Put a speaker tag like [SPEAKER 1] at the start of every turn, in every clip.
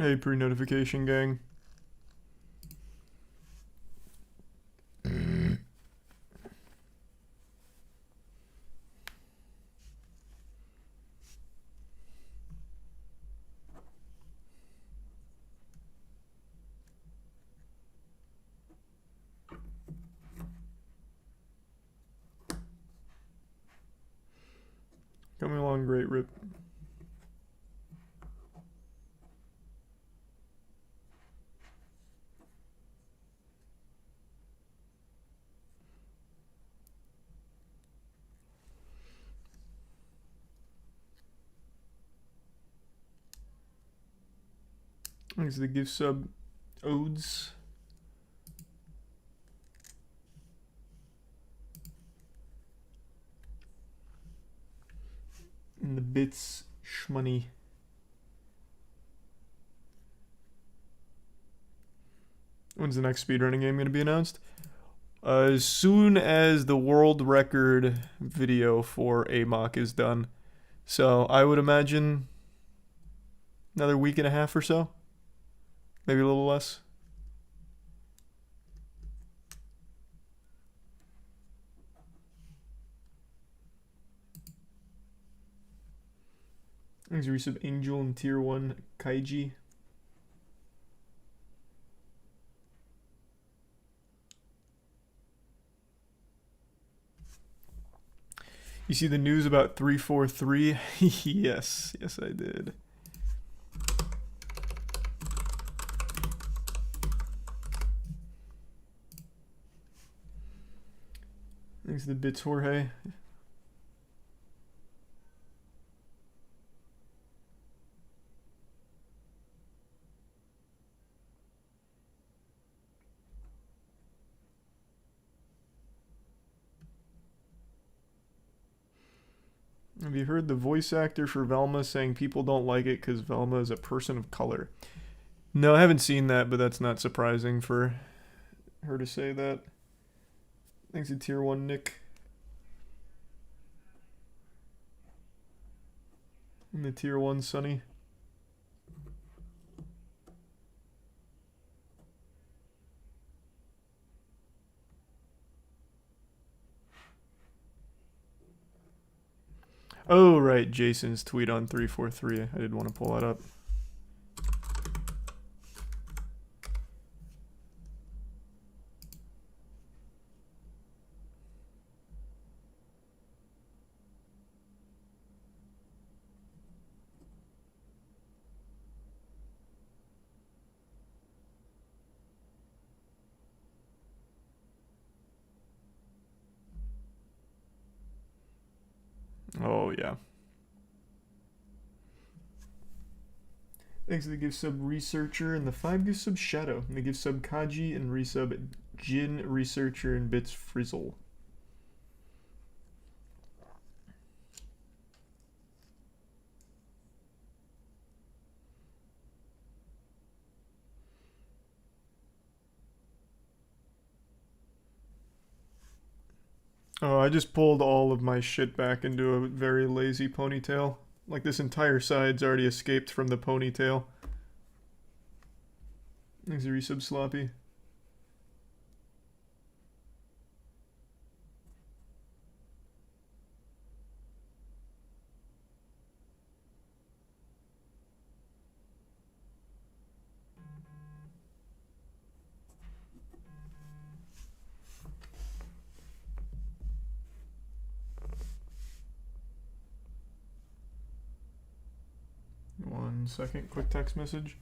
[SPEAKER 1] Hey, pre-notification gang. Coming along great, Rip. Thanks to the gift sub Odes. And the bits shmoney. When's the next speedrunning game going to be announced? As soon as the world record video for AMOC is done. So I would imagine another week and a half or so. Maybe a little less. Thanks for resub Angel and Tier 1 Kaiji. You see the news about 343? Yes, I did. Thanks to the bits, Jorge. Have you heard the voice actor for Velma saying people don't like it because Velma is a person of color? No, I haven't seen that, but that's not surprising for her to say that. Thanks to Tier 1 Nick. And the Tier 1 Sunny. Oh, right, Jason's tweet on 343. I did want to pull that up. Oh, yeah. Thanks to the gift sub Researcher and the 5 gift sub Shadow. And the gift sub Kaji and resub Jin Researcher and bits Frizzle. Oh, I just pulled all of my shit back into a very lazy ponytail. Like this entire side's already escaped from the ponytail. Thanks to resub Sloppy. One second, quick text message.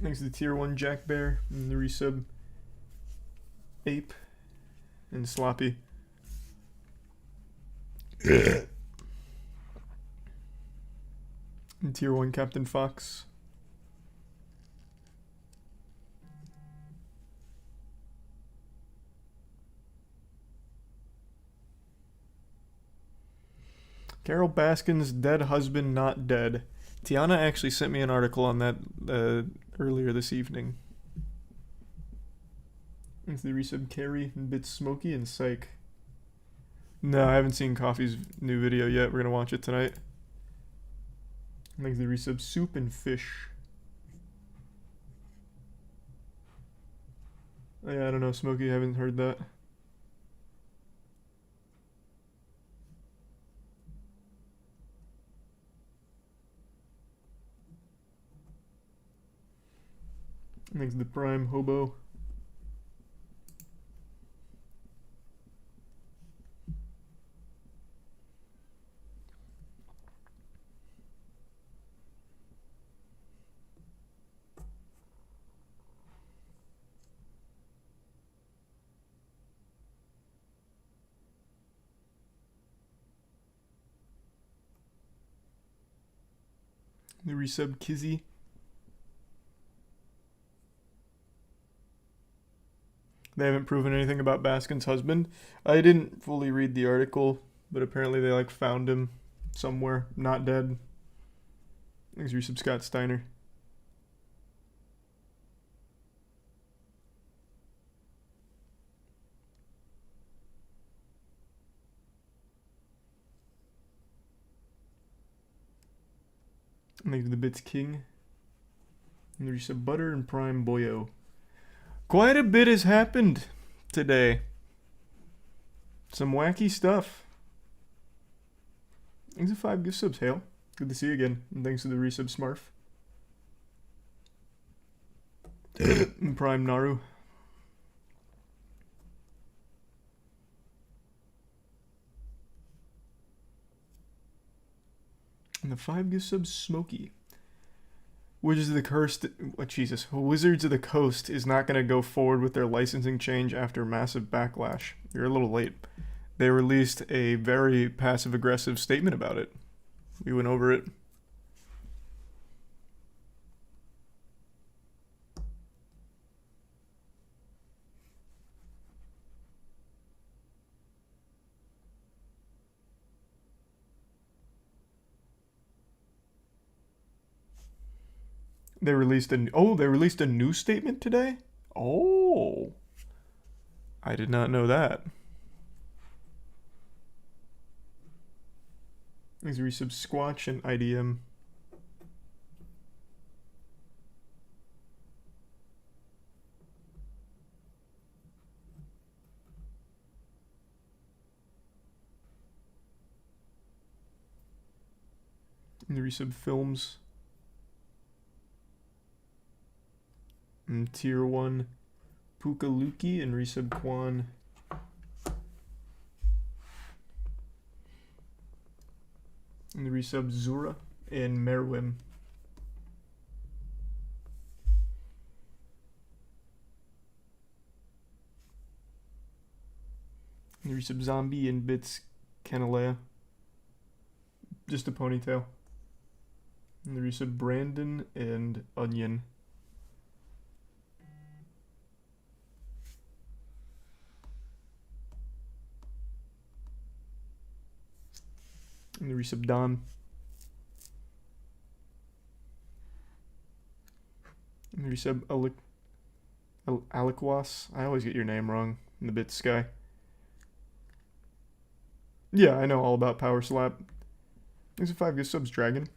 [SPEAKER 1] Thanks to the Tier 1 Jack Bear and the resub Ape and Sloppy. And Tier 1 Captain Fox. Carol Baskin's dead husband not dead. Tiana actually sent me an article on that earlier this evening. Thanks to the resub Carrie and bits Smokey and Psych. No, I haven't seen Coffee's new video yet. We're gonna watch it tonight. Thanks to the resub. Soup and fish. Oh, yeah, I don't know, Smokey. I haven't heard that. Thanks to the Prime Hobo. The resub Kizzy. They haven't proven anything about Baskin's husband. I didn't fully read the article, but apparently they like found him somewhere, not dead. Thanks, resub Scott Steiner. Thanks to the Bits King. And the resub Butter and Prime Boyo. Quite a bit has happened today. Some wacky stuff. Thanks to 5 gift subs, Hale. Good to see you again. And thanks to the resub Smarf. And Prime Naru. And the 5 gift subs Smokey. Wizards of the Coast, Wizards of the Coast is not going to go forward with their licensing change after massive backlash. You're a little late. They released a very passive-aggressive statement about it. We went over it. They released a new statement today? Oh. I did not know that. These resub Squatch and IDM. And the resub Films. And Tier 1 Pukaluki and resub Quan. And the resub Zura and Merwim. And the resub Zombie and Bits Canalea. Just a ponytail. And the resub Brandon and Onion. And the resub Don. And the resub Aliquas. I always get your name wrong. And the Bits Sky. Yeah, I know all about Power Slap. Thanks for 5 gift subs, Dragon.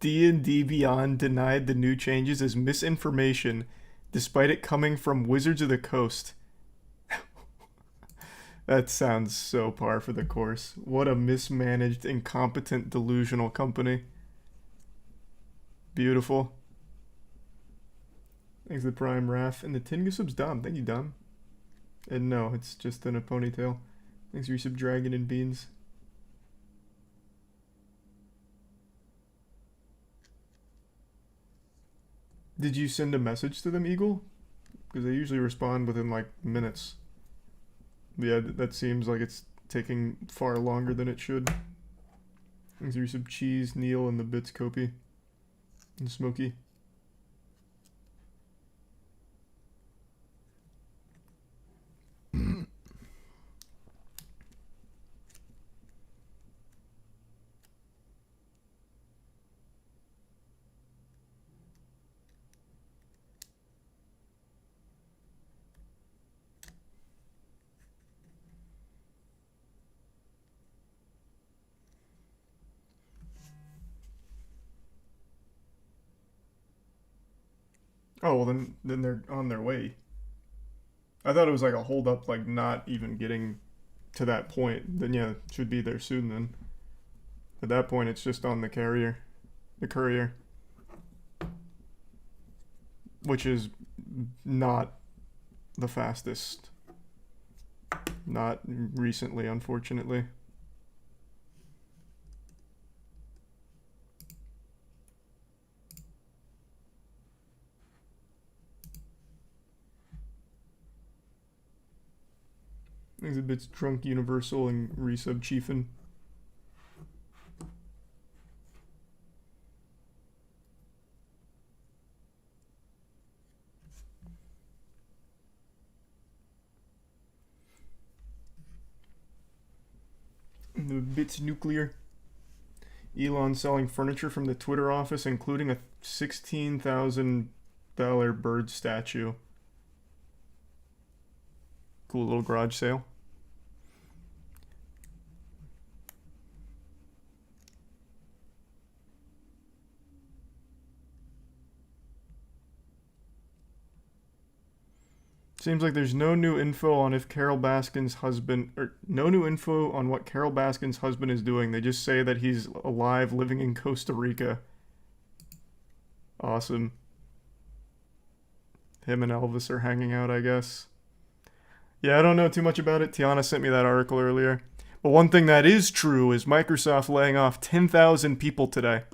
[SPEAKER 1] D&D Beyond denied the new changes as misinformation, despite it coming from Wizards of the Coast. That sounds so par for the course. What a mismanaged, incompetent, delusional company. Beautiful. Thanks to the Prime Raph. And the 10 gift subs Dom. Thank you, Dom. And no, it's just in a ponytail. Thanks for resub Dragon and Beans. Did you send a message to them, Eagle? Because they usually respond within like minutes. Yeah, that seems like it's taking far longer than it should. Thanks for resub Cheese, Neil, and the Bits Kopi. And Smokey. Oh, well, then they're on their way. I thought it was like a hold up, like not even getting to that point. Then yeah, it should be there soon then. At that point, it's just on the courier, which is not the fastest. Not recently, unfortunately. Exhibits Drunk Universal and Resub Chiefin. The Bits Nuclear. Elon selling furniture from the Twitter office, including a $16,000 bird statue. Cool little garage sale. Seems like there's no new info on if Carol Baskin's husband, or no new info on what Carol Baskin's husband is doing. They just say that he's alive, living in Costa Rica. Awesome. Him and Elvis are hanging out, I guess. Yeah, I don't know too much about it. Tiana sent me that article earlier. But one thing that is true is Microsoft laying off 10,000 people today.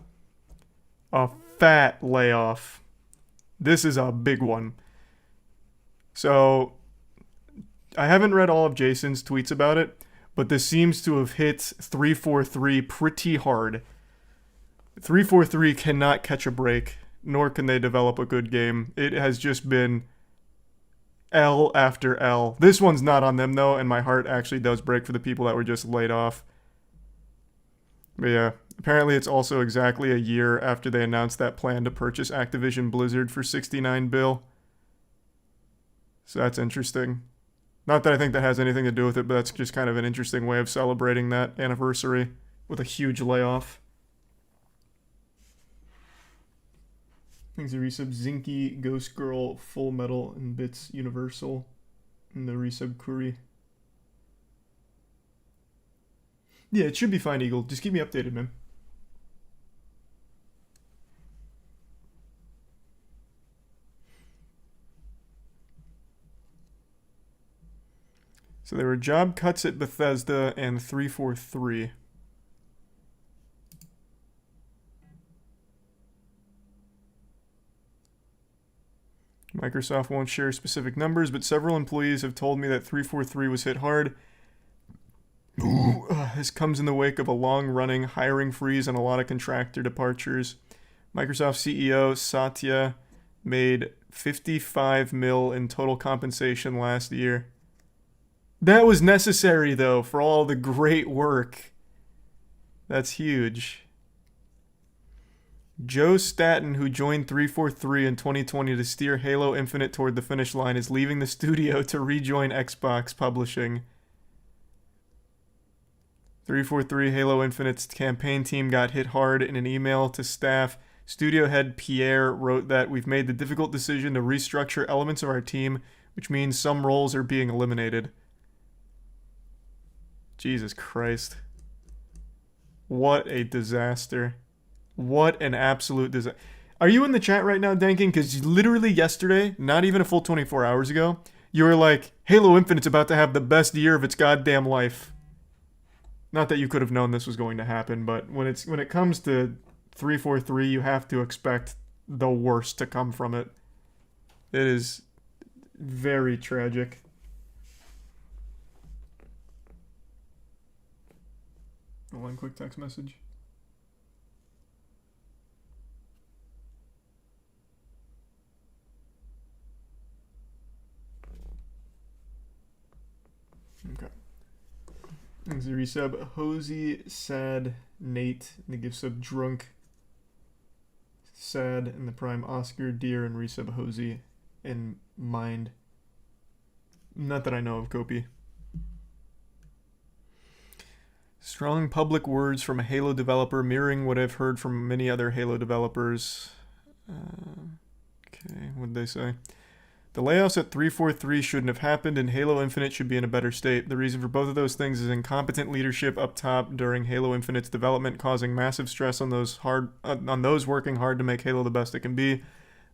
[SPEAKER 1] A fat layoff. This is a big one. So, I haven't read all of Jason's tweets about it, but this seems to have hit 343 pretty hard. 343 cannot catch a break, nor can they develop a good game. It has just been L after L. This one's not on them, though, and my heart actually does break for the people that were just laid off. But yeah, apparently it's also exactly a year after they announced that plan to purchase Activision Blizzard for $69 billion. So that's interesting. Not that I think that has anything to do with it, but that's just kind of an interesting way of celebrating that anniversary with a huge layoff. Things are resub Zinky, Ghost Girl, Full Metal, and Bits Universal. And the resub Kuri. Yeah, it should be fine, Eagle. Just keep me updated, man. So there were job cuts at Bethesda and 343. Microsoft won't share specific numbers, but several employees have told me that 343 was hit hard. This comes in the wake of a long-running hiring freeze and a lot of contractor departures. Microsoft CEO Satya made $55 million in total compensation last year. That was necessary, though, for all the great work. That's huge. Joe Staten, who joined 343 in 2020 to steer Halo Infinite toward the finish line, is leaving the studio to rejoin Xbox Publishing. 343 Halo Infinite's campaign team got hit hard. In an email to staff, studio head Pierre wrote that we've made the difficult decision to restructure elements of our team, which means some roles are being eliminated. Jesus Christ. What a disaster. What an absolute disaster. Are you in the chat right now, Danking? Because literally yesterday, not even a full 24 hours ago, you were like, Halo Infinite's about to have the best year of its goddamn life. Not that you could have known this was going to happen, but when it comes to 343, you have to expect the worst to come from it. It is very tragic. One quick text message. Okay. Thanks to resub. Hosey, Sad, Nate, and the gift sub Drunk, Sad, and the Prime Oscar, Deer, and resub Hosey, and Mind. Not that I know of, Kopi. Strong public words from a Halo developer, mirroring what I've heard from many other Halo developers. Okay, what'd they say? The layoffs at 343 shouldn't have happened, and Halo Infinite should be in a better state. The reason for both of those things is incompetent leadership up top during Halo Infinite's development, causing massive stress on those working hard to make Halo the best it can be.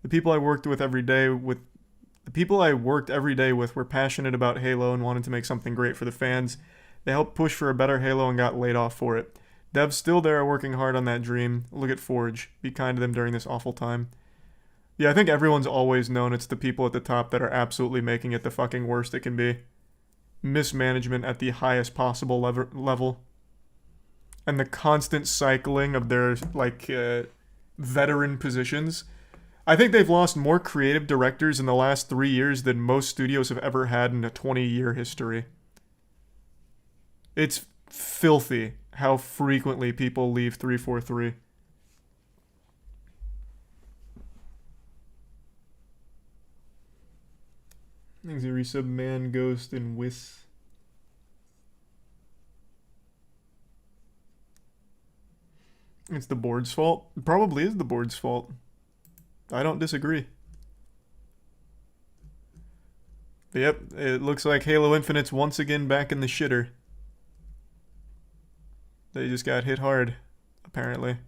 [SPEAKER 1] The people I worked every day with were passionate about Halo and wanted to make something great for the fans. They helped push for a better Halo and got laid off for it. Devs still there are working hard on that dream. Look at Forge. Be kind to them during this awful time. Yeah, I think everyone's always known it's the people at the top that are absolutely making it the fucking worst it can be. Mismanagement at the highest possible level. And the constant cycling of their, veteran positions. I think they've lost more creative directors in the last 3 years than most studios have ever had in a 20-year history. It's filthy how frequently people leave 343. Thanks, resub Man, Ghost, and Whis. It's the board's fault. It probably is the board's fault. I don't disagree. But yep, it looks like Halo Infinite's once again back in the shitter. They just got hit hard, apparently.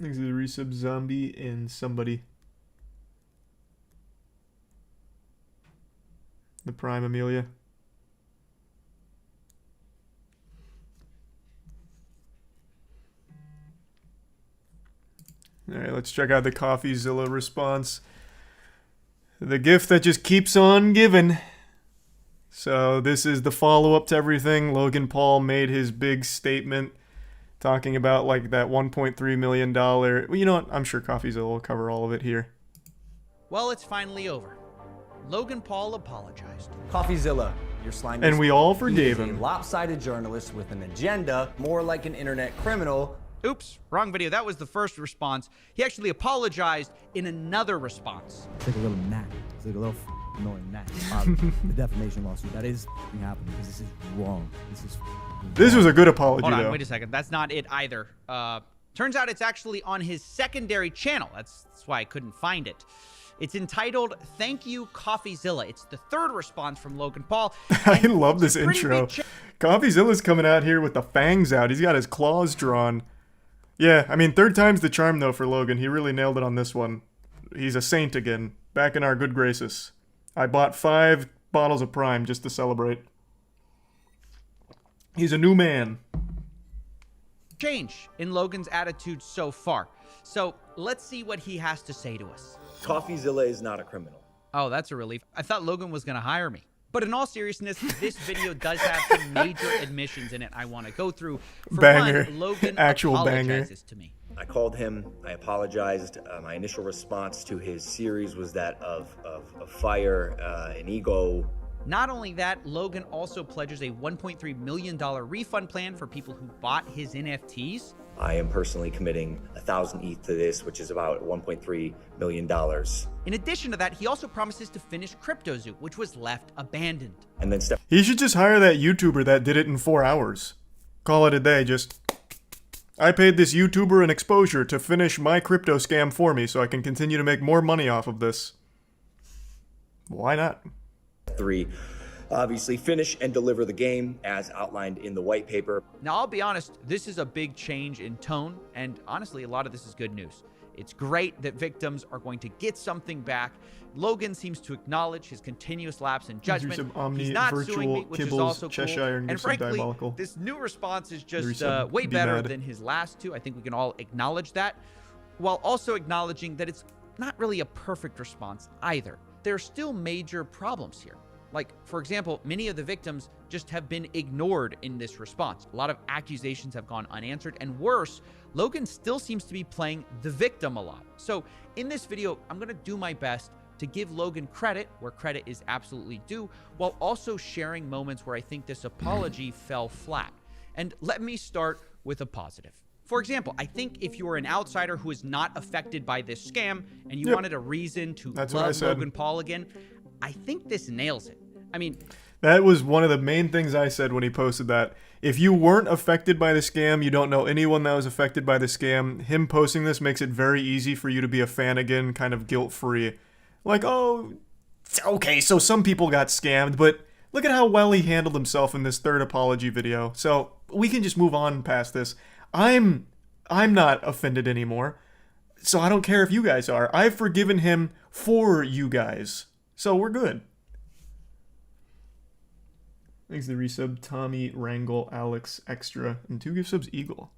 [SPEAKER 1] Thanks to the resub Zombie and somebody. The Prime Amelia. Alright, let's check out the CoffeeZilla response. The gift that just keeps on giving. So this is the follow-up to everything. Logan Paul made his big statement talking about that $1.3 million. Well, you know what? I'm sure CoffeeZilla will cover all of it here.
[SPEAKER 2] Well, it's finally over. Logan Paul apologized.
[SPEAKER 3] CoffeeZilla, you're slimy.
[SPEAKER 1] And we all forgave
[SPEAKER 3] him.
[SPEAKER 1] him.
[SPEAKER 3] A lopsided journalist with an agenda, more like an internet criminal.
[SPEAKER 2] Oops, wrong video. That was the first response. He actually apologized in another response.
[SPEAKER 4] It's like a little gnat. It's like a little annoying gnat. The defamation lawsuit. That is happening because this is wrong.
[SPEAKER 1] This was a good apology,
[SPEAKER 2] Hold on,
[SPEAKER 1] though.
[SPEAKER 2] wait a second. That's not it either. Turns out it's actually on his secondary channel. That's why I couldn't find it. It's entitled, Thank You, CoffeeZilla. It's the third response from Logan Paul.
[SPEAKER 1] I love this intro. CoffeeZilla's coming out here with the fangs out. He's got his claws drawn. Yeah, I mean, third time's the charm, though, for Logan. He really nailed it on this one. He's a saint again. Back in our good graces. I bought 5 bottles of Prime just to celebrate. He's a new man.
[SPEAKER 2] Change in Logan's attitude so far. So let's see what he has to say to us.
[SPEAKER 5] CoffeeZilla is not a criminal.
[SPEAKER 2] Oh, that's a relief. I thought Logan was going to hire me. But in all seriousness, this video does have some major admissions in it I want to go through. For
[SPEAKER 1] banger.
[SPEAKER 2] One, Logan
[SPEAKER 1] Actual
[SPEAKER 2] apologizes
[SPEAKER 1] banger.
[SPEAKER 2] to me.
[SPEAKER 5] I called him. I apologized. My initial response to his series was that of fire and ego.
[SPEAKER 2] Not only that, Logan also pledges a $1.3 million refund plan for people who bought his NFTs.
[SPEAKER 5] I am personally committing 1,000 ETH to this, which is about $1.3 million.
[SPEAKER 2] In addition to that, he also promises to finish CryptoZoo, which was left abandoned.
[SPEAKER 5] And then
[SPEAKER 1] He should just hire that YouTuber that did it in 4 hours. Call it a day, just... I paid this YouTuber an exposure to finish my crypto scam for me so I can continue to make more money off of this. Why not?
[SPEAKER 5] 3, obviously finish and deliver the game as outlined in the white paper.
[SPEAKER 2] Now, I'll be honest, this is a big change in tone, and honestly, a lot of this is good news. It's great that victims are going to get something back. Logan seems to acknowledge his continuous lapse in judgment. He's not suing me, which is also
[SPEAKER 1] Cheshire,
[SPEAKER 2] cool. And frankly, this new response is just way better than his last two. I think we can all acknowledge that, while also acknowledging that it's not really a perfect response either. There are still major problems here. Like, for example, many of the victims just have been ignored in this response. A lot of accusations have gone unanswered, and worse, Logan still seems to be playing the victim a lot. So in this video, I'm gonna do my best to give Logan credit where credit is absolutely due, while also sharing moments where I think this apology fell flat. And let me start with a positive. For example, I think if you were an outsider who is not affected by this scam and you wanted a reason to love Logan Paul again, I think this nails it. I mean,
[SPEAKER 1] That was one of the main things I said when he posted that. If you weren't affected by the scam, you don't know anyone that was affected by the scam, him posting this makes it very easy for you to be a fan again, kind of guilt-free. Like, oh, okay, so some people got scammed, but look at how well he handled himself in this third apology video. So we can just move on past this. I'm not offended anymore, so I don't care if you guys are. I've forgiven him for you guys, so we're good. Thanks to the resub, Tommy, Wrangle, Alex, Extra, and 2 gift subs, Eagle.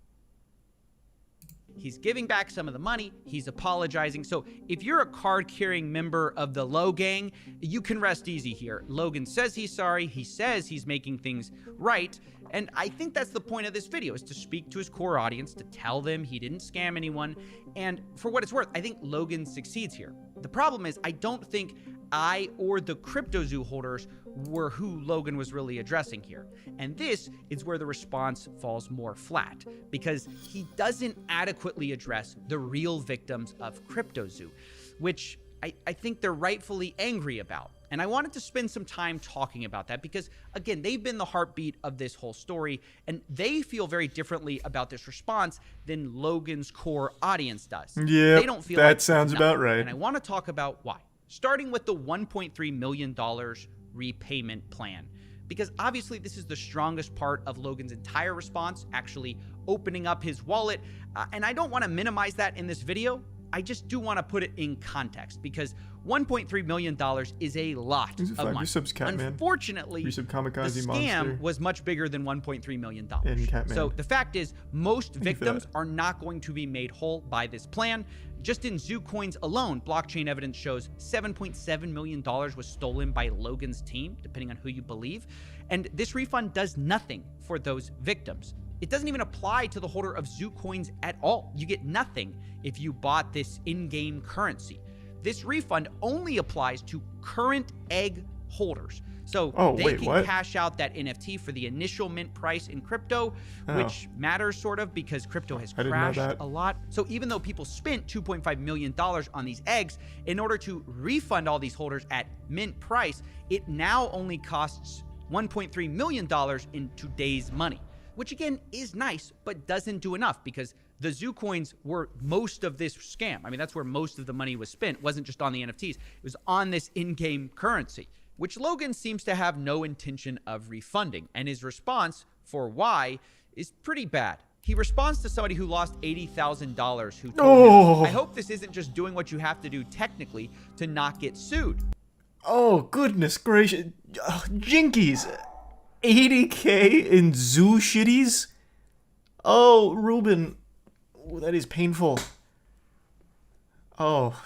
[SPEAKER 2] He's giving back some of the money. He's apologizing. So if you're a card-carrying member of the Low Gang, you can rest easy here. Logan says he's sorry. He says he's making things right. And I think that's the point of this video, is to speak to his core audience, to tell them he didn't scam anyone. And for what it's worth, I think Logan succeeds here. The problem is, I don't think I or the CryptoZoo holders were who Logan was really addressing here. And this is where the response falls more flat, because he doesn't adequately address the real victims of CryptoZoo, which I think they're rightfully angry about. And I wanted to spend some time talking about that because, again, they've been the heartbeat of this whole story, and they feel very differently about this response than Logan's core audience does.
[SPEAKER 1] Yeah,
[SPEAKER 2] they don't feel
[SPEAKER 1] that
[SPEAKER 2] like
[SPEAKER 1] sounds about right.
[SPEAKER 2] And I want to talk about why. Starting with the $1.3 million repayment plan. Because obviously this is the strongest part of Logan's entire response, actually opening up his wallet. And I don't want to minimize that in this video. I just do want to put it in context, because $1.3 million is a lot of money. Unfortunately, the scam was much bigger than $1.3 million. So the fact is, most victims are not going to be made whole by this plan. Just in Zoo Coins alone, blockchain evidence shows $7.7 million was stolen by Logan's team, depending on who you believe. And this refund does nothing for those victims. It doesn't even apply to the holder of Zoo Coins at all. You get nothing if you bought this in-game currency. This refund only applies to current egg holders. So they can cash out that NFT for the initial mint price in crypto, which matters sort of because crypto has crashed a lot. So even though people spent $2.5 million on these eggs, in order to refund all these holders at mint price, it now only costs $1.3 million in today's money, which again is nice, but doesn't do enough, because the Zoo Coins were most of this scam. I mean, that's where most of the money was spent. It wasn't just on the NFTs. It was on this in-game currency, which Logan seems to have no intention of refunding. And his response for why is pretty bad. He responds to somebody who lost $80,000 who told him, I hope this isn't just doing what you have to do technically to not get sued.
[SPEAKER 1] Oh, goodness gracious. Jinkies. 80K in Zoo shitties? Oh, Ruben. Oh, that is painful. Oh,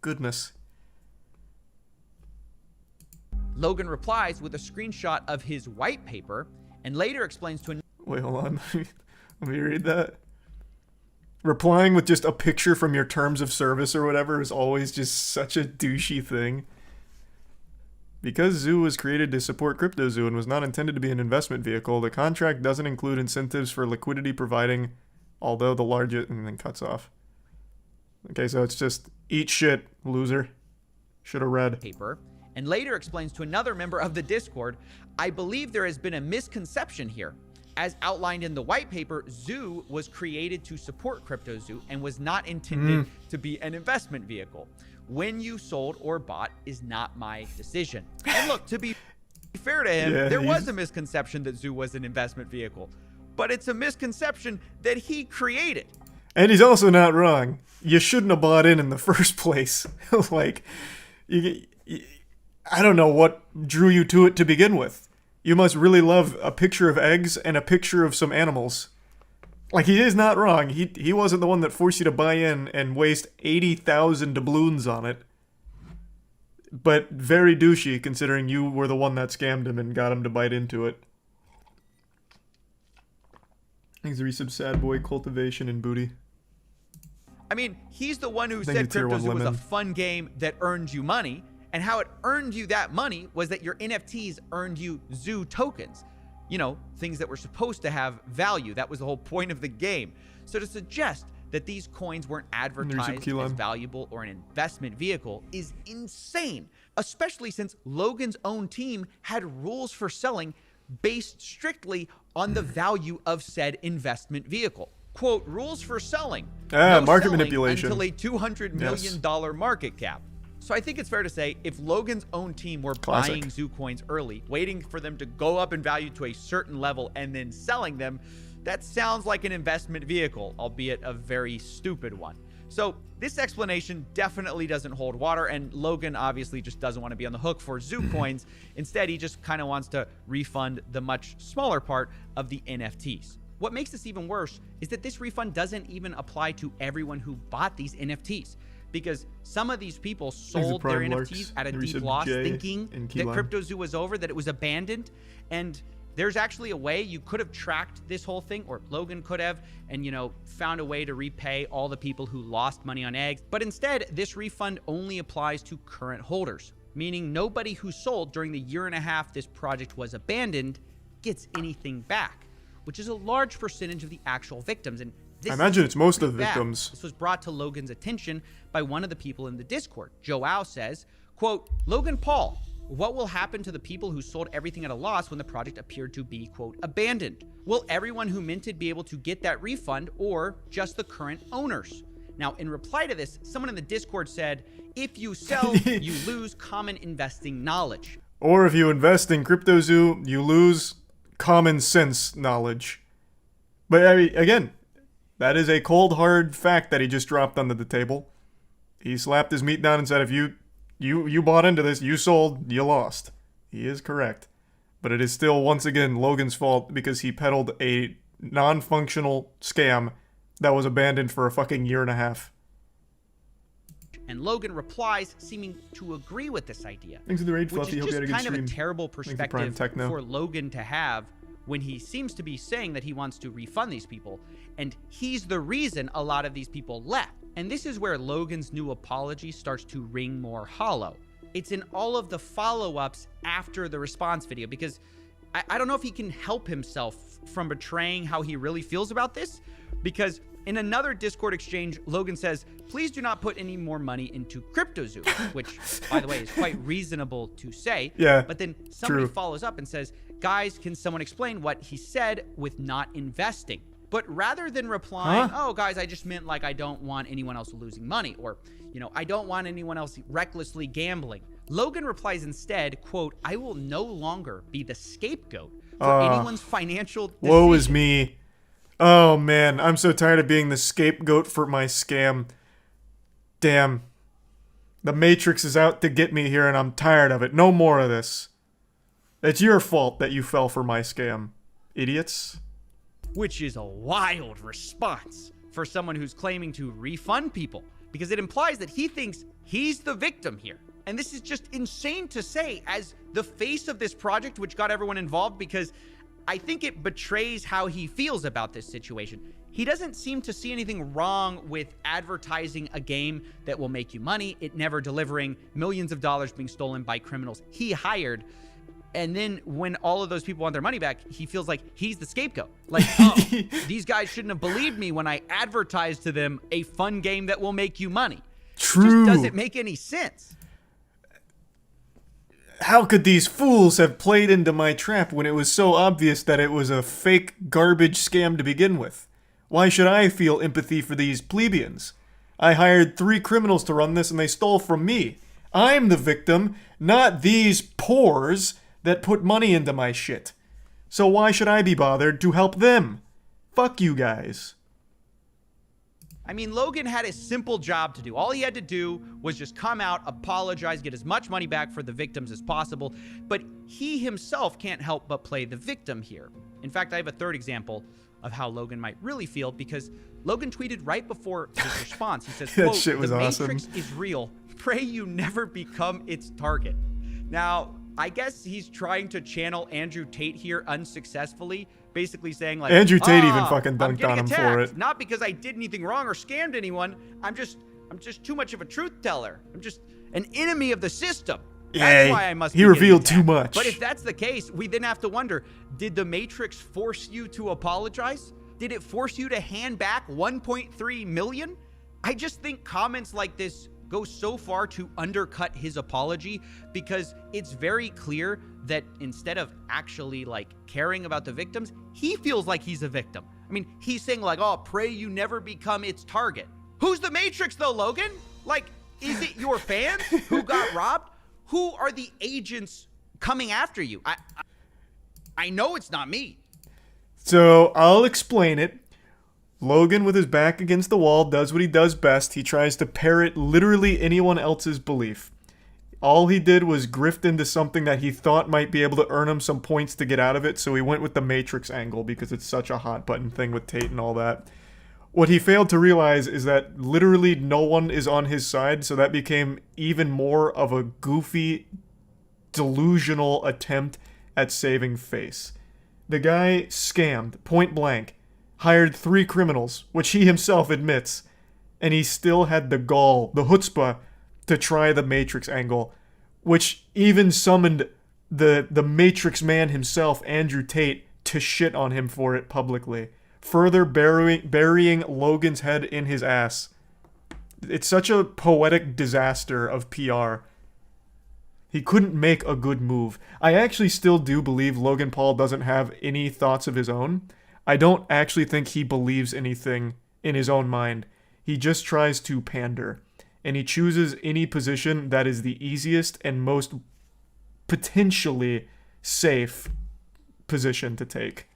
[SPEAKER 1] goodness.
[SPEAKER 2] Logan replies with a screenshot of his white paper and later explains to an—
[SPEAKER 1] Wait, hold on. Let me read that. Replying with just a picture from your terms of service or whatever is always just such a douchey thing. Because Zoo was created to support CryptoZoo and was not intended to be an investment vehicle, the contract doesn't include incentives for liquidity providing, although the largest, and then cuts off. Okay, so it's just eat shit, loser. Should have read.
[SPEAKER 2] Paper, and later explains to another member of the Discord, I believe there has been a misconception here. As outlined in the white paper, Zoo was created to support CryptoZoo and was not intended to be an investment vehicle. When you sold or bought is not my decision. And look, to be fair to him, there was a misconception that Zoo was an investment vehicle, but it's a misconception that he created.
[SPEAKER 1] And he's also not wrong. You shouldn't have bought in the first place. Like, I don't know what drew you to it to begin with. You must really love a picture of eggs and a picture of some animals. Like, he is not wrong. He wasn't the one that forced you to buy in and waste 80,000 doubloons on it. But very douchey, considering you were the one that scammed him and got him to bite into it. Thanks to resub Sad Boy, Cultivation, and Booty.
[SPEAKER 2] I mean, he's the one who said CryptoZoo was a fun game that earned you money, and how it earned you that money was that your NFTs earned you Zoo tokens. You know, things that were supposed to have value. That was the whole point of the game. So to suggest that these coins weren't advertised as valuable or an investment vehicle is insane, especially since Logan's own team had rules for selling based strictly on the value of said investment vehicle. Quote, rules for selling. No
[SPEAKER 1] market
[SPEAKER 2] selling
[SPEAKER 1] manipulation.
[SPEAKER 2] until a $200 million market cap. So I think it's fair to say if Logan's own team were buying Zoo coins early, waiting for them to go up in value to a certain level and then selling them, that sounds like an investment vehicle, albeit a very stupid one. So this explanation definitely doesn't hold water, and Logan obviously just doesn't want to be on the hook for Zoo coins. Instead, he just kind of wants to refund the much smaller part of the NFTs. What makes this even worse is that this refund doesn't even apply to everyone who bought these NFTs, because some of these people sold their NFTs at a deep loss thinking that CryptoZoo was over, that it was abandoned. And there's actually a way you could have tracked this whole thing, or Logan could have, and, found a way to repay all the people who lost money on eggs. But instead, this refund only applies to current holders, meaning nobody who sold during the year and a half this project was abandoned gets anything back, which is a large percentage of the actual victims. And I
[SPEAKER 1] imagine it's most of the victims.
[SPEAKER 2] This was brought to Logan's attention by one of the people in the Discord. Joao says, quote, Logan Paul, what will happen to the people who sold everything at a loss when the project appeared to be, quote, abandoned? Will everyone who minted be able to get that refund, or just the current owners? Now, in reply to this, someone in the Discord said, if you sell, you lose common investing knowledge.
[SPEAKER 1] Or if you invest in CryptoZoo, you lose common sense knowledge. But I mean, again, that is a cold hard fact that he just dropped onto the table. He slapped his meat down and said, if you bought into this, you sold, you lost. He is correct. But it is still, once again, Logan's fault because he peddled a non-functional scam that was abandoned for a fucking year and a half.
[SPEAKER 2] And Logan replies, seeming to agree with this idea.
[SPEAKER 1] Thanks for the raid,
[SPEAKER 2] Fluffy.
[SPEAKER 1] Hope you had a good
[SPEAKER 2] kind
[SPEAKER 1] stream.
[SPEAKER 2] of a terrible perspective for Logan to have when he seems to be saying that he wants to refund these people, and he's the reason a lot of these people left. And this is where Logan's new apology starts to ring more hollow. It's in all of the follow-ups after the response video, because I don't know if he can help himself from betraying how he really feels about this, because in another Discord exchange, Logan says, please do not put any more money into CryptoZoo, which, by the way, is quite reasonable to say.
[SPEAKER 1] Yeah,
[SPEAKER 2] but then somebody follows up and says, guys, can someone explain what he said with not investing? But rather than replying, oh, guys, I just meant like I don't want anyone else losing money, or, I don't want anyone else recklessly gambling, Logan replies instead, quote, I will no longer be the scapegoat for anyone's financial decision.
[SPEAKER 1] Woe is me. Oh, man, I'm so tired of being the scapegoat for my scam. Damn. The Matrix is out to get me here, and I'm tired of it. No more of this. It's your fault that you fell for my scam. Idiots.
[SPEAKER 2] Which is a wild response for someone who's claiming to refund people, because it implies that he thinks he's the victim here. And this is just insane to say as the face of this project, which got everyone involved, because I think it betrays how he feels about this situation. He doesn't seem to see anything wrong with advertising a game that will make you money, it never delivering, millions of dollars being stolen by criminals he hired. And then when all of those people want their money back, he feels like he's the scapegoat. Like, oh, these guys shouldn't have believed me when I advertised to them a fun game that will make you money.
[SPEAKER 1] True.
[SPEAKER 2] It just doesn't make any sense.
[SPEAKER 1] How could these fools have played into my trap when it was so obvious that it was a fake garbage scam to begin with? Why should I feel empathy for these plebeians? I hired 3 criminals to run this and they stole from me. I'm the victim, not these pores that put money into my shit. So why should I be bothered to help them? Fuck you guys.
[SPEAKER 2] I mean, Logan had a simple job to do. All he had to do was just come out, apologize, get as much money back for the victims as possible. But he himself can't help but play the victim here. In fact, I have a third example of how Logan might really feel, because Logan tweeted right before his response. He says, quote,
[SPEAKER 1] shit was
[SPEAKER 2] the
[SPEAKER 1] awesome.
[SPEAKER 2] Matrix is real. Pray you never become its target. Now, I guess he's trying to channel Andrew Tate here unsuccessfully, basically saying like,
[SPEAKER 1] Andrew Tate even fucking dunked on him for it.
[SPEAKER 2] Not because I did anything wrong or scammed anyone. I'm just too much of a truth teller. I'm just an enemy of the system. That's why I must.
[SPEAKER 1] He revealed too much.
[SPEAKER 2] But if that's the case, we then have to wonder, did the Matrix force you to apologize? Did it force you to hand back 1.3 million? I just think comments like this go so far to undercut his apology, because it's very clear that instead of actually like caring about the victims, he feels like he's a victim. I mean, he's saying like, oh, pray you never become its target. Who's the Matrix though, Logan? Like, is it your fans who got robbed? Who are the agents coming after you? I know it's not me.
[SPEAKER 1] So I'll explain it. Logan, with his back against the wall, does what he does best. He tries to parrot literally anyone else's belief. All he did was grift into something that he thought might be able to earn him some points to get out of it, so he went with the Matrix angle because it's such a hot button thing with Tate and all that. What he failed to realize is that literally no one is on his side, so that became even more of a goofy, delusional attempt at saving face. The guy scammed, point blank, hired 3 criminals, which he himself admits, and he still had the gall, the chutzpah, to try the Matrix angle, which even summoned the Matrix man himself, Andrew Tate, to shit on him for it publicly, further burying Logan's head in his ass. It's such a poetic disaster of PR. He couldn't make a good move. I actually still do believe Logan Paul doesn't have any thoughts of his own. I don't actually think he believes anything in his own mind. He just tries to pander. And he chooses any position that is the easiest and most potentially safe position to take.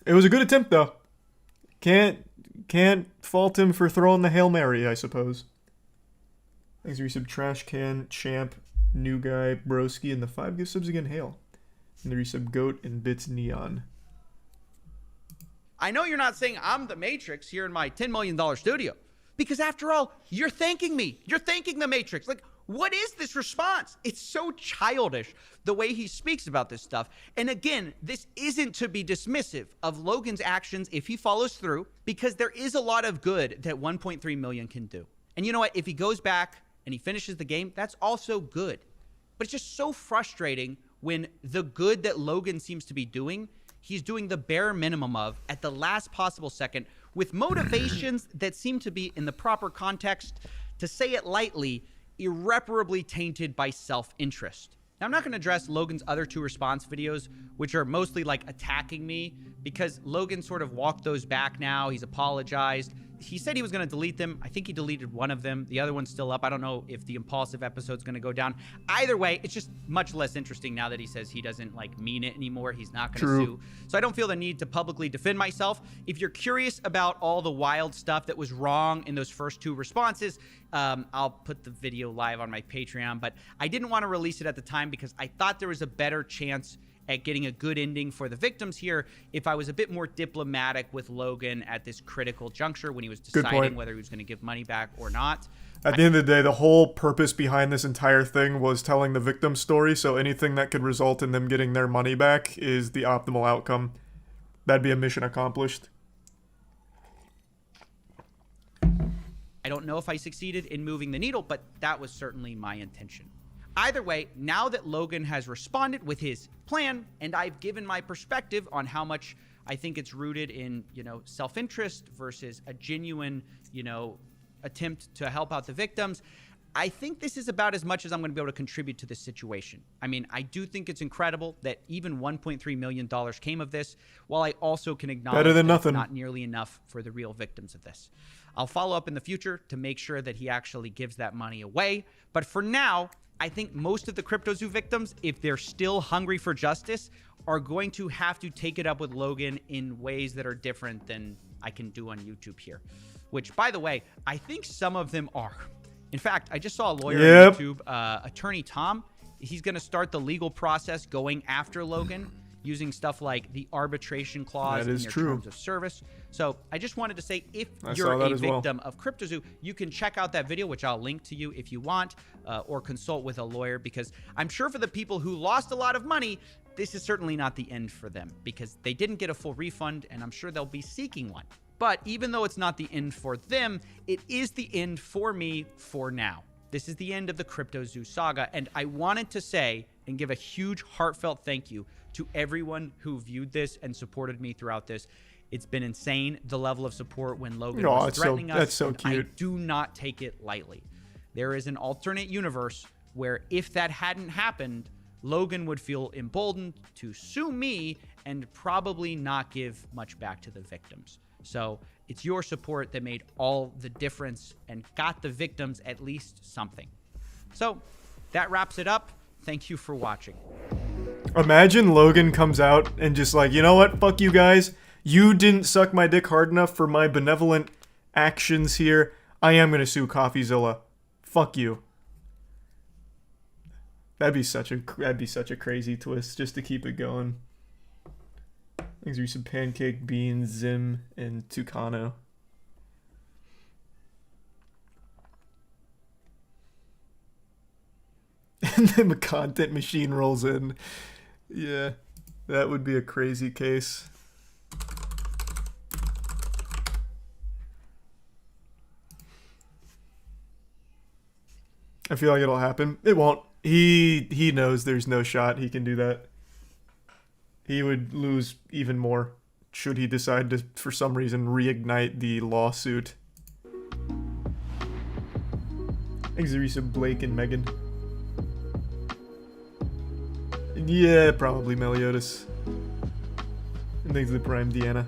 [SPEAKER 1] It was a good attempt, though. Can't fault him for throwing the Hail Mary, I suppose. Thanks for your sub, Trash Can, Champ, New Guy, Broski, and the 5 gift subs again, Hail. And the resub, Goat, and Bits Neon.
[SPEAKER 2] I know you're not saying I'm the Matrix here in my $10 million studio, because after all, you're thanking me. You're thanking the Matrix. Like, what is this response? It's so childish the way he speaks about this stuff. And again, this isn't to be dismissive of Logan's actions if he follows through, because there is a lot of good that 1.3 million can do. And you know what? If he goes back and he finishes the game, that's also good. But it's just so frustrating when the good that Logan seems to be doing, he's doing the bare minimum of at the last possible second with motivations that seem to be, in the proper context, to say it lightly, irreparably tainted by self-interest. Now, I'm not going to address Logan's other 2 response videos, which are mostly like attacking me, because Logan sort of walked those back now. He's apologized. He said he was going to delete them. I think he deleted one of them. The other one's still up. I don't know if the impulsive episode's going to go down. Either way, it's just much less interesting now that he says he doesn't like mean it anymore. He's not going to sue. So I don't feel the need to publicly defend myself. If you're curious about all the wild stuff that was wrong in those first 2 responses, I'll put the video live on my Patreon. But I didn't want to release it at the time because I thought there was a better chance at getting a good ending for the victims here if I was a bit more diplomatic with Logan at this critical juncture when he was deciding whether he was going to give money back or not.
[SPEAKER 1] At the end of the day, the whole purpose behind this entire thing was telling the victim story, so anything that could result in them getting their money back is the optimal outcome. That'd be a mission accomplished.
[SPEAKER 2] I don't know if I succeeded in moving the needle, but that was certainly my intention. Either way, now that Logan has responded with his plan, and I've given my perspective on how much I think it's rooted in, self-interest versus a genuine, attempt to help out the victims, I think this is about as much as I'm going to be able to contribute to this situation. I mean, I do think it's incredible that even $1.3 million came of this, while I also can acknowledge that it's not nearly enough for the real victims of this. I'll follow up in the future to make sure that he actually gives that money away. But for now, I think most of the CryptoZoo victims, if they're still hungry for justice, are going to have to take it up with Logan in ways that are different than I can do on YouTube here. Which, by the way, I think some of them are. In fact, I just saw a lawyer on YouTube, Attorney Tom. He's going to start the legal process going after Logan using stuff like the arbitration clause in their terms of service. So I just wanted to say, if you're a victim of CryptoZoo, you can check out that video, which I'll link to you if you want, or consult with a lawyer, because I'm sure for the people who lost a lot of money, this is certainly not the end for them, because they didn't get a full refund, and I'm sure they'll be seeking one. But even though it's not the end for them, it is the end for me for now. This is the end of the CryptoZoo saga, and I wanted to say and give a huge heartfelt thank you to everyone who viewed this and supported me throughout this. It's been insane, the level of support when Logan
[SPEAKER 1] Oh,
[SPEAKER 2] was threatening us.
[SPEAKER 1] that's so
[SPEAKER 2] and
[SPEAKER 1] cute.
[SPEAKER 2] I do not take it lightly. There is an alternate universe where if that hadn't happened, Logan would feel emboldened to sue me and probably not give much back to the victims. So it's your support that made all the difference and got the victims at least something. So that wraps it up. Thank you for watching.
[SPEAKER 1] Imagine Logan comes out and just like, you know what? Fuck you guys. You didn't suck my dick hard enough for my benevolent actions here. I am gonna sue CoffeeZilla. Fuck you. That'd be such a crazy twist just to keep it going. Things are some Pancake, Beans, Zim, and Tucano. And then the content machine rolls in. Yeah, that would be a crazy case. I feel like it'll happen. It won't. He knows there's no shot he can do that. He would lose even more should he decide to, for some reason, reignite the lawsuit. Thanks, Teresa, Blake, and Megan. Yeah, probably Meliodas. And thanks to the Prime, Deanna.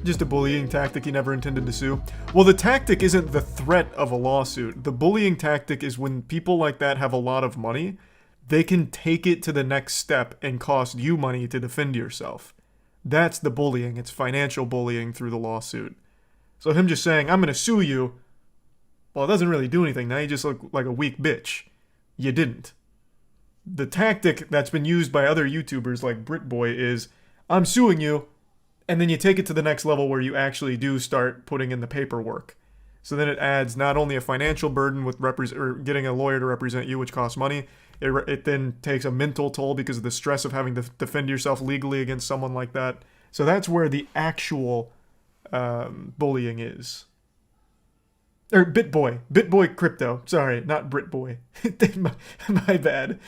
[SPEAKER 1] Just a bullying tactic he never intended to sue. Well, the tactic isn't the threat of a lawsuit. The bullying tactic is when people like that have a lot of money, they can take it to the next step and cost you money to defend yourself. That's the bullying. It's financial bullying through the lawsuit. So him just saying, I'm going to sue you, well, it doesn't really do anything. Now you just look like a weak bitch. You didn't. The tactic that's been used by other YouTubers like BritBoy is, I'm suing you, and then you take it to the next level where you actually do start putting in the paperwork. So then it adds not only a financial burden with getting a lawyer to represent you, which costs money, it then takes a mental toll because of the stress of having to defend yourself legally against someone like that. So that's where the actual bullying is. Or BitBoy Crypto. Sorry, not BritBoy. my bad.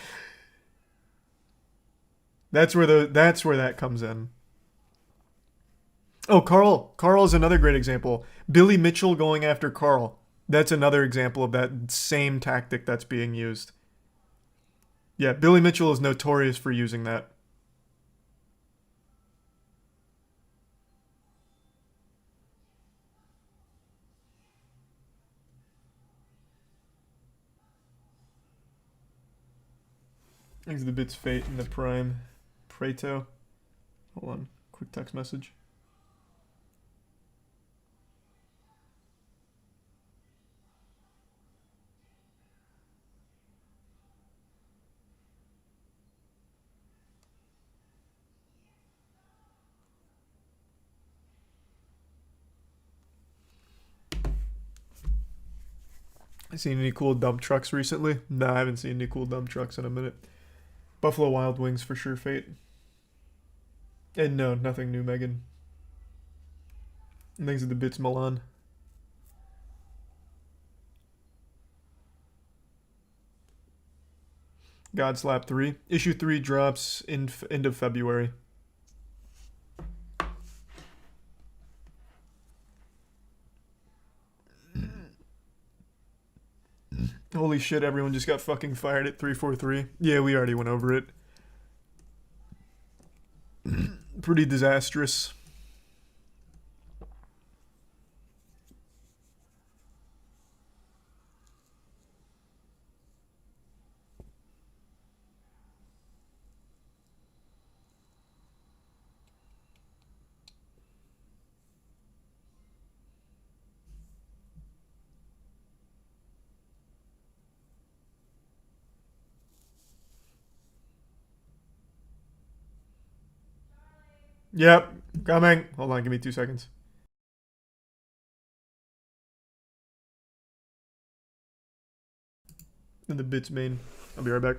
[SPEAKER 1] That's where that comes in. Oh, Carl. Carl is another great example. Billy Mitchell going after Carl. That's another example of that same tactic that's being used. Yeah, Billy Mitchell is notorious for using that. Thanks to the Bits Fate and the Prime. Preto. Hold on. Quick text message. Seen any cool dump trucks recently? No, I haven't seen any cool dump trucks in a minute. Buffalo Wild Wings for sure, Fate. And no, nothing new, Megan. And thanks to the Bits Milan. Godslap 3. Issue 3 drops in end of February. Holy shit, everyone just got fucking fired at 343. Yeah, we already went over it. Pretty disastrous. Yep, coming. Hold on, give me 2 seconds. And the Bits main. I'll be right back.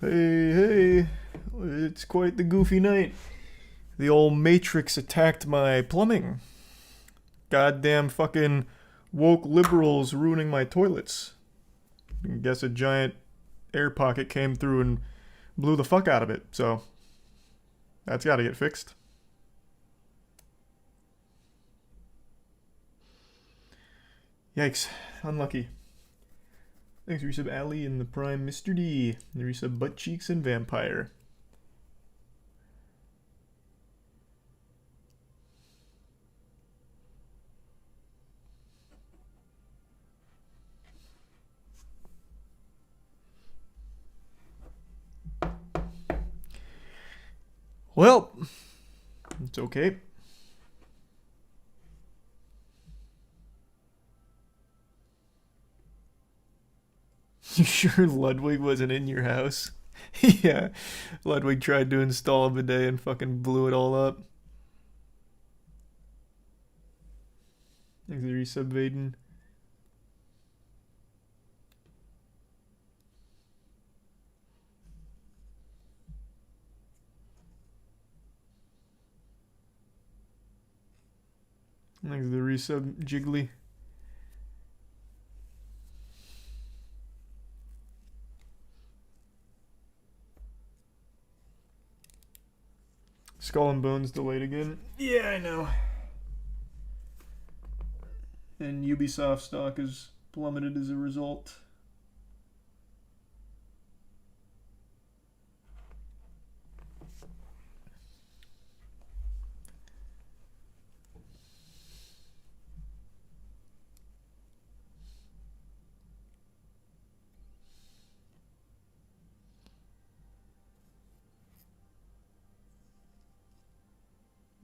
[SPEAKER 1] Hey, it's quite the goofy night. The old Matrix attacked my plumbing. Goddamn fucking woke liberals ruining my toilets. I guess a giant air pocket came through and blew the fuck out of it, so that's gotta get fixed. Yikes, unlucky. Thanks, resub Ali and the Prime Mr. D. The resub Butt Cheeks and Vampire. Well, it's okay. You sure Ludwig wasn't in your house? Yeah, Ludwig tried to install a bidet and fucking blew it all up. Thanks for the resub, Vaden. Thanks for the resub, Jiggly. Skull and Bones delayed again. Yeah, I know. And Ubisoft stock has plummeted as a result.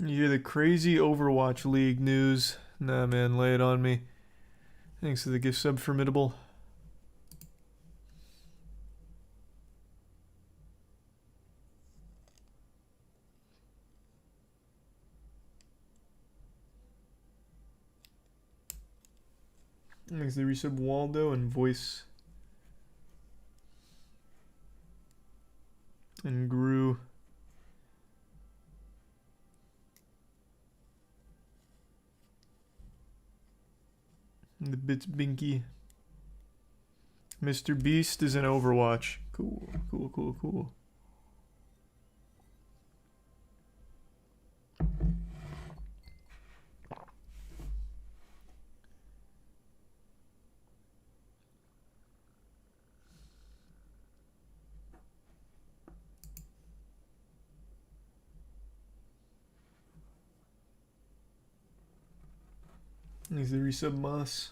[SPEAKER 1] You hear the crazy Overwatch League news? Nah, man, lay it on me. Thanks for the gift sub, Formidable. Thanks for the resub, Waldo, and Voice. And Gru. The Bits Binky. Mr. Beast is in Overwatch. Cool, cool, cool, cool. He's the resub Moss.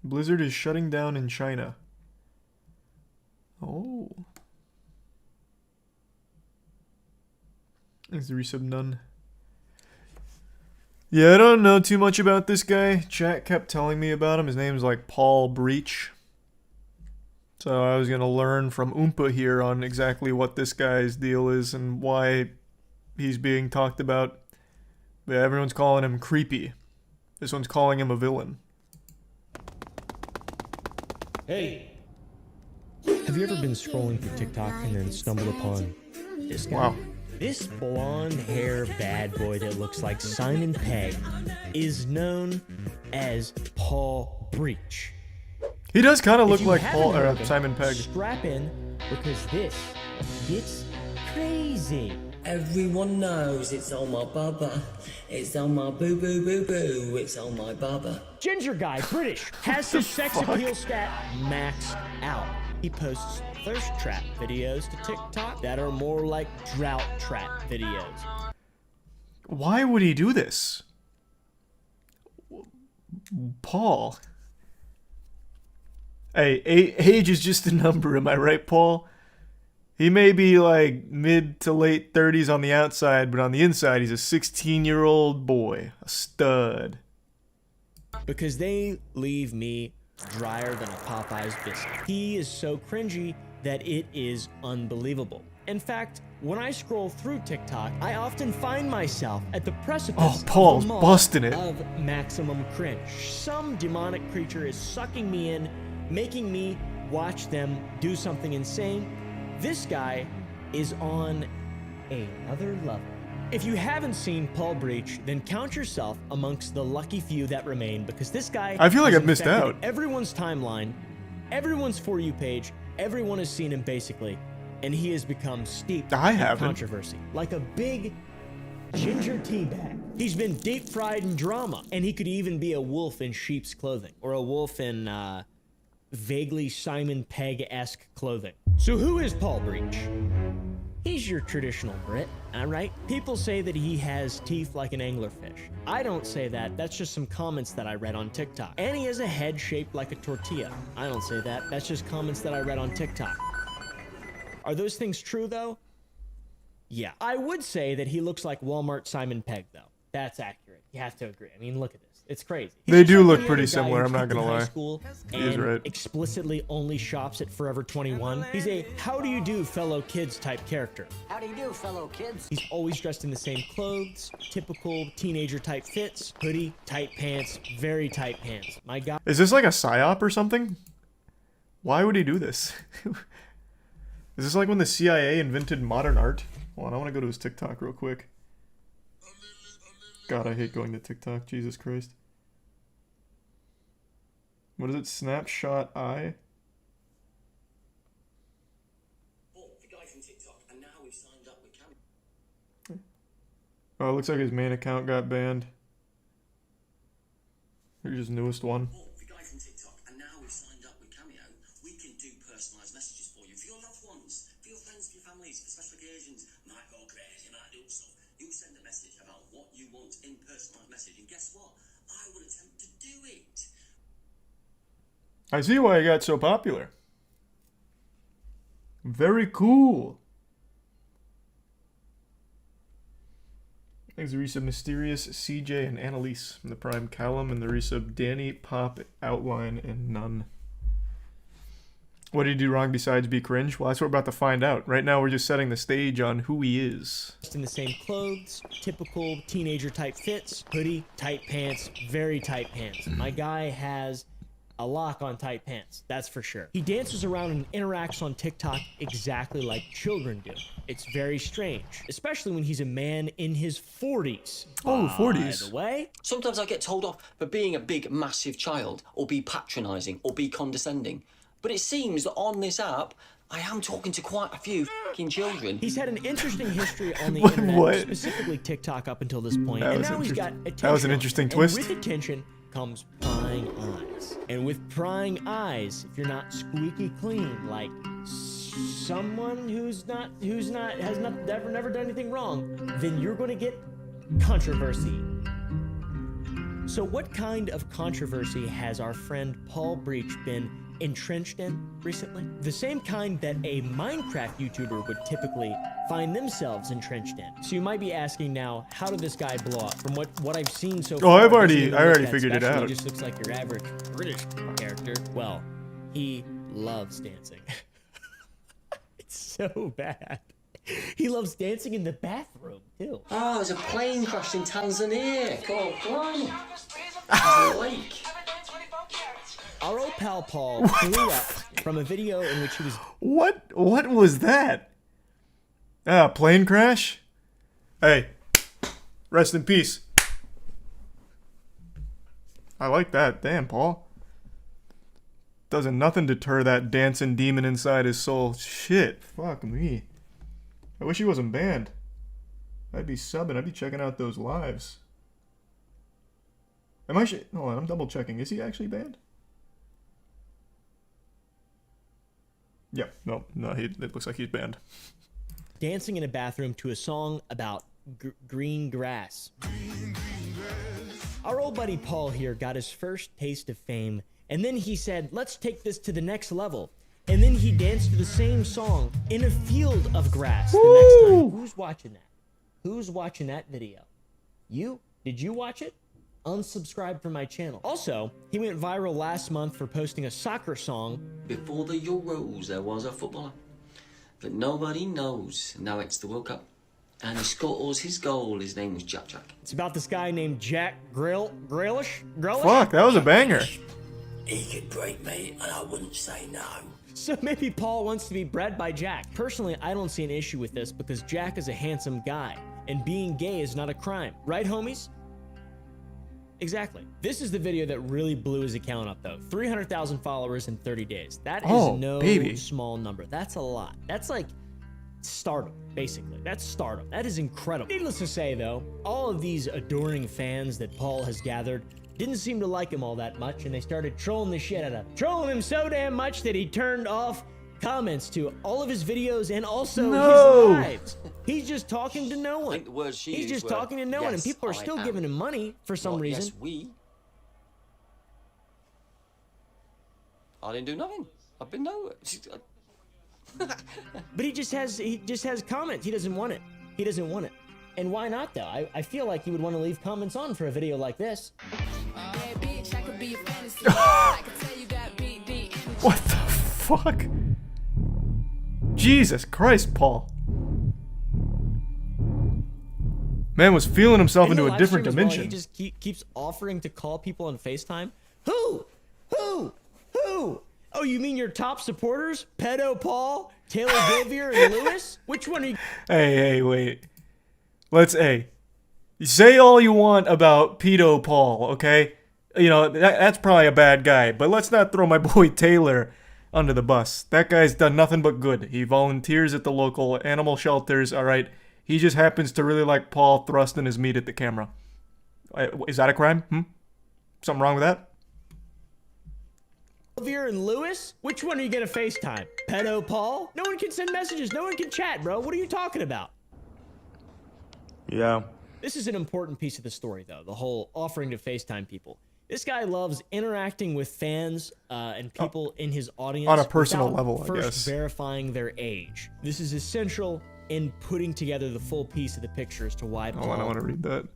[SPEAKER 1] Blizzard is shutting down in China. Oh. Thanks the resub None. Yeah, I don't know too much about this guy. Chat kept telling me about him. His name's like Paul Breach. So I was going to learn from Oompa here on exactly what this guy's deal is and why he's being talked about. But everyone's calling him creepy. This one's calling him a villain.
[SPEAKER 6] Hey! Have you ever been scrolling through TikTok and then stumbled upon this guy?
[SPEAKER 1] Wow.
[SPEAKER 6] This blonde hair bad boy that looks like Simon Pegg is known as Paul Breach.
[SPEAKER 1] He does kind of look
[SPEAKER 6] If you
[SPEAKER 1] like
[SPEAKER 6] haven't
[SPEAKER 1] Paul
[SPEAKER 6] heard
[SPEAKER 1] or
[SPEAKER 6] of him,
[SPEAKER 1] Simon Pegg.
[SPEAKER 6] Strap in, because this gets crazy.
[SPEAKER 7] Everyone knows it's on my bubba. It's on my boo boo boo boo. It's on my bubba.
[SPEAKER 6] Ginger guy, British, has his sex appeal stat maxed out. He posts thirst trap videos to TikTok that are more like drought trap videos.
[SPEAKER 1] Why would he do this? Paul. Hey, age is just a number, am I right, Paul? He may be like mid to late 30s on the outside, but on the inside, he's a 16-year-old boy. A stud.
[SPEAKER 6] Because they leave me drier than a Popeye's biscuit. He is so cringy that it is unbelievable. In fact, when I scroll through TikTok, I often find myself at the precipice
[SPEAKER 1] Oh, Paul's
[SPEAKER 6] of the maw
[SPEAKER 1] busting it.
[SPEAKER 6] of maximum cringe. Some demonic creature is sucking me in, making me watch them do something insane. This guy is on another level. If you haven't seen Paul Breach, then count yourself amongst the lucky few that remain, because this guy
[SPEAKER 1] I feel like
[SPEAKER 6] has
[SPEAKER 1] I've missed
[SPEAKER 6] infected
[SPEAKER 1] out.
[SPEAKER 6] everyone's timeline, everyone's For You page, everyone has seen him basically, and he has become steeped
[SPEAKER 1] I
[SPEAKER 6] in
[SPEAKER 1] haven't.
[SPEAKER 6] controversy. Like a big ginger tea bag. He's been deep fried in drama, and he could even be a wolf in sheep's clothing, or a wolf in vaguely Simon Pegg-esque clothing. So who is Paul Breach? He's your traditional Brit, alright? People say that he has teeth like an anglerfish. I don't say that, that's just some comments that I read on TikTok. And he has a head shaped like a tortilla. I don't say that, that's just comments that I read on TikTok. Are those things true though? Yeah. I would say that he looks like Walmart Simon Pegg though. That's accurate. You have to agree. I mean, look at this. It's crazy. He's
[SPEAKER 1] They
[SPEAKER 6] just
[SPEAKER 1] do
[SPEAKER 6] like
[SPEAKER 1] look
[SPEAKER 6] any
[SPEAKER 1] pretty
[SPEAKER 6] other guy
[SPEAKER 1] similar,
[SPEAKER 6] who
[SPEAKER 1] I'm not
[SPEAKER 6] peaked in
[SPEAKER 1] gonna
[SPEAKER 6] high
[SPEAKER 1] lie.
[SPEAKER 6] school
[SPEAKER 1] He is
[SPEAKER 6] and
[SPEAKER 1] right.
[SPEAKER 6] explicitly only shops at Forever 21. He's a how do you do fellow kids type character.
[SPEAKER 8] How do you do, fellow kids?
[SPEAKER 6] He's always dressed in the same clothes, typical teenager type fits, hoodie, tight pants, very tight pants. My God.
[SPEAKER 1] Is this like a psyop or something? Why would he do this? Is this like when the CIA invented modern art? Hold on, I want to go to his TikTok real quick. God, I hate going to TikTok. Jesus Christ. What is it? Snapshot Eye?
[SPEAKER 7] Oh, the guy from TikTok, and now we've signed up with Cameo.
[SPEAKER 1] Oh, it looks like his main account got banned. Here's his newest one.
[SPEAKER 7] Oh, the guy from TikTok, and now we've signed up with Cameo. We can do personalised messages for you, for your loved ones, for your friends, for your families, for special occasions. Might go crazy, might do stuff. You send a message about what you want in personalised message, and guess what? I will attempt to do it.
[SPEAKER 1] I see why he got so popular. Very cool. Thanks to resub Mysterious, CJ, and Annalise from the Prime Callum, and the resub Danny, Pop, Outline, and None. What did he do wrong besides be cringe? Well, that's what we're about to find out. Right now, we're just setting the stage on who he is.
[SPEAKER 6] In the same clothes, typical teenager type fits, hoodie, tight pants, very tight pants. My guy has a lock on tight pants, that's for sure. He dances around and interacts on TikTok exactly like children do. It's very strange, especially when he's a man in his 40s.
[SPEAKER 1] Oh,
[SPEAKER 6] By
[SPEAKER 1] 40s.
[SPEAKER 6] the way,
[SPEAKER 8] Sometimes I get told off for being a big, massive child, or be patronising, or be condescending. But it seems that on this app, I am talking to quite a few f***ing children.
[SPEAKER 6] he's had an interesting history on the
[SPEAKER 1] What-
[SPEAKER 6] internet,
[SPEAKER 1] what?
[SPEAKER 6] specifically TikTok up until this point,
[SPEAKER 1] That
[SPEAKER 6] and
[SPEAKER 1] was
[SPEAKER 6] now he's got
[SPEAKER 1] interesting.
[SPEAKER 6] attention.
[SPEAKER 1] That was an interesting twist.
[SPEAKER 6] And with attention comes prying eyes. And with prying eyes, if you're not squeaky clean, like someone who's never done anything wrong, then you're going to get controversy. So what kind of controversy has our friend Paul Breach been entrenched in recently? The same kind that a Minecraft YouTuber would typically find themselves entrenched in. So you might be asking now, how did this guy blow up? From what I've seen so far,
[SPEAKER 1] Oh, I
[SPEAKER 6] doesn't
[SPEAKER 1] already
[SPEAKER 6] even look that
[SPEAKER 1] figured it
[SPEAKER 6] special.
[SPEAKER 1] out.
[SPEAKER 6] He just looks like your average British character. Well, he loves dancing. It's so bad. He loves dancing in the bathroom too.
[SPEAKER 8] Oh, there's a plane crash in Tanzania. God, blimey. There's a lake.
[SPEAKER 6] Our old pal Paul blew up from a video in which he was
[SPEAKER 1] What was that? Ah, plane crash? Hey, rest in peace. I like that. Damn, Paul. Doesn't nothing deter that dancing demon inside his soul. Shit, fuck me. I wish he wasn't banned. I'd be subbing. I'd be checking out those lives. Am I? Hold on, I'm double checking. Is he actually banned? Yep. No. It looks like he's banned.
[SPEAKER 6] dancing in a bathroom to a song about green grass. Our old buddy Paul here got his first taste of fame, and then he said, let's take this to the next level. And then he danced to the same song in a field of grass the next time. Who's watching that? Who's watching that video? You? Did you watch it? Unsubscribe from my channel. Also, he went viral last month for posting a soccer song.
[SPEAKER 8] Before the Euros, there was a footballer. but nobody knows. Now it's the World Cup. And he scores his goal. His name was Jack.
[SPEAKER 6] It's about this guy named Jack Grealish.
[SPEAKER 1] Fuck, that was a banger.
[SPEAKER 7] He could break me, and I wouldn't say no.
[SPEAKER 6] So maybe Paul wants to be bred by Jack. Personally, I don't see an issue with this because Jack is a handsome guy, and being gay is not a crime. Right, homies? Exactly. This is the video that really blew his account up, though. 300,000 followers in 30 days. That is no small number. That's a lot. That's like stardom, basically. That's stardom. That is incredible. Needless to say, though, all of these adoring fans that Paul has gathered didn't seem to like him all that much, and they started trolling the shit out of him. Trolling him so damn much that he turned off comments to all of his videos and also his lives. He's just talking to no one.
[SPEAKER 8] I think the words she
[SPEAKER 6] He's
[SPEAKER 8] used
[SPEAKER 6] just
[SPEAKER 8] were,
[SPEAKER 6] talking to no one, and
[SPEAKER 8] "Yes,
[SPEAKER 6] people are
[SPEAKER 8] I
[SPEAKER 6] still
[SPEAKER 8] am."
[SPEAKER 6] giving him money for some
[SPEAKER 8] Not,
[SPEAKER 6] reason.
[SPEAKER 8] Yes, we. I didn't do nothing. I've been nowhere.
[SPEAKER 6] But he just has comments. He doesn't want it. He doesn't want it. And why not, though? I feel like he would want to leave comments on for a video like this.
[SPEAKER 1] What the fuck? Jesus Christ, Paul. Man was feeling himself
[SPEAKER 6] In the
[SPEAKER 1] into a
[SPEAKER 6] live
[SPEAKER 1] different
[SPEAKER 6] stream as well,
[SPEAKER 1] dimension.
[SPEAKER 6] he just keeps offering to call people on FaceTime. Who? Oh, you mean your top supporters? Pedo Paul, Taylor Xavier, and Lewis? Which one are you?
[SPEAKER 1] Hey, wait. Say all you want about Pedo Paul, okay? You know, that's probably a bad guy, but let's not throw my boy Taylor under the bus. That guy's done nothing but good. He volunteers at the local animal shelters, alright? He just happens to really like Paul thrusting his meat at the camera. Is that a crime? Something wrong with that?
[SPEAKER 6] Xavier and Lewis? Which one are you gonna FaceTime? Pedo Paul? No one can send messages. No one can chat, bro. What are you talking about?
[SPEAKER 1] Yeah.
[SPEAKER 6] This is an important piece of the story, though. The whole offering to FaceTime people. This guy loves interacting with fans and people in his audience
[SPEAKER 1] on a personal
[SPEAKER 6] without
[SPEAKER 1] level, I
[SPEAKER 6] first
[SPEAKER 1] guess.
[SPEAKER 6] verifying their age. This is essential in putting together the full piece of the picture as to why Paul.
[SPEAKER 1] Oh, I don't want to read that.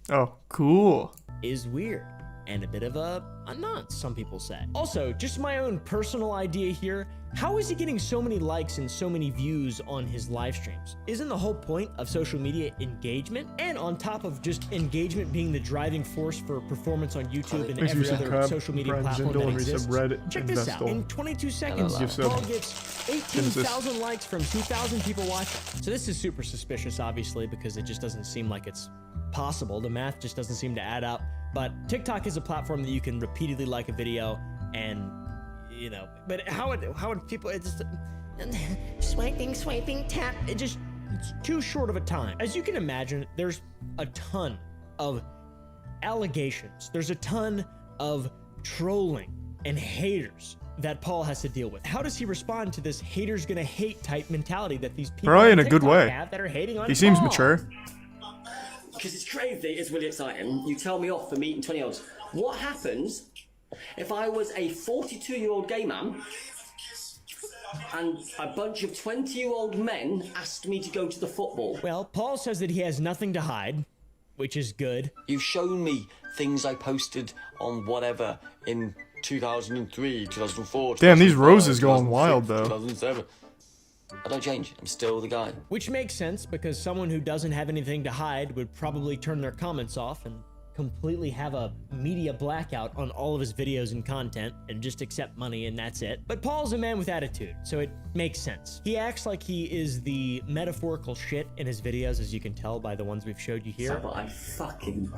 [SPEAKER 1] Oh, cool.
[SPEAKER 6] Is weird and a bit of a nonce, some people say. Also, just my own personal idea here, how is he getting so many likes and so many views on his live streams? Isn't the whole point of social media engagement? And on top of just engagement being the driving force for performance on YouTube and every other social media platform that exists, check this out. In 22 seconds, Paul gets 18,000 likes from 2,000 people watching. So this is super suspicious, obviously, because it just doesn't seem like it's possible. The math just doesn't seem to add up. But TikTok is a platform that you can repeatedly like a video and, you know, but how would people, it's just swiping, tap, it's too short of a time. As you can imagine, there's a ton of allegations. There's a ton of trolling and haters that Paul has to deal with. How does he respond to this haters gonna hate type mentality that these people
[SPEAKER 1] Probably
[SPEAKER 6] on
[SPEAKER 1] in a good
[SPEAKER 6] TikTok
[SPEAKER 1] way.
[SPEAKER 6] have that are hating on
[SPEAKER 1] He seems
[SPEAKER 6] Paul?
[SPEAKER 1] mature.
[SPEAKER 9] Because it's crazy, it's really exciting. You tell me off for meeting 20-year-olds. What happens if I was a 42-year-old gay man and a bunch of 20-year-old men asked me to go to the football?
[SPEAKER 6] Well, Paul says that he has nothing to hide, which is good.
[SPEAKER 8] You've shown me things I posted on whatever in 2003, 2004.
[SPEAKER 1] Damn, these
[SPEAKER 8] 2005,
[SPEAKER 1] roses going wild,
[SPEAKER 8] 2006,
[SPEAKER 1] though.
[SPEAKER 8] 2007. I don't change. I'm still the guy.
[SPEAKER 6] Which makes sense because someone who doesn't have anything to hide would probably turn their comments off and completely have a media blackout on all of his videos and content and just accept money and that's it. But Paul's a man with attitude, so it makes sense. He acts like he is the metaphorical shit in his videos, as you can tell by the ones we've showed you here.
[SPEAKER 9] But I fucking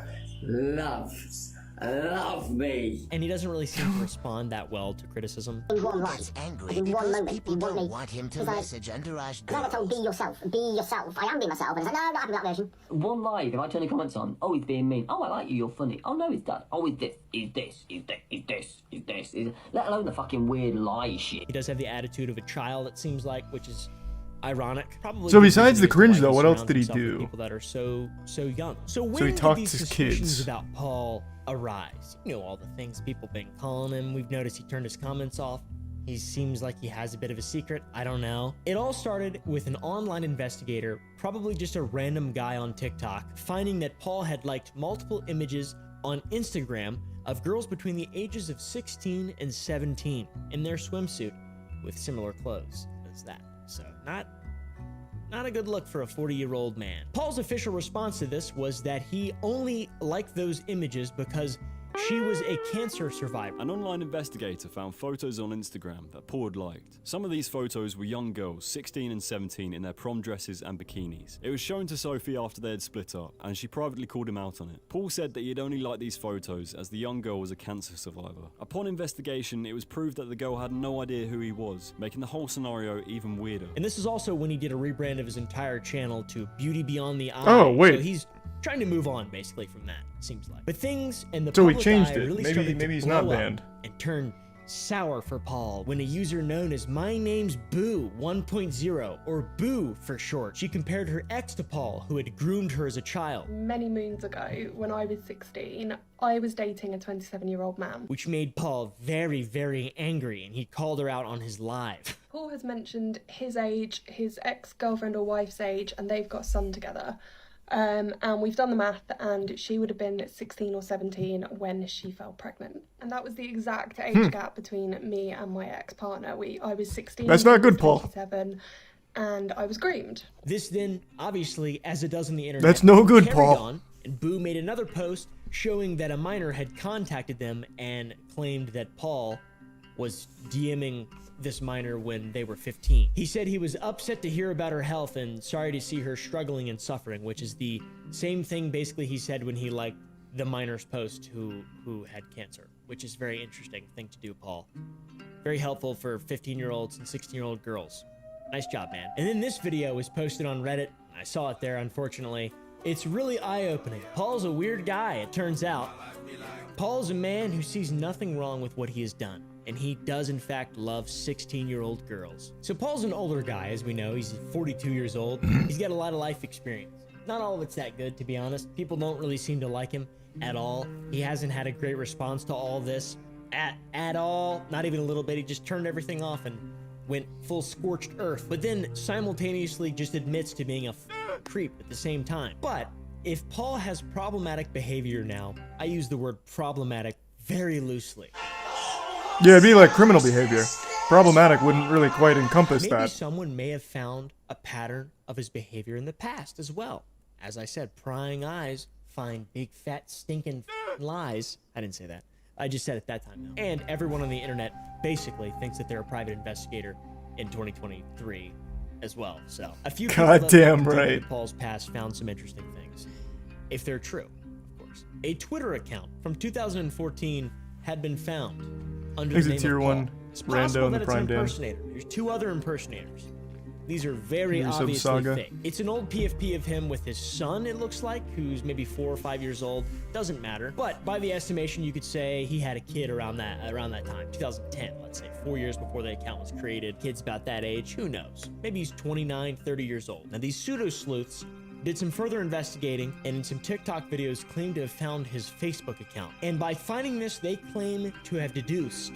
[SPEAKER 9] love me.
[SPEAKER 6] And he doesn't really seem to respond that well to criticism.
[SPEAKER 10] He's angry because people don't want him to message Entourage girls. I told be yourself. I am being myself. And he's like, no, I'm not happy with that version.
[SPEAKER 9] One live, if I turn the comments on, oh, he's being mean. Oh, I like you, you're funny. Oh, no, it's that. Oh, it's this. Let alone the fucking weird lie shit.
[SPEAKER 6] He does have the attitude of a child, it seems like, which is ironic. Probably.
[SPEAKER 1] So besides the cringe, though, what else did he do?
[SPEAKER 6] People that are so young. So when
[SPEAKER 1] So he
[SPEAKER 6] did
[SPEAKER 1] talked
[SPEAKER 6] these
[SPEAKER 1] to his
[SPEAKER 6] suspicions
[SPEAKER 1] kids.
[SPEAKER 6] about Paul arise? You know, all the things people been calling him. We've noticed he turned his comments off. He seems like he has a bit of a secret. I don't know. It all started with an online investigator, probably just a random guy on TikTok, finding that Paul had liked multiple images on Instagram of girls between the ages of 16 and 17 in their swimsuit with similar clothes as that. So not a good look for a 40-year-old man. Paul's official response to this was that he only liked those images because she was a cancer survivor.
[SPEAKER 11] An online investigator found photos on Instagram that Paul had liked. Some of these photos were young girls, 16 and 17, in their prom dresses and bikinis. It was shown to Sophie after they had split up, and she privately called him out on it. Paul said that he had only liked these photos as the young girl was a cancer survivor. Upon investigation, it was proved that the girl had no idea who he was, making the whole scenario even weirder.
[SPEAKER 6] And this is also when he did a rebrand of his entire channel to Beauty Beyond the Eye.
[SPEAKER 1] Oh, wait.
[SPEAKER 6] So he's trying to move on, basically, from that, it seems like. But things and the
[SPEAKER 1] So he
[SPEAKER 6] public
[SPEAKER 1] changed
[SPEAKER 6] eye
[SPEAKER 1] it.
[SPEAKER 6] really
[SPEAKER 1] Maybe
[SPEAKER 6] started to
[SPEAKER 1] he's
[SPEAKER 6] blow
[SPEAKER 1] not
[SPEAKER 6] up
[SPEAKER 1] banned.
[SPEAKER 6] and turn sour for Paul when a user known as My Name's Boo 1.0, or Boo for short, she compared her ex to Paul, who had groomed her as a child.
[SPEAKER 12] Many moons ago, when I was 16, I was dating a 27-year-old man.
[SPEAKER 6] Which made Paul very, very angry, and he called her out on his live.
[SPEAKER 12] Paul has mentioned his age, his ex-girlfriend or wife's age, and they've got a son together. And we've done the math, and she would have been 16 or 17 when she fell pregnant. And that was the exact age gap between me and my ex-partner. I was 16.
[SPEAKER 1] That's not good, Paul.
[SPEAKER 12] 27, and I was groomed.
[SPEAKER 6] This then, obviously, as it does on the internet,
[SPEAKER 1] That's no good,
[SPEAKER 6] carried
[SPEAKER 1] Paul.
[SPEAKER 6] on, and Boo made another post showing that a minor had contacted them and claimed that Paul was DMing this minor when they were 15. He said he was upset to hear about her health and sorry to see her struggling and suffering, which is the same thing basically he said when he liked the minor's post who had cancer, which is a very interesting thing to do, Paul. Very helpful for 15-year-olds and 16-year-old girls. Nice job, man. And then this video was posted on Reddit. I saw it there, unfortunately. It's really eye-opening. Paul's a weird guy, it turns out. Paul's a man who sees nothing wrong with what he has done, and he does in fact love 16-year-old girls. So Paul's an older guy, as we know. He's 42 years old. He's got a lot of life experience. Not all of it's that good, to be honest. People don't really seem to like him at all. He hasn't had a great response to all this at all. Not even a little bit. He just turned everything off and went full scorched earth, but then simultaneously just admits to being a creep at the same time. But if Paul has problematic behavior now, I use the word problematic very loosely.
[SPEAKER 1] Yeah, it'd be like criminal behavior. Problematic wouldn't really quite encompass
[SPEAKER 6] Maybe
[SPEAKER 1] that.
[SPEAKER 6] someone may have found a pattern of his behavior in the past as well. As I said, prying eyes find big fat stinking lies. I didn't say that. I just said it that time though. And everyone on the internet basically thinks that they're a private investigator in 2023 as well. So a few people that
[SPEAKER 1] Goddamn
[SPEAKER 6] looked
[SPEAKER 1] right.
[SPEAKER 6] into Paul's past found some interesting things, if they're true, of course. A Twitter account from 2014 had been found under
[SPEAKER 1] He's
[SPEAKER 6] the
[SPEAKER 1] a
[SPEAKER 6] name
[SPEAKER 1] tier
[SPEAKER 6] of
[SPEAKER 1] 1
[SPEAKER 6] Paul. It's
[SPEAKER 1] rando
[SPEAKER 6] possible
[SPEAKER 1] in the
[SPEAKER 6] that it's an
[SPEAKER 1] Prime Dan.
[SPEAKER 6] impersonator. There's two other impersonators. These are very
[SPEAKER 1] Here's some
[SPEAKER 6] obviously
[SPEAKER 1] saga.
[SPEAKER 6] fake. It's an old PFP of him with his son, it looks like, who's maybe 4 or 5 years old. Doesn't matter. But by the estimation, you could say he had a kid around that time, 2010, let's say, 4 years before the account was created. Kid's about that age, who knows? Maybe he's 29, 30 years old. Now, these pseudo-sleuths did some further investigating, and in some TikTok videos claimed to have found his Facebook account. And by finding this, they claim to have deduced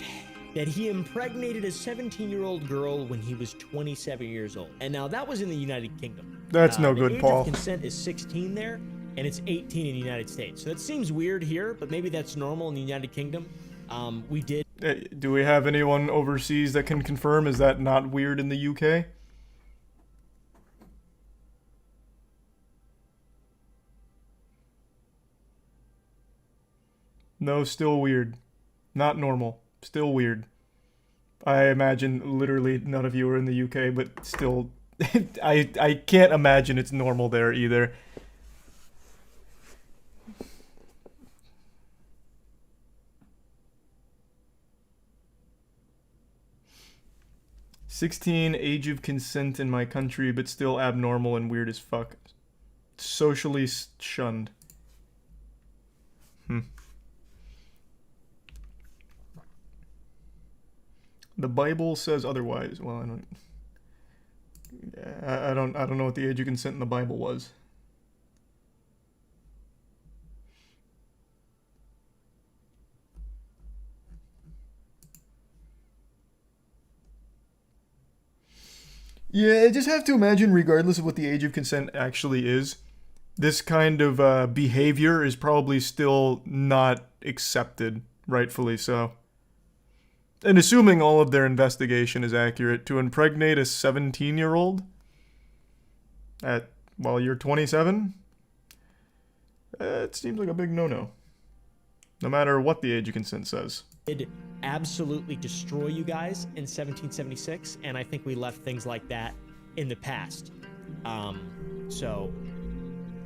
[SPEAKER 6] that he impregnated a 17-year-old girl when he was 27 years old. And now that was in the United Kingdom.
[SPEAKER 1] That's no
[SPEAKER 6] The
[SPEAKER 1] good,
[SPEAKER 6] age
[SPEAKER 1] Paul.
[SPEAKER 6] of consent is 16 there, and it's 18 in the United States. So that seems weird here, but maybe that's normal in the United Kingdom. We did.
[SPEAKER 1] Do we have anyone overseas that can confirm? Is that not weird in the UK? No, still weird. Not normal. Still weird. I imagine literally none of you are in the UK, but still, I can't imagine it's normal there either. "16, age of consent in my country, but still abnormal and weird as fuck. Socially shunned." The Bible says otherwise. Well, I don't know what the age of consent in the Bible was. Yeah, I just have to imagine, regardless of what the age of consent actually is, this kind of behavior is probably still not accepted, rightfully so. And assuming all of their investigation is accurate, to impregnate a 17-year-old while you're 27, it seems like a big no-no. No matter what the age of consent says.
[SPEAKER 6] Did absolutely destroy you guys in 1776, and I think we left things like that in the past. So,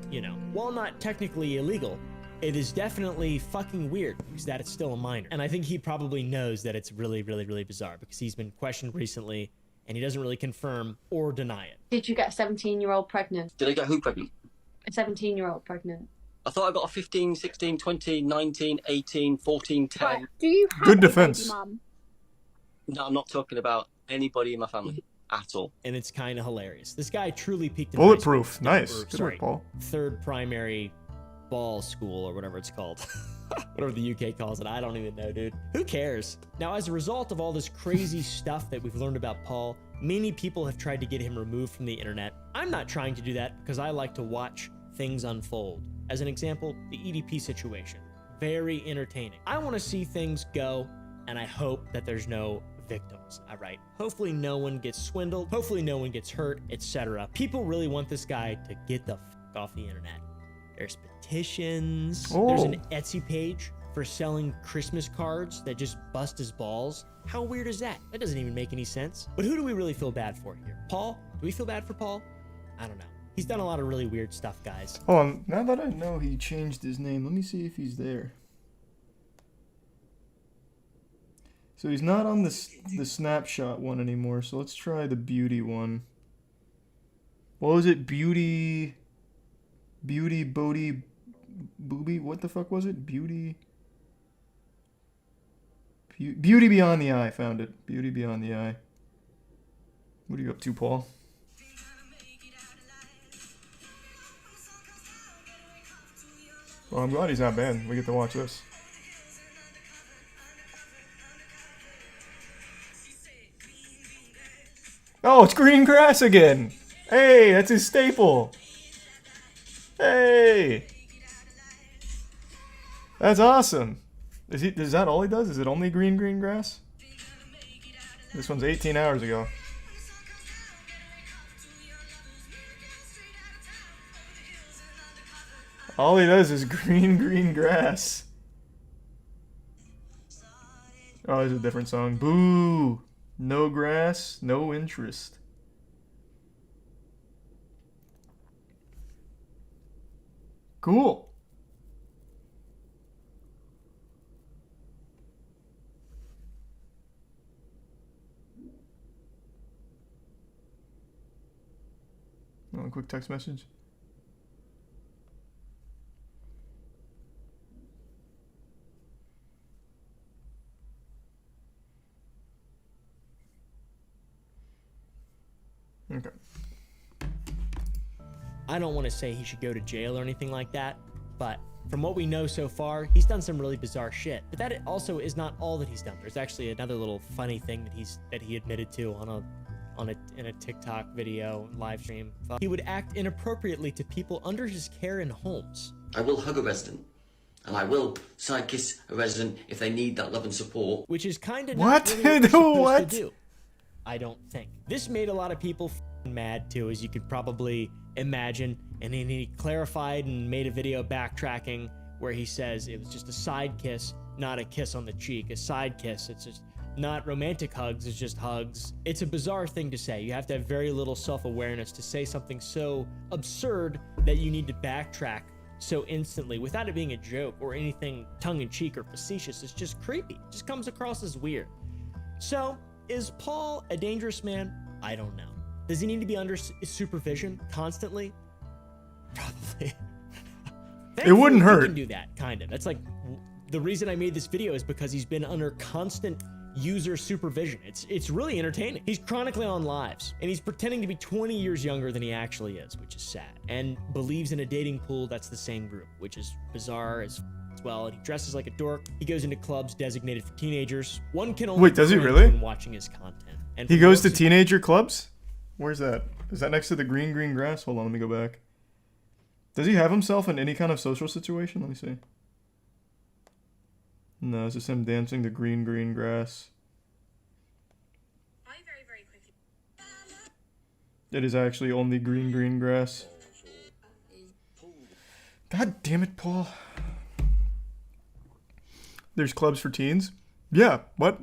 [SPEAKER 6] you know, while not technically illegal, it is definitely fucking weird because that it's still a minor. And I think he probably knows that it's really, really, really bizarre because he's been questioned recently and he doesn't really confirm or deny it.
[SPEAKER 13] Did you get a 17-year-old pregnant?
[SPEAKER 8] Did I get who pregnant?
[SPEAKER 13] A 17-year-old pregnant.
[SPEAKER 8] I thought I got a 15, 16, 20, 19, 18, 14, 10.
[SPEAKER 13] Right. Do you have
[SPEAKER 1] Good
[SPEAKER 13] a
[SPEAKER 1] defense.
[SPEAKER 13] baby mum?
[SPEAKER 8] No, I'm not talking about anybody in my family at all.
[SPEAKER 6] And it's kind of hilarious. This guy truly peaked in
[SPEAKER 1] Bulletproof.
[SPEAKER 6] high school.
[SPEAKER 1] Nice. Good work, Paul.
[SPEAKER 6] Third primary ball school or whatever it's called. Whatever the UK calls it. I don't even know, dude. Who cares? Now, as a result of all this crazy stuff that we've learned about Paul, many people have tried to get him removed from the internet. I'm not trying to do that because I like to watch things unfold. As an example, the EDP situation. Very entertaining. I want to see things go, and I hope that there's no victims, all right? Hopefully no one gets swindled. Hopefully no one gets hurt, etc. People really want this guy to get the fuck off the internet. There's petitions. There's an Etsy page for selling Christmas cards that just bust his balls. How weird is that? That doesn't even make any sense. But who do we really feel bad for here? Paul? Do we feel bad for Paul? I don't know. He's done a lot of really weird stuff, guys.
[SPEAKER 1] Oh, now that I know he changed his name, let me see if he's there. So he's not on the snapshot one anymore, so let's try the beauty one. What was it? Beauty Bodie Booby? What the fuck was it? Beauty Beyond the Eye. Found it. Beauty Beyond the Eye. What are you up to, Paul? Well, I'm glad he's not banned. We get to watch this. Oh, it's green grass again. Hey, that's his staple. Hey. That's awesome. Is that all he does? Is it only green grass? This one's 18 hours ago. All he does is green grass. Oh, there's a different song. Boo! No grass, no interest. Cool. Oh, a quick text message. Okay.
[SPEAKER 6] I don't want to say he should go to jail or anything like that, but from what we know so far, he's done some really bizarre shit. But that also is not all that he's done. There's actually another little funny thing that he admitted to in a TikTok video live stream. He would act inappropriately to people under his care in homes.
[SPEAKER 8] I will hug a resident, and I will side kiss a resident if they need that love and support.
[SPEAKER 6] Which is kind of
[SPEAKER 1] what?
[SPEAKER 6] Not really what you're supposed to do. I don't think. This made a lot of people mad too, as you could probably imagine. And then he clarified and made a video backtracking where he says it was just a side kiss, not a kiss on the cheek. A side kiss. It's just not romantic hugs, it's just hugs. It's a bizarre thing to say. You have to have very little self-awareness to say something so absurd that you need to backtrack so instantly without it being a joke or anything tongue-in-cheek or facetious. It's just creepy. It just comes across as weird. So, is Paul a dangerous man? I don't know. Does he need to be under supervision constantly? Probably.
[SPEAKER 1] It wouldn't hurt.
[SPEAKER 6] He can do that, kind of. That's like the reason I made this video is because he's been under constant user supervision. It's really entertaining. He's chronically on lives, and he's pretending to be 20 years younger than he actually is, which is sad. And believes in a dating pool that's the same group, which is bizarre as well. And he dresses like a dork. He goes into clubs designated for teenagers. One can only
[SPEAKER 1] wait, does he really?
[SPEAKER 6] When watching his content. And
[SPEAKER 1] he goes to teenager clubs? Where's that? Is that next to the green grass? Hold on, let me go back. Does he have himself in any kind of social situation? Let me see. No, it's just him dancing to green, green grass. It is actually only green, green grass. God damn it, Paul. There's clubs for teens? Yeah, what?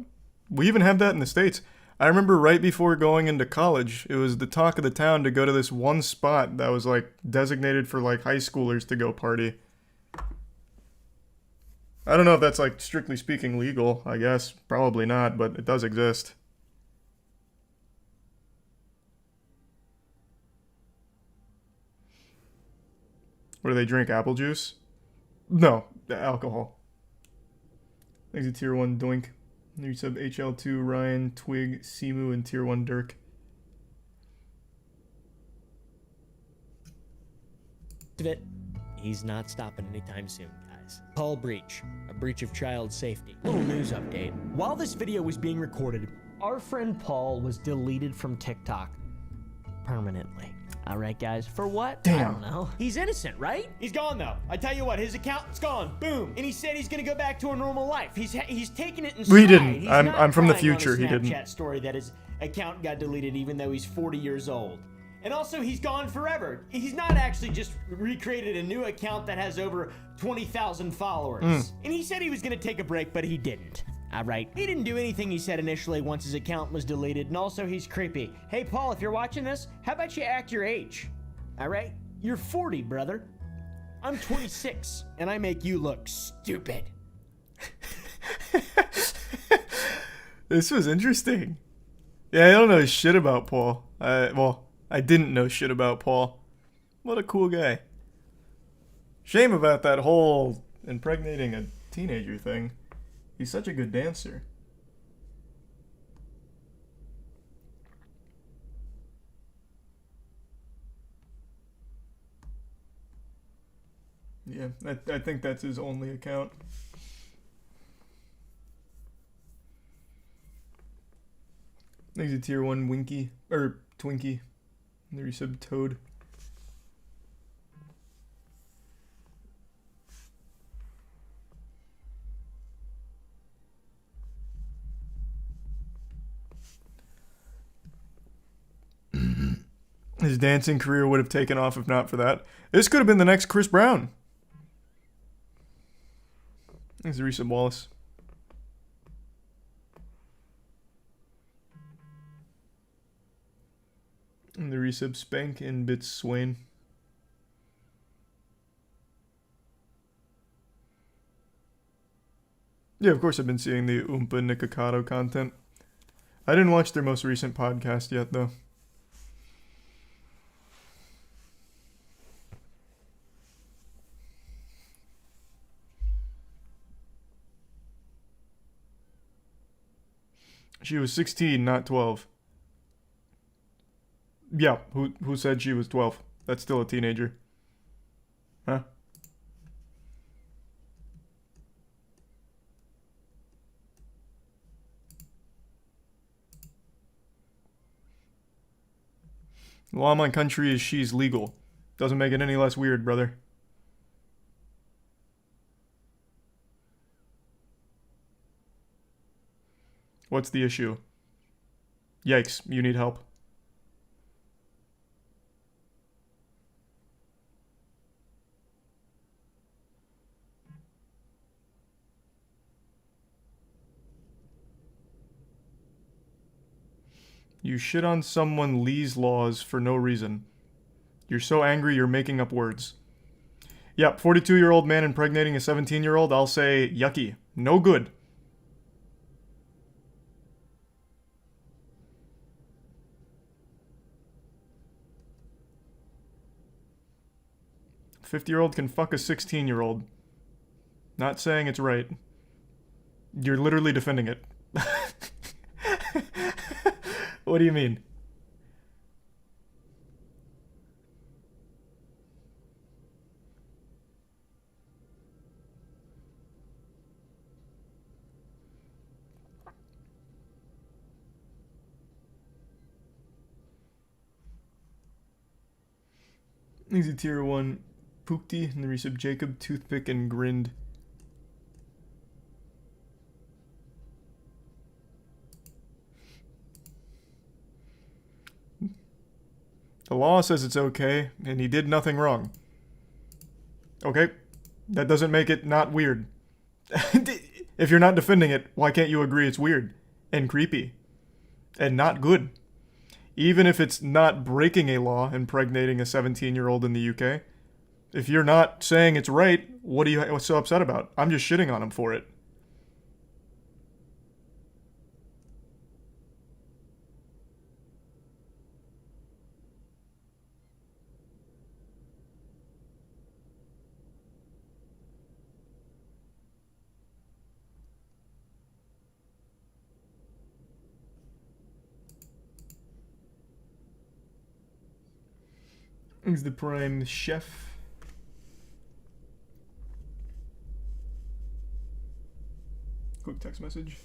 [SPEAKER 1] We even have that in the States. I remember right before going into college, it was the talk of the town to go to this one spot that was like designated for like high schoolers to go party. I don't know if that's like strictly speaking legal, I guess. Probably not, but it does exist. What do they drink? Apple juice? No, alcohol. Exit tier 1 Doink. New sub HL2 Ryan, Twig, Simu, and tier 1 Dirk.
[SPEAKER 6] He's not stopping anytime soon, guys. Paul breach. A breach of child safety. Little news update. While this video was being recorded, our friend Paul was deleted from TikTok permanently. All right, guys. For what?
[SPEAKER 1] Damn.
[SPEAKER 6] I don't know. He's innocent, right? He's gone, though. I tell you what, his account's gone. Boom. And he said he's gonna go back to a normal life. He's taking it in stride.
[SPEAKER 1] We didn't.
[SPEAKER 6] He's
[SPEAKER 1] I'm
[SPEAKER 6] not
[SPEAKER 1] from the
[SPEAKER 6] crying on his
[SPEAKER 1] future. He didn't.
[SPEAKER 6] Snapchat story that his account got deleted even though he's 40 years old. And also, he's gone forever. He's not actually just recreated a new account that has over 20,000 followers. And he said he was gonna take a break, but he didn't. All right. He didn't do anything he said initially once his account was deleted, and also he's creepy. Hey, Paul, if you're watching this, how about you act your age? All right? You're 40, brother. I'm 26, and I make you look stupid.
[SPEAKER 1] This was interesting. Yeah, I don't know shit about Paul. I didn't know shit about Paul. What a cool guy. Shame about that whole impregnating a teenager thing. He's such a good dancer. Yeah, I think that's his only account. He's a tier 1 Winky, or Twinkie. And the resub Toad. His dancing career would have taken off if not for that. This could have been the next Chris Brown. There's the resub Wallace. And the resub Spank and Bits Swain. Yeah, of course I've been seeing the Oompa Nikocado content. I didn't watch their most recent podcast yet, though. She was 16, not 12. Yeah, who said she was 12? That's still a teenager. Huh? Law in my country is she's legal. Doesn't make it any less weird, brother. What's the issue? Yikes, you need help. You shit on someone Lee's laws for no reason. You're so angry you're making up words. Yep, 42-year-old man impregnating a 17-year-old, I'll say yucky. No good. 50-year-old can fuck a 16-year-old. Not saying it's right. You're literally defending it. What do you mean? Easy tier 1. Pookty, and the resub Jacob, Toothpick, and Grind. The law says it's okay, and he did nothing wrong. Okay? That doesn't make it not weird. If you're not defending it, why can't you agree it's weird and creepy and not good? Even if it's not breaking a law, impregnating a 17-year-old in the UK. If you're not saying it's right, what's so upset about? I'm just shitting on him for it. Is the prime chef. Quick text message.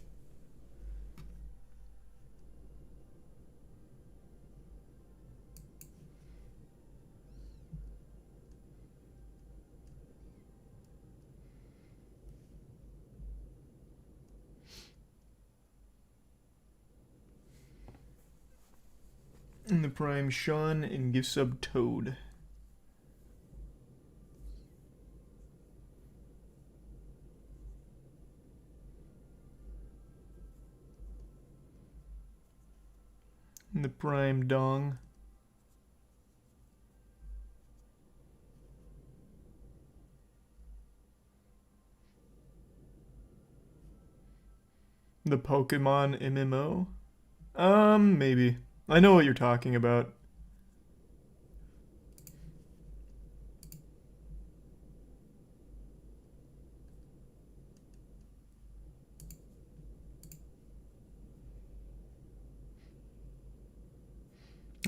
[SPEAKER 1] In the prime Sean and give sub Toad. In the prime Dong. The Pokemon MMO? Maybe. I know what you're talking about.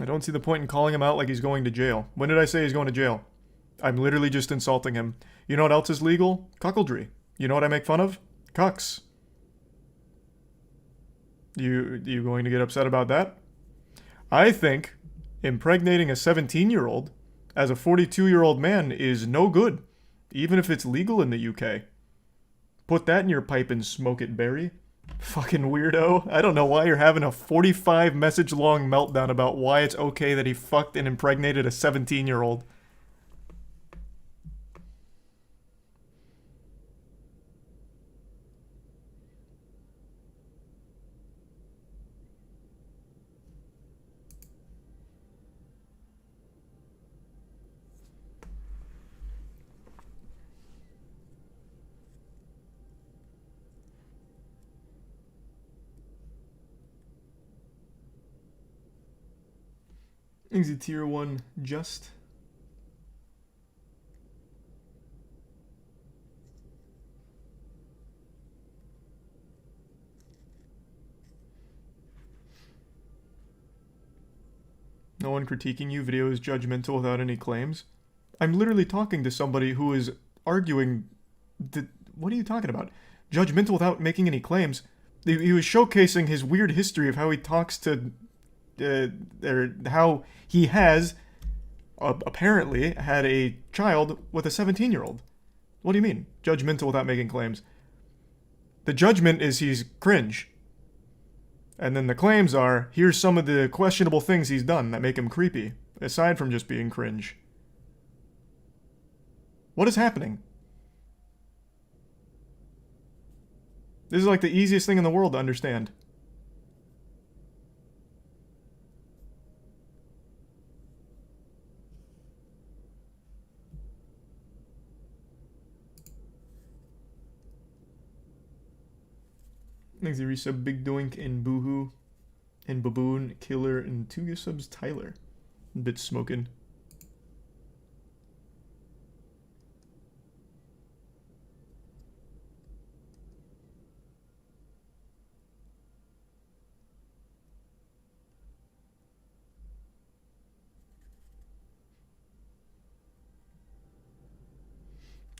[SPEAKER 1] I don't see the point in calling him out like he's going to jail. When did I say he's going to jail? I'm literally just insulting him. You know what else is legal? Cuckoldry. You know what I make fun of? Cucks. You going to get upset about that? I think impregnating a 17-year-old as a 42-year-old man is no good, even if it's legal in the UK. Put that in your pipe and smoke it, Barry. Fucking weirdo. I don't know why you're having a 45-message-long meltdown about why it's okay that he fucked and impregnated a 17-year-old. Is it tier 1 just? No one critiquing you, video is judgmental without any claims. I'm literally talking to somebody who is arguing what are you talking about? Judgmental without making any claims. He was showcasing his weird history of how he talks to or how he has apparently had a child with a 17-year-old. What do you mean? Judgmental without making claims. The judgment is he's cringe. And then the claims are, here's some of the questionable things he's done that make him creepy, aside from just being cringe. What is happening? This is like the easiest thing in the world to understand. Thanks to resub Big Doink and Boohoo and Baboon, Killer, and 2 gift subs Tyler. Bit smoking.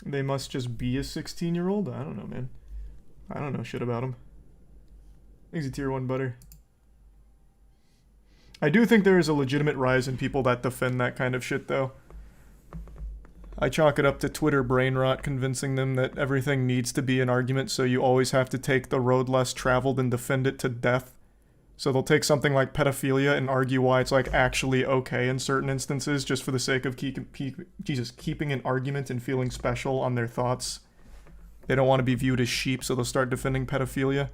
[SPEAKER 1] They must just be a 16-year-old? I don't know, man. I don't know shit about them. Thanks to tier 1 butter. I do think there is a legitimate rise in people that defend that kind of shit, though. I chalk it up to Twitter brain rot, convincing them that everything needs to be an argument, so you always have to take the road less traveled and defend it to death. So they'll take something like pedophilia and argue why it's like actually okay in certain instances, just for the sake of keeping an argument and feeling special on their thoughts. They don't want to be viewed as sheep, so they'll start defending pedophilia.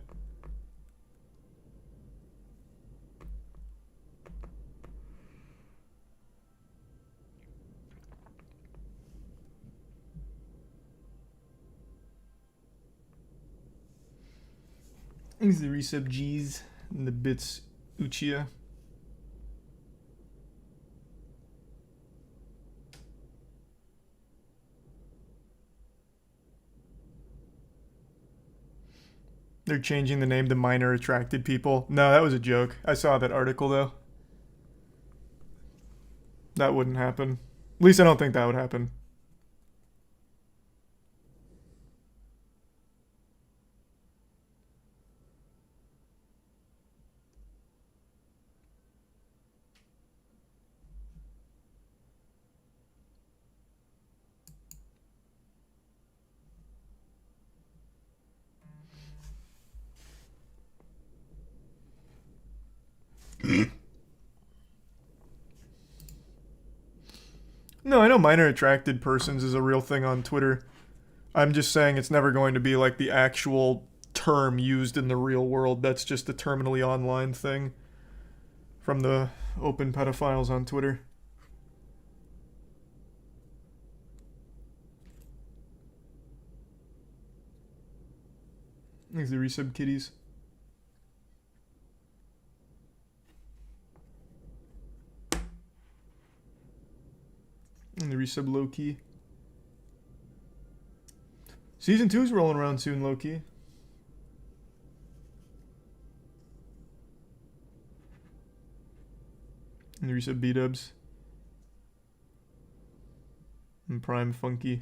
[SPEAKER 1] Here's the resub G's and the bits Uchiha. They're changing the name to Minor Attracted People. No, that was a joke. I saw that article though. That wouldn't happen. At least I don't think that would happen. No, I know minor attracted persons is a real thing on Twitter. I'm just saying it's never going to be like the actual term used in the real world. That's just a terminally online thing from the open pedophiles on Twitter. These are the resub kitties. And the resub low-key. Season 2's rolling around soon, low-key. And the resub B-dubs. And Prime Funky.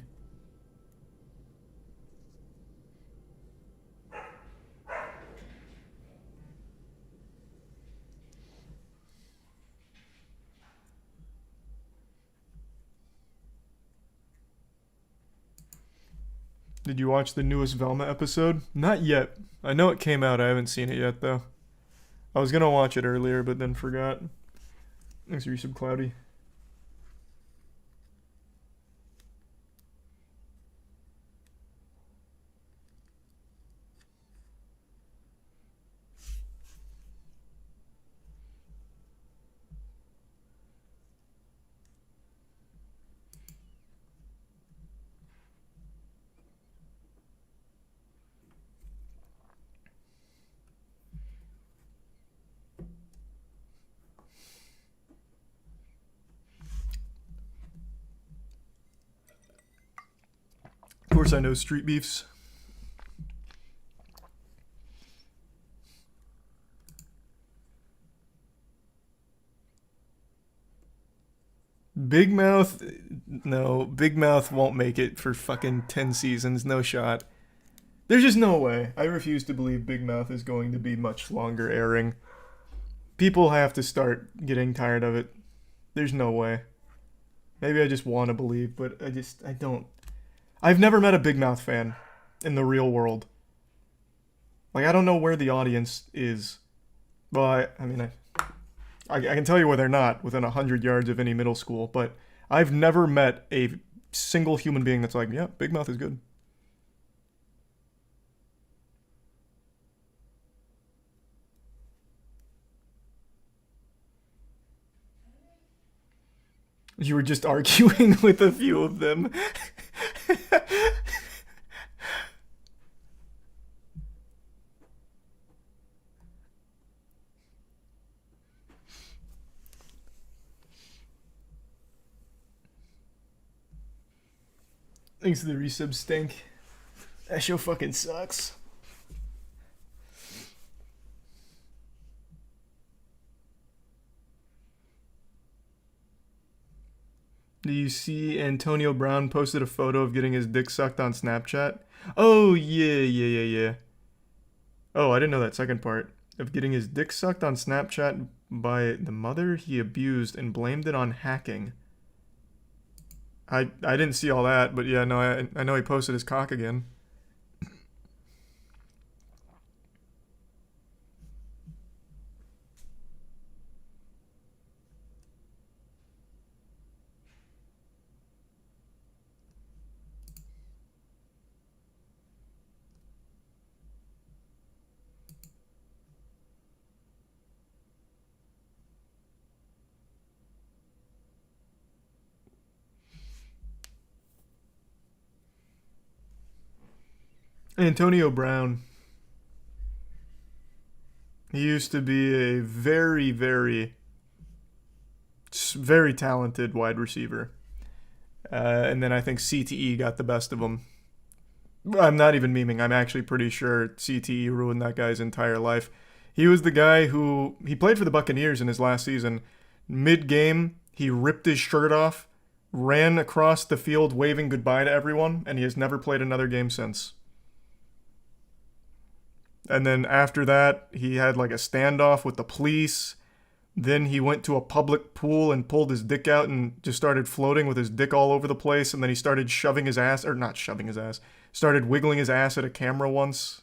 [SPEAKER 1] Did you watch the newest Velma episode? Not yet. I know it came out. I haven't seen it yet, though. I was gonna watch it earlier, but then forgot. Thanks for resub Cloudy. Of course I know Street Beefs. Big Mouth, no, Big Mouth won't make it for fucking 10 seasons, no shot. There's just no way. I refuse to believe Big Mouth is going to be much longer airing. People have to start getting tired of it. There's no way. Maybe I just want to believe, but I don't. I've never met a Big Mouth fan in the real world. Like, I don't know where the audience is. Well, I mean, I can tell you where they're not, within 100 yards of any middle school, but I've never met a single human being that's like, yeah, Big Mouth is good. You were just arguing with a few of them. Thanks to the resub stink. That show fucking sucks. Do you see Antonio Brown posted a photo of getting his dick sucked on Snapchat? Oh, yeah. Oh, I didn't know that second part. Of getting his dick sucked on Snapchat by the mother he abused and blamed it on hacking. I didn't see all that, but yeah, no, I know he posted his cock again. Antonio Brown. He used to be a very, very, very talented wide receiver. And then I think CTE got the best of him. I'm not even memeing. I'm actually pretty sure CTE ruined that guy's entire life. He was the guy who... He played for the Buccaneers in his last season. Mid-game, he ripped his shirt off, ran across the field waving goodbye to everyone, and he has never played another game since. And then after that, he had like a standoff with the police. Then he went to a public pool and pulled his dick out and just started floating with his dick all over the place. And then he started shoving his ass, or not shoving his ass, started wiggling his ass at a camera once.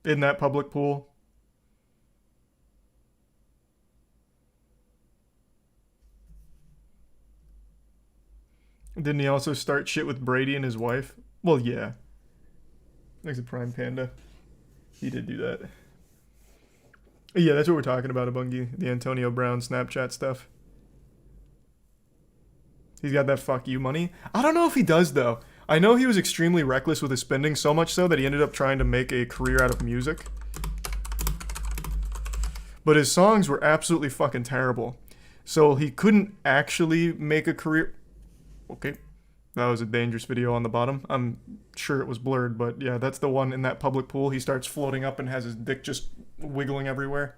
[SPEAKER 1] In that public pool. Didn't he also start shit with Brady and his wife? Well, yeah. Thanks to Prime Panda. He did do that. Yeah, that's what we're talking about, Abungi. The Antonio Brown Snapchat stuff. He's got that fuck you money. I don't know if he does, though. I know he was extremely reckless with his spending, so much so that he ended up trying to make a career out of music. But his songs were absolutely fucking terrible. So he couldn't actually make a career... Okay, that was a dangerous video on the bottom. I'm sure it was blurred, but yeah, that's the one in that public pool. He starts floating up and has his dick just wiggling everywhere.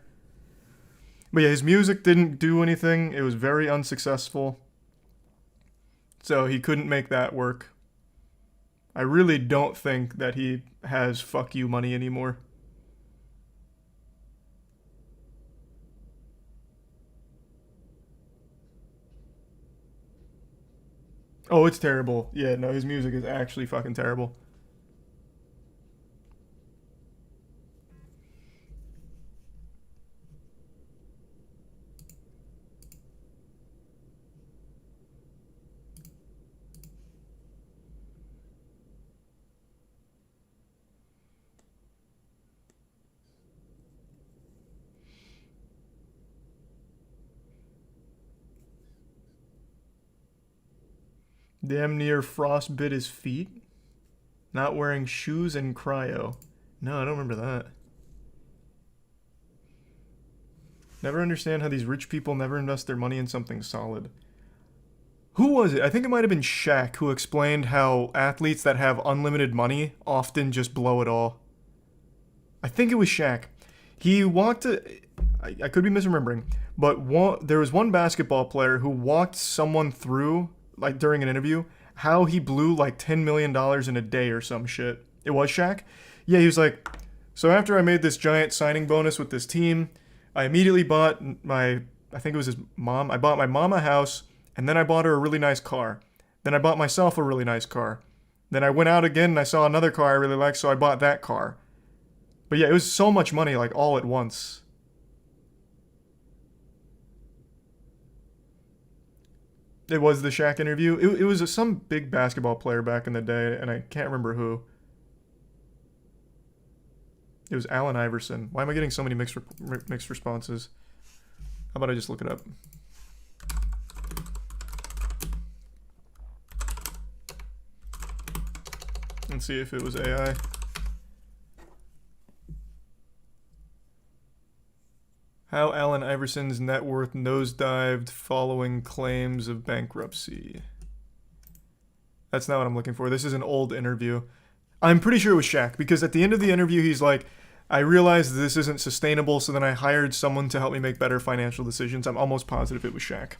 [SPEAKER 1] But yeah, his music didn't do anything. It was very unsuccessful. So he couldn't make that work. I really don't think that he has fuck you money anymore. Oh, it's terrible. Yeah, no, his music is actually fucking terrible. Damn near frostbit his feet. Not wearing shoes and cryo. No, I don't remember that. Never understand how these rich people never invest their money in something solid. Who was it? I think it might have been Shaq who explained how athletes that have unlimited money often just blow it all. I think it was Shaq. He walked... I could be misremembering, but there was one basketball player who walked someone through, like during an interview, how he blew like $10 million in a day or some shit. It was Shaq? Yeah, he was like, so after I made this giant signing bonus with this team, I immediately bought I think it was his mom. I bought my mom a house, and then I bought her a really nice car. Then I bought myself a really nice car. Then I went out again and I saw another car I really liked, so I bought that car. But yeah, it was so much money, like all at once. It was the Shaq interview. It was some big basketball player back in the day, and I can't remember who. It was Allen Iverson. Why am I getting so many mixed responses? How about I just look it up? And see if it was AI. How Allen Iverson's net worth nosedived following claims of bankruptcy. That's not what I'm looking for. This is an old interview. I'm pretty sure it was Shaq, because at the end of the interview, he's like, I realized this isn't sustainable, so then I hired someone to help me make better financial decisions. I'm almost positive it was Shaq.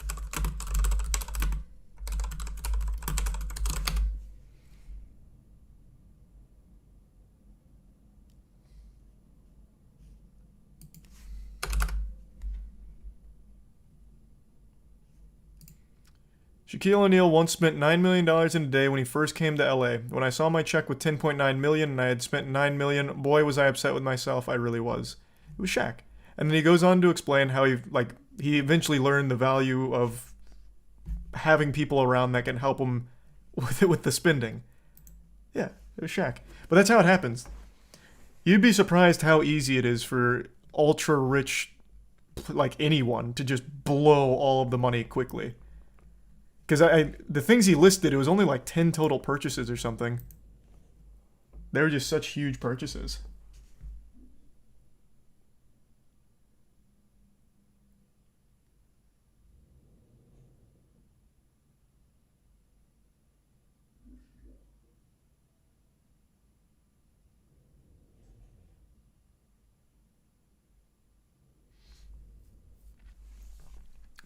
[SPEAKER 1] Shaquille O'Neal once spent $9 million in a day when he first came to LA. When I saw my check with $10.9 million and I had spent $9 million, boy was I upset with myself. I really was. It was Shaq. And then he goes on to explain how he eventually learned the value of having people around that can help him with the spending. Yeah, it was Shaq. But that's how it happens. You'd be surprised how easy it is for ultra rich, like anyone, to just blow all of the money quickly. Because the things he listed, it was only like 10 total purchases or something. They were just such huge purchases.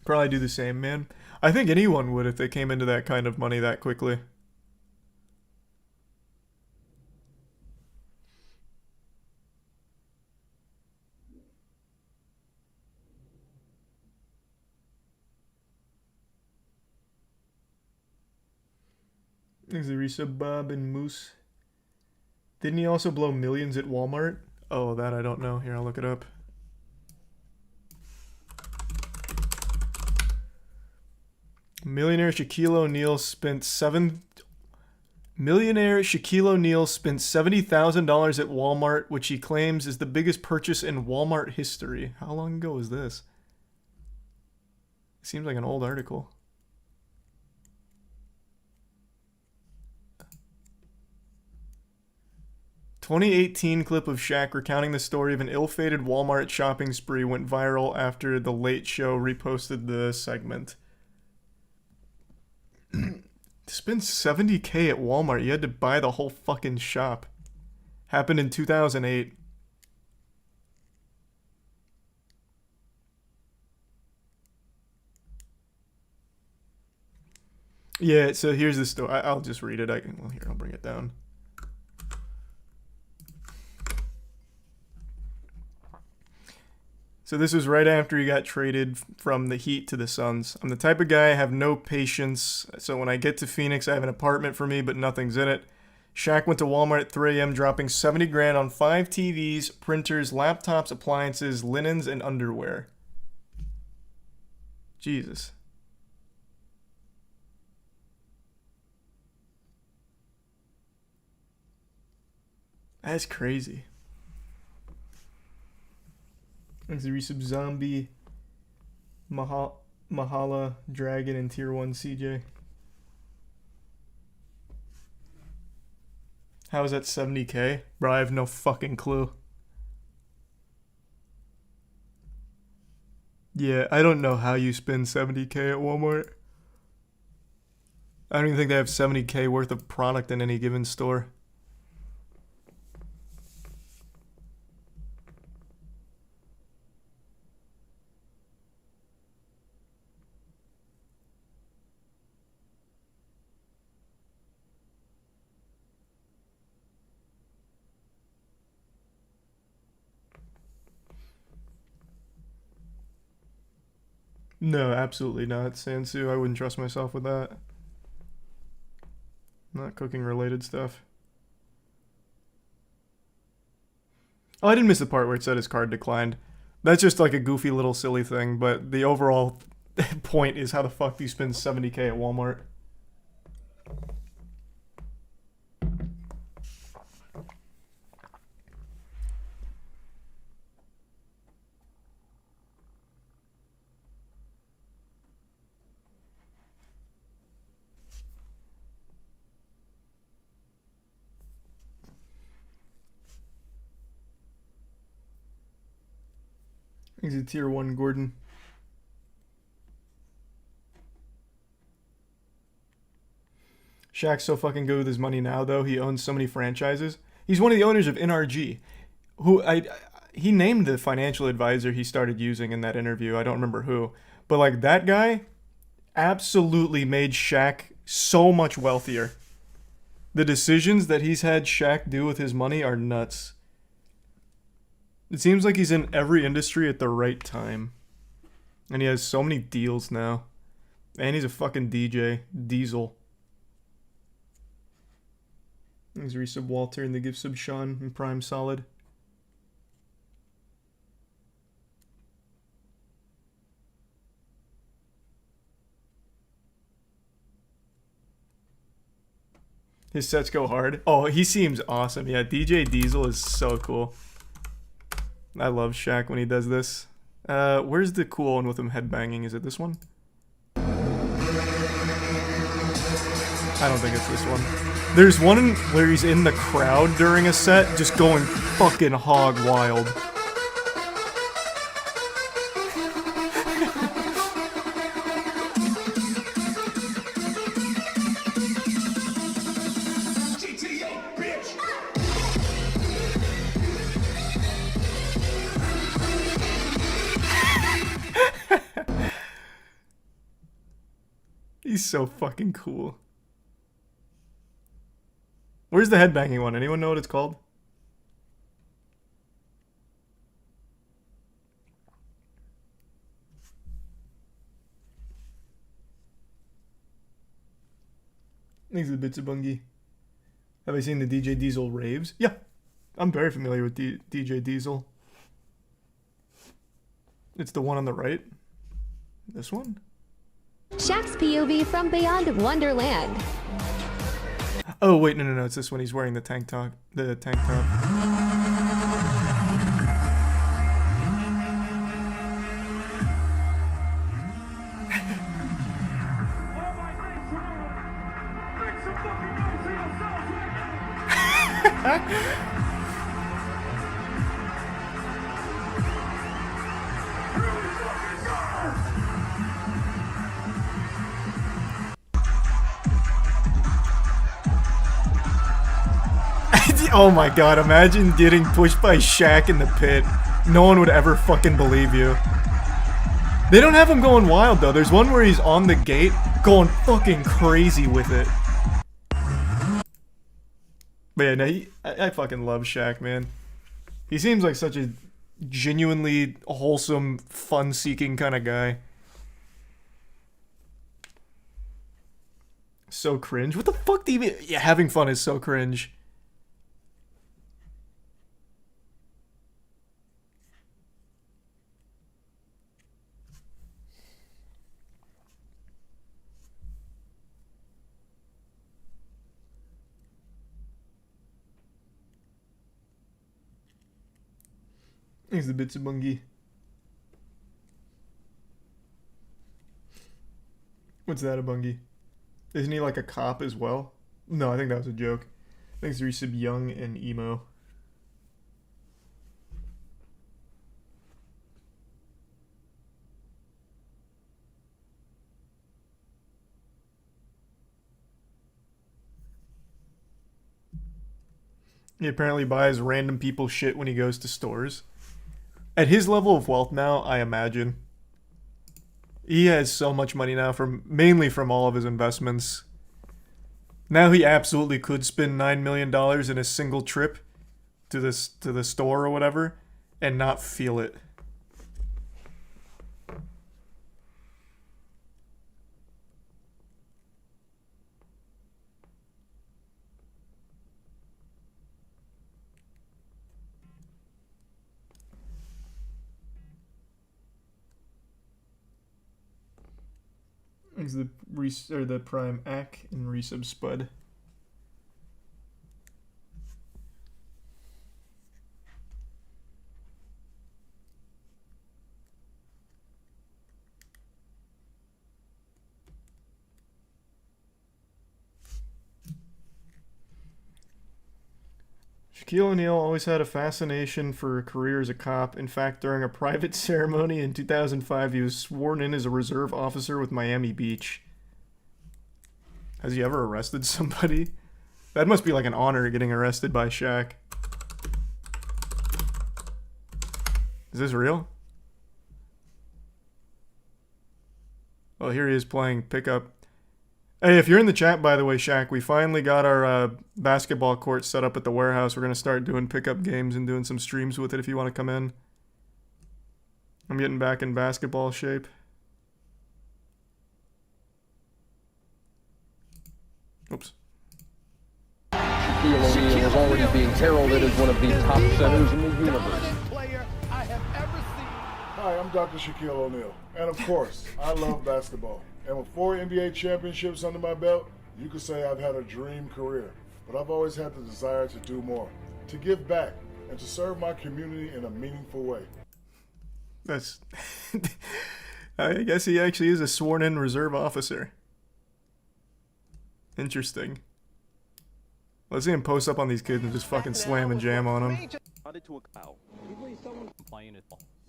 [SPEAKER 1] Probably do the same, man. I think anyone would if they came into that kind of money that quickly. Thanks, Arisa, Bob, and Moose. Didn't he also blow millions at Walmart? Oh, that I don't know. Here, I'll look it up. Millionaire Shaquille O'Neal spent $70,000 at Walmart, which he claims is the biggest purchase in Walmart history. How long ago was this? Seems like an old article. "2018 clip of Shaq recounting the story of an ill-fated Walmart shopping spree went viral after The Late Show reposted the segment." To spend $70K at Walmart, you had to buy the whole fucking shop. Happened in 2008. Yeah, so here's the story. I'll just read it. Well, here, I'll bring it down. So this was right after he got traded from the Heat to the Suns. "I'm the type of guy I have no patience, so when I get to Phoenix, I have an apartment for me, but nothing's in it." Shaq went to Walmart at 3 a.m. dropping 70 grand on 5 TVs, printers, laptops, appliances, linens, and underwear. Jesus. That's crazy. Thanks to Resub Zombie, Mahala, Dragon, and Tier 1 CJ. How is that 70K? Bro, I have no fucking clue. Yeah, I don't know how you spend 70K at Walmart. I don't even think they have 70K worth of product in any given store. No, absolutely not, Sansu. I wouldn't trust myself with that. Not cooking related stuff. Oh, I didn't miss the part where it said his card declined. That's just like a goofy little silly thing, but the overall point is how the fuck do you spend 70K at Walmart? He's a tier 1 Gordon. Shaq's so fucking good with his money now, though. He owns so many franchises. He's one of the owners of NRG, who he named the financial advisor he started using in that interview. I don't remember who, but like that guy absolutely made Shaq so much wealthier. The decisions that he's had Shaq do with his money are nuts. It seems like he's in every industry at the right time. And he has so many deals now. And he's a fucking DJ. Diesel. Thanks resub Walter and the gift sub Sean and Prime Solid. His sets go hard. Oh, he seems awesome. Yeah, DJ Diesel is so cool. I love Shaq when he does this. Where's the cool one with him headbanging? Is it this one? I don't think it's this one. There's one where he's in the crowd during a set, just going fucking hog wild. He's so fucking cool. Where's the headbanging one? Anyone know what it's called? Thanks for the bits of Bungie. Have I seen the DJ Diesel raves? Yeah, I'm very familiar with DJ Diesel. It's the one on the right. This one?
[SPEAKER 14] Shaq's POV from Beyond Wonderland.
[SPEAKER 1] Oh wait, no, it's this one. He's wearing the tank top. The tank top. Oh my god, imagine getting pushed by Shaq in the pit. No one would ever fucking believe you. They don't have him going wild though. There's one where he's on the gate going fucking crazy with it. But yeah, no, I fucking love Shaq, man. He seems like such a genuinely wholesome, fun-seeking kind of guy. So cringe. What the fuck do you mean? Yeah, having fun is so cringe. Thanks the bits of Bungie. What's that, a Bungie? Isn't he like a cop as well? No, I think that was a joke. Thanks to resub Young and Emo. He apparently buys random people's shit when he goes to stores. At his level of wealth now, I imagine. He has so much money now, mainly from all of his investments. Now he absolutely could spend $9 million in a single trip to the store or whatever and not feel it. Is the Prime Ack and resub Spud. Shaquille O'Neal always had a fascination for a career as a cop. In fact, during a private ceremony in 2005, he was sworn in as a reserve officer with Miami Beach. Has he ever arrested somebody? That must be like an honor, getting arrested by Shaq. Is this real? Well, here he is playing pickup. Hey, if you're in the chat, by the way, Shaq, we finally got our basketball court set up at the warehouse. We're going to start doing pickup games and doing some streams with it if you want to come in. I'm getting back in basketball shape. Oops.
[SPEAKER 15] Shaquille O'Neal is already being heralded as one of the top centers in the universe.
[SPEAKER 16] Hi, I'm Dr. Shaquille O'Neal, and of course, I love basketball. And with 4 NBA championships under my belt, you could say I've had a dream career. But I've always had the desire to do more, to give back, and to serve my community in a meaningful way.
[SPEAKER 1] That's... I guess he actually is a sworn-in reserve officer. Interesting. Let's see him post up on these kids and just fucking slam and jam on them.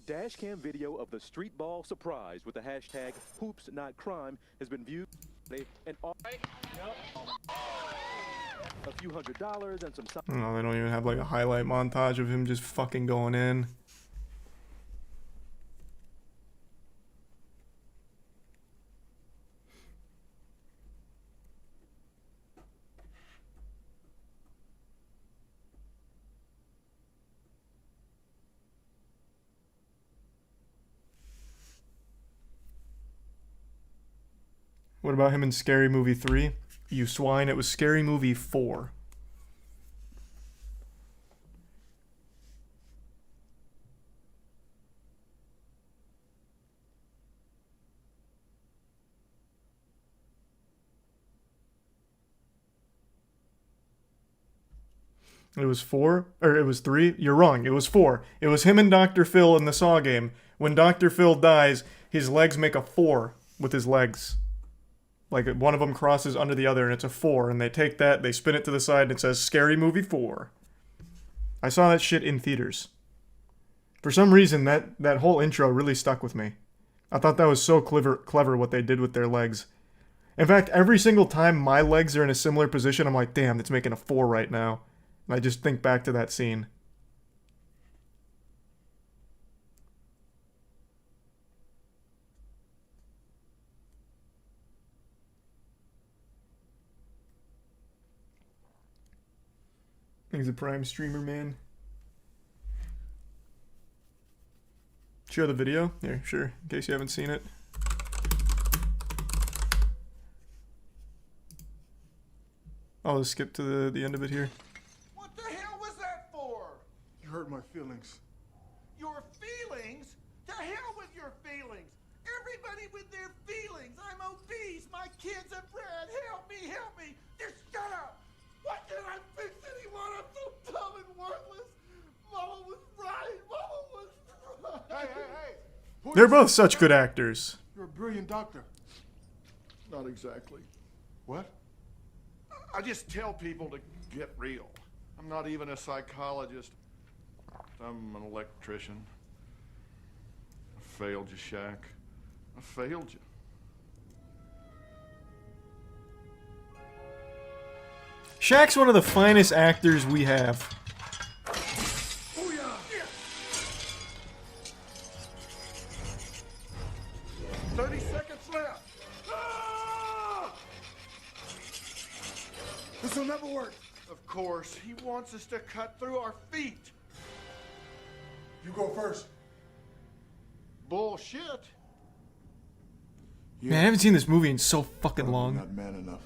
[SPEAKER 17] Dash cam video of the street ball surprise with the hashtag #HoopsNotCrime has been viewed and a few $100 and some.
[SPEAKER 1] No, they don't even have like a highlight montage of him just fucking going in. What about him in Scary Movie 3? You swine, it was Scary Movie 4. It was 4? Or it was 3? You're wrong, it was 4. It was him and Dr. Phil in the Saw game. When Dr. Phil dies, his legs make a 4 with his legs. Like, one of them crosses under the other, and it's a 4, and they take that, they spin it to the side, and it says, Scary Movie 4. I saw that shit in theaters. For some reason, that whole intro really stuck with me. I thought that was so clever what they did with their legs. In fact, every single time my legs are in a similar position, I'm like, damn, it's making a 4 right now. And I just think back to that scene. He's a Prime streamer, man. Share the video? Yeah, sure. In case you haven't seen it. I'll just skip to the end of it here.
[SPEAKER 18] What the hell was that for?
[SPEAKER 16] You hurt my feelings.
[SPEAKER 18] Your feelings? To hell with your feelings. Everybody with their feelings. I'm obese. My kids have bred. Help me, help me. Just shut up. Why can't I fix anyone? I'm so dumb and worthless. Mama was right. Mama was right.
[SPEAKER 16] Hey.
[SPEAKER 1] They're both such good actors.
[SPEAKER 16] You're a brilliant doctor.
[SPEAKER 18] Not exactly.
[SPEAKER 16] What?
[SPEAKER 18] I just tell people to get real. I'm not even a psychologist. I'm an electrician. I failed you, Shaq. I failed you.
[SPEAKER 1] Shaq's one of the finest actors we have.
[SPEAKER 18] 30 seconds left. Ah!
[SPEAKER 16] This will never work.
[SPEAKER 18] Of course, he wants us to cut through our feet.
[SPEAKER 16] You go first.
[SPEAKER 18] Bullshit.
[SPEAKER 1] Man, I haven't seen this movie in so fucking
[SPEAKER 16] You're
[SPEAKER 1] long.
[SPEAKER 16] not man enough.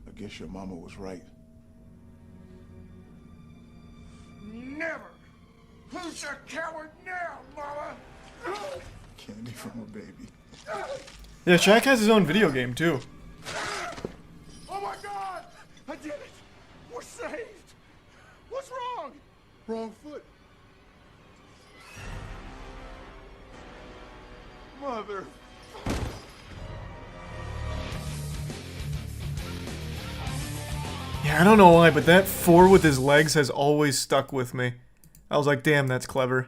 [SPEAKER 16] I guess your mama was right.
[SPEAKER 18] Never. Who's a coward now, Mama?
[SPEAKER 16] Candy from a baby.
[SPEAKER 1] Yeah, Shaq has his own video game too.
[SPEAKER 18] Oh my God! I did it! We're saved! What's wrong?
[SPEAKER 16] Wrong foot.
[SPEAKER 18] Mother.
[SPEAKER 1] Yeah, I don't know why, but that 4 with his legs has always stuck with me. I was like, damn, that's clever.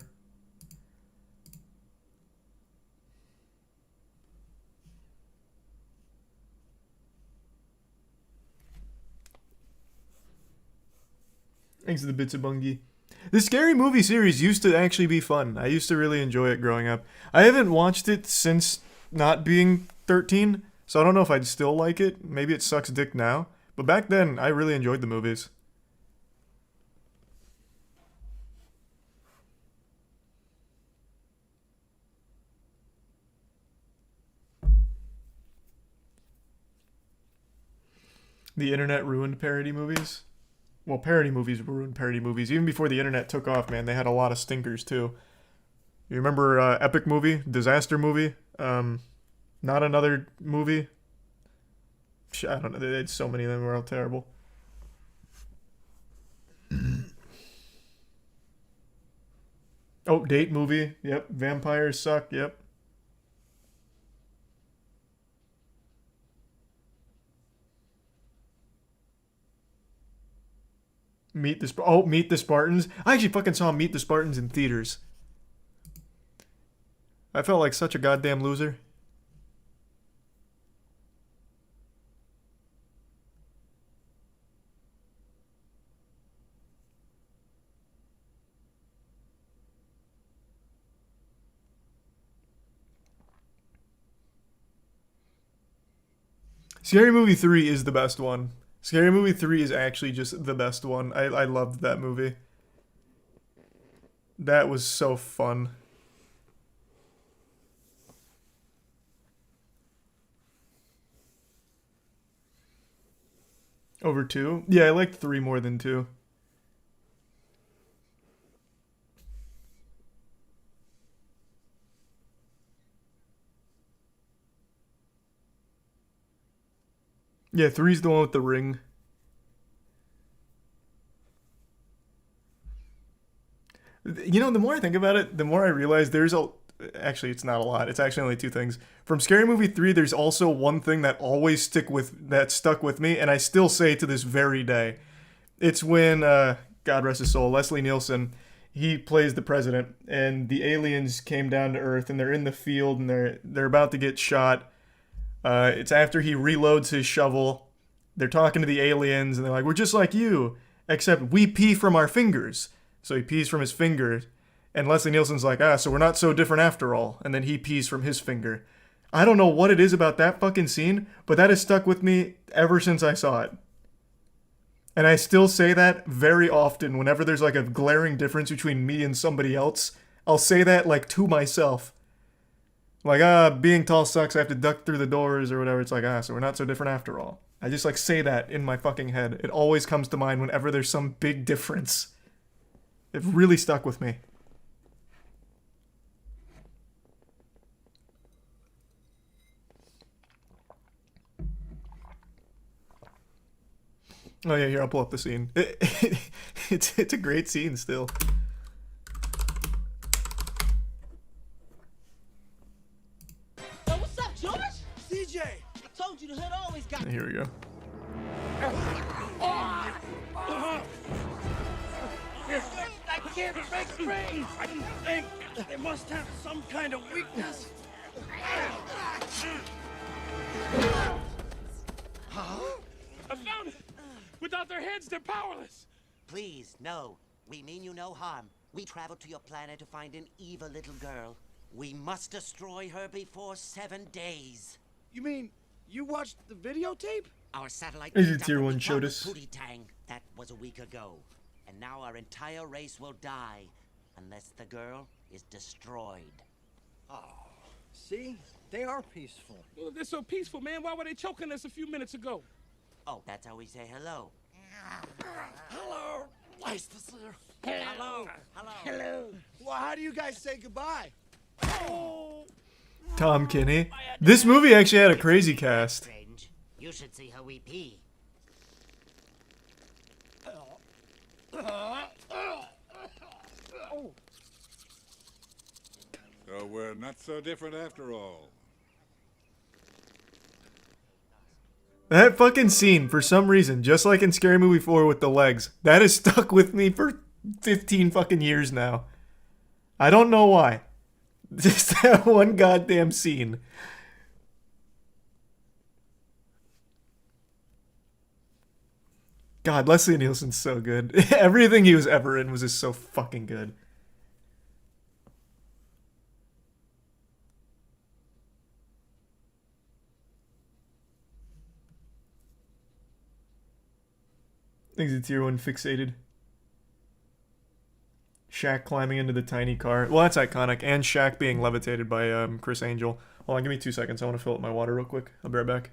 [SPEAKER 1] Thanks to the bits of Bungie. The Scary Movie series used to actually be fun. I used to really enjoy it growing up. I haven't watched it since not being 13, so I don't know if I'd still like it. Maybe it sucks dick now. But back then, I really enjoyed the movies. The internet ruined parody movies. Well, parody movies ruined parody movies. Even before the internet took off, man, they had a lot of stinkers too. You remember Epic Movie? Disaster Movie? Not Another Movie? I don't know. They had so many of them were all terrible. Oh, Date Movie. Yep. Vampires Suck. Yep. Meet the Spartans. I actually fucking saw Meet the Spartans in theaters. I felt like such a goddamn loser. Scary Movie 3 is the best one. Scary Movie 3 is actually just the best one. I loved that movie. That was so fun. Over 2? Yeah, I liked 3 more than 2. Yeah, 3's the one with the ring. You know, the more I think about it, the more I realize there's a... Actually, it's not a lot. It's actually only 2 things. From Scary Movie 3, there's also one thing that always stuck with me, and I still say to this very day. It's when, God rest his soul, Leslie Nielsen, he plays the president, and the aliens came down to Earth, and they're in the field, and they're about to get shot. It's after he reloads his shovel. They're talking to the aliens, and they're like, "We're just like you, except we pee from our fingers." So he pees from his finger, and Leslie Nielsen's like, "So we're not so different after all." And then he pees from his finger. I don't know what it is about that fucking scene, but that has stuck with me ever since I saw it. And I still say that very often whenever there's like a glaring difference between me and somebody else. I'll say that like to myself. Like, being tall sucks, I have to duck through the doors or whatever. It's like, so we're not so different after all. I just like say that in my fucking head. It always comes to mind whenever there's some big difference. It really stuck with me. Oh yeah, here, I'll pull up the scene. It's a great scene still.
[SPEAKER 18] What's up, George? CJ, I told you the hood always got.
[SPEAKER 1] Here we go.
[SPEAKER 18] I can't break free. I think they must have some kind of weakness.
[SPEAKER 19] Huh? I found it. Without their heads, they're powerless.
[SPEAKER 20] Please, no. We mean you no harm. We traveled to your planet to find an evil little girl. We must destroy her before 7 days.
[SPEAKER 18] You mean you watched the videotape?
[SPEAKER 20] Our satellite
[SPEAKER 1] Is it
[SPEAKER 20] picked up
[SPEAKER 1] tier
[SPEAKER 20] what
[SPEAKER 1] 1
[SPEAKER 20] we
[SPEAKER 1] showed
[SPEAKER 20] call
[SPEAKER 1] us?
[SPEAKER 20] the Pootie Tang. That was a week ago. And now our entire race will die unless the girl is destroyed.
[SPEAKER 18] Oh, see? They are peaceful.
[SPEAKER 19] Well, if they're so peaceful, man, why were they choking us a few minutes ago?
[SPEAKER 20] Oh, that's how we say hello.
[SPEAKER 18] Hello. Nice to see you. Hello. Hello. Hello. Well, how do you guys say goodbye? Oh.
[SPEAKER 1] Tom Kenny. This movie actually had a crazy cast.
[SPEAKER 20] You should see how we pee.
[SPEAKER 21] So we're not so different after all.
[SPEAKER 1] That fucking scene, for some reason, just like in Scary Movie 4 with the legs, that has stuck with me for 15 fucking years now. I don't know why. Just that one goddamn scene. God, Leslie Nielsen's so good. Everything he was ever in was just so fucking good. Exit tier 1 fixated. Shaq climbing into the tiny car. Well, that's iconic. And Shaq being levitated by Chris Angel. Hold on, give me 2 seconds. I want to fill up my water real quick. I'll be right back.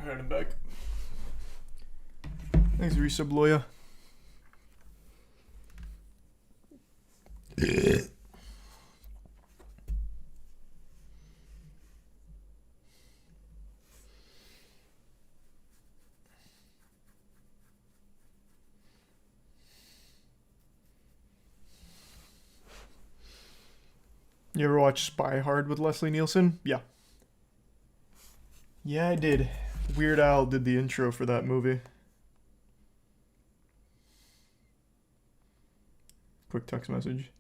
[SPEAKER 1] Alright, I'm back. Thanks, resub lawyer. You ever watch Spy Hard with Leslie Nielsen? Yeah. Yeah, I did. Weird Al did the intro for that movie. Quick text message.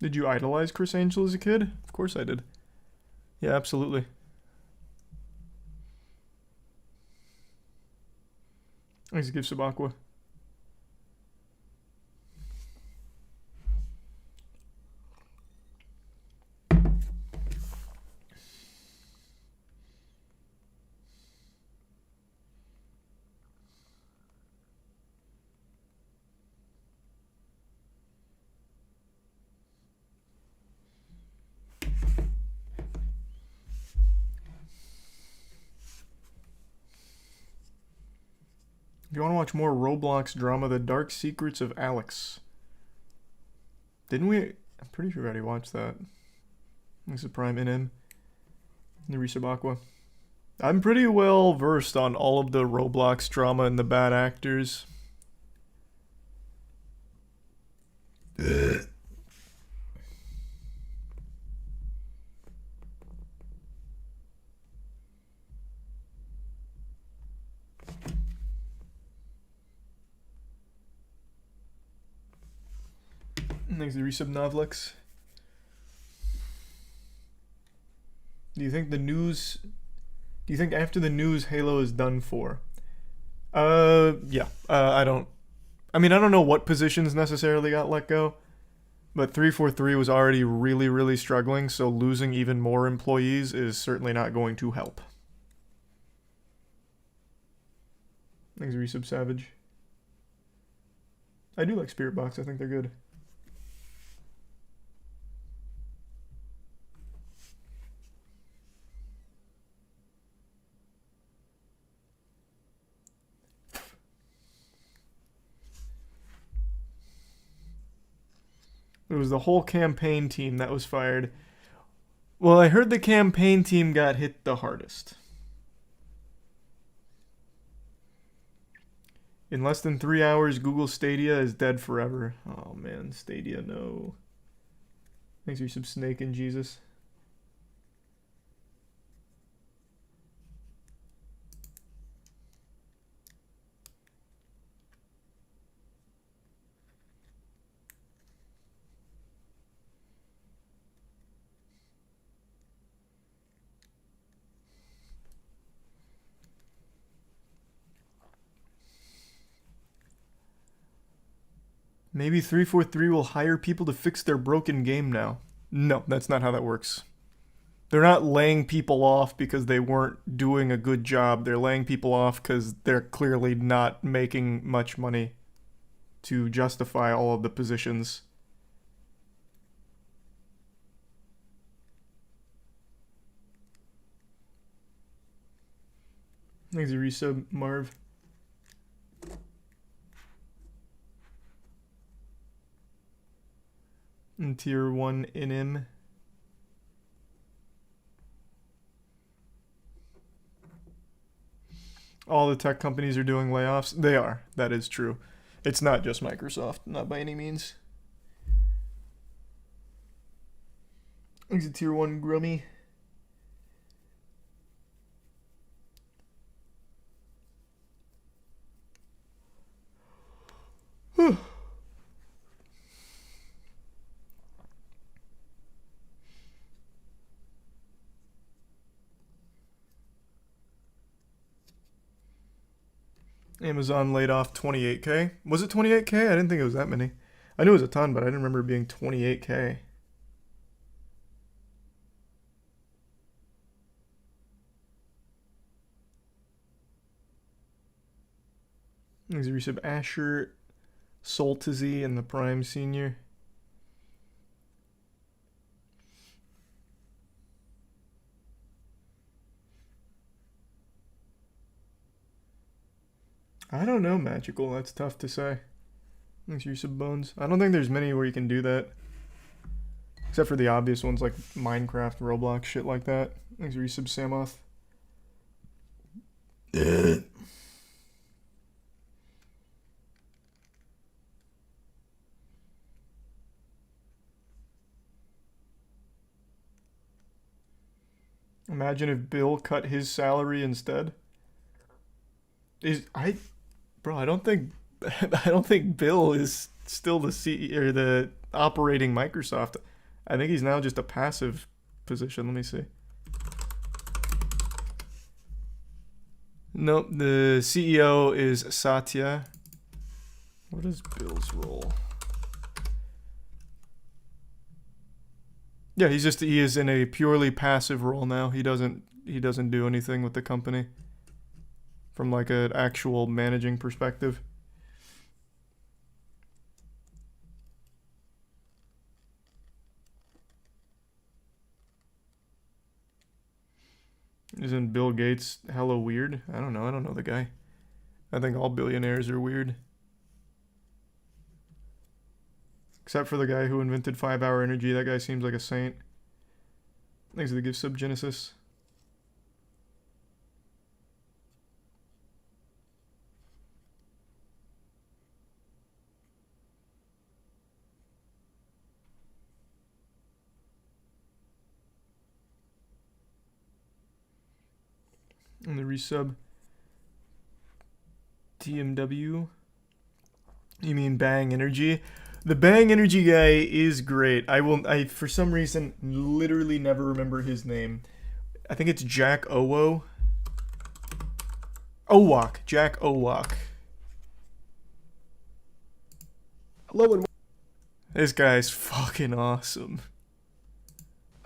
[SPEAKER 1] Did you idolize Chris Angel as a kid? Of course I did. Yeah, absolutely. Thanks to give Sabakwa. If you want to watch more Roblox drama, The Dark Secrets of Alex. Didn't we? I'm pretty sure we already watched that. Lisa Prime NM. Nerissa Bakwa. I'm pretty well versed on all of the Roblox drama and the bad actors. Thanks to resub Novlex. Do you think after the news Halo is done for? Yeah. I don't know what positions necessarily got let go, but 343 was already really, really struggling, so losing even more employees is certainly not going to help. Thanks to resub Savage. I do like Spirit Box, I think they're good. It was the whole campaign team that was fired. Well, I heard the campaign team got hit the hardest. In less than 3 hours, Google Stadia is dead forever. Oh man, Stadia, no. Thanks for some Snake and Jesus. Maybe 343 will hire people to fix their broken game now. No, that's not how that works. They're not laying people off because they weren't doing a good job. They're laying people off because they're clearly not making much money to justify all of the positions. Thanks, resub, Marv. And tier 1 NM. All the tech companies are doing layoffs. They are. That is true. It's not just Microsoft. Not by any means. Exit tier 1 Grummy. Whew. Amazon laid off 28K. Was it 28K? I didn't think it was that many. I knew it was a ton, but I didn't remember it being 28K. Thanks to resub Asher, Soltizy, and the Prime Senior. I don't know, Magical. That's tough to say. Thanks for resub Bones. I don't think there's many where you can do that. Except for the obvious ones like Minecraft, Roblox, shit like that. Thanks for resub Samoth. Imagine if Bill cut his salary instead. Bro, I don't think Bill is still the CEO or the operating Microsoft. I think he's now just a passive position. Let me see. Nope, the CEO is Satya. What is Bill's role? Yeah, he is in a purely passive role now. He doesn't do anything with the company from like an actual managing perspective. Isn't Bill Gates hella weird? I don't know. I don't know the guy. I think all billionaires are weird. Except for the guy who invented 5-hour energy. That guy seems like a saint. Thanks for the gift sub, Genesis. And the resub. TMW. You mean Bang Energy? The Bang Energy guy is great. I for some reason literally never remember his name. I think it's Jack Owak. Jack Owak.
[SPEAKER 3] Hello and
[SPEAKER 1] this guy's fucking awesome.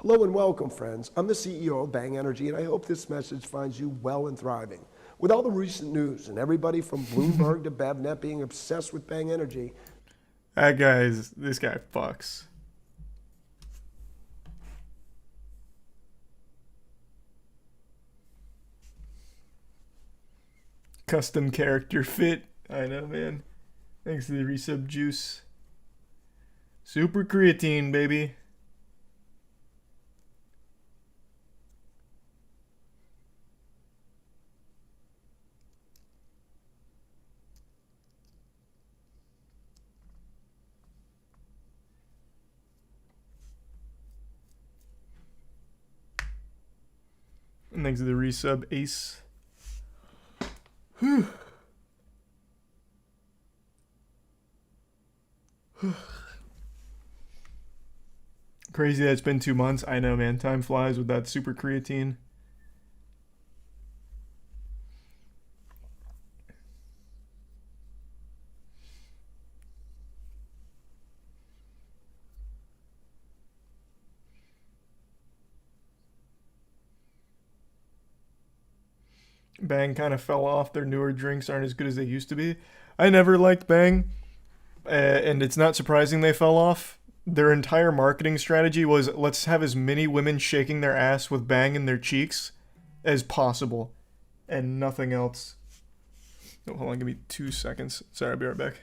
[SPEAKER 3] hello and welcome, friends. I'm the CEO of Bang Energy, and I hope this message finds you well and thriving. With all the recent news and everybody from Bloomberg to BevNet being obsessed with Bang Energy,
[SPEAKER 1] This guy fucks. Custom character fit. I know, man. Thanks to the resub juice. Super creatine, baby. And thanks to the resub Ace. Whew. Crazy that it's been 2 months. I know, man. Time flies with that super creatine. Bang kind of fell off. Their newer drinks aren't as good as they used to be. I never liked Bang, and it's not surprising they fell off. Their entire marketing strategy was, let's have as many women shaking their ass with Bang in their cheeks as possible, and nothing else. Oh, hold on, give me 2 seconds. Sorry, I'll be right back.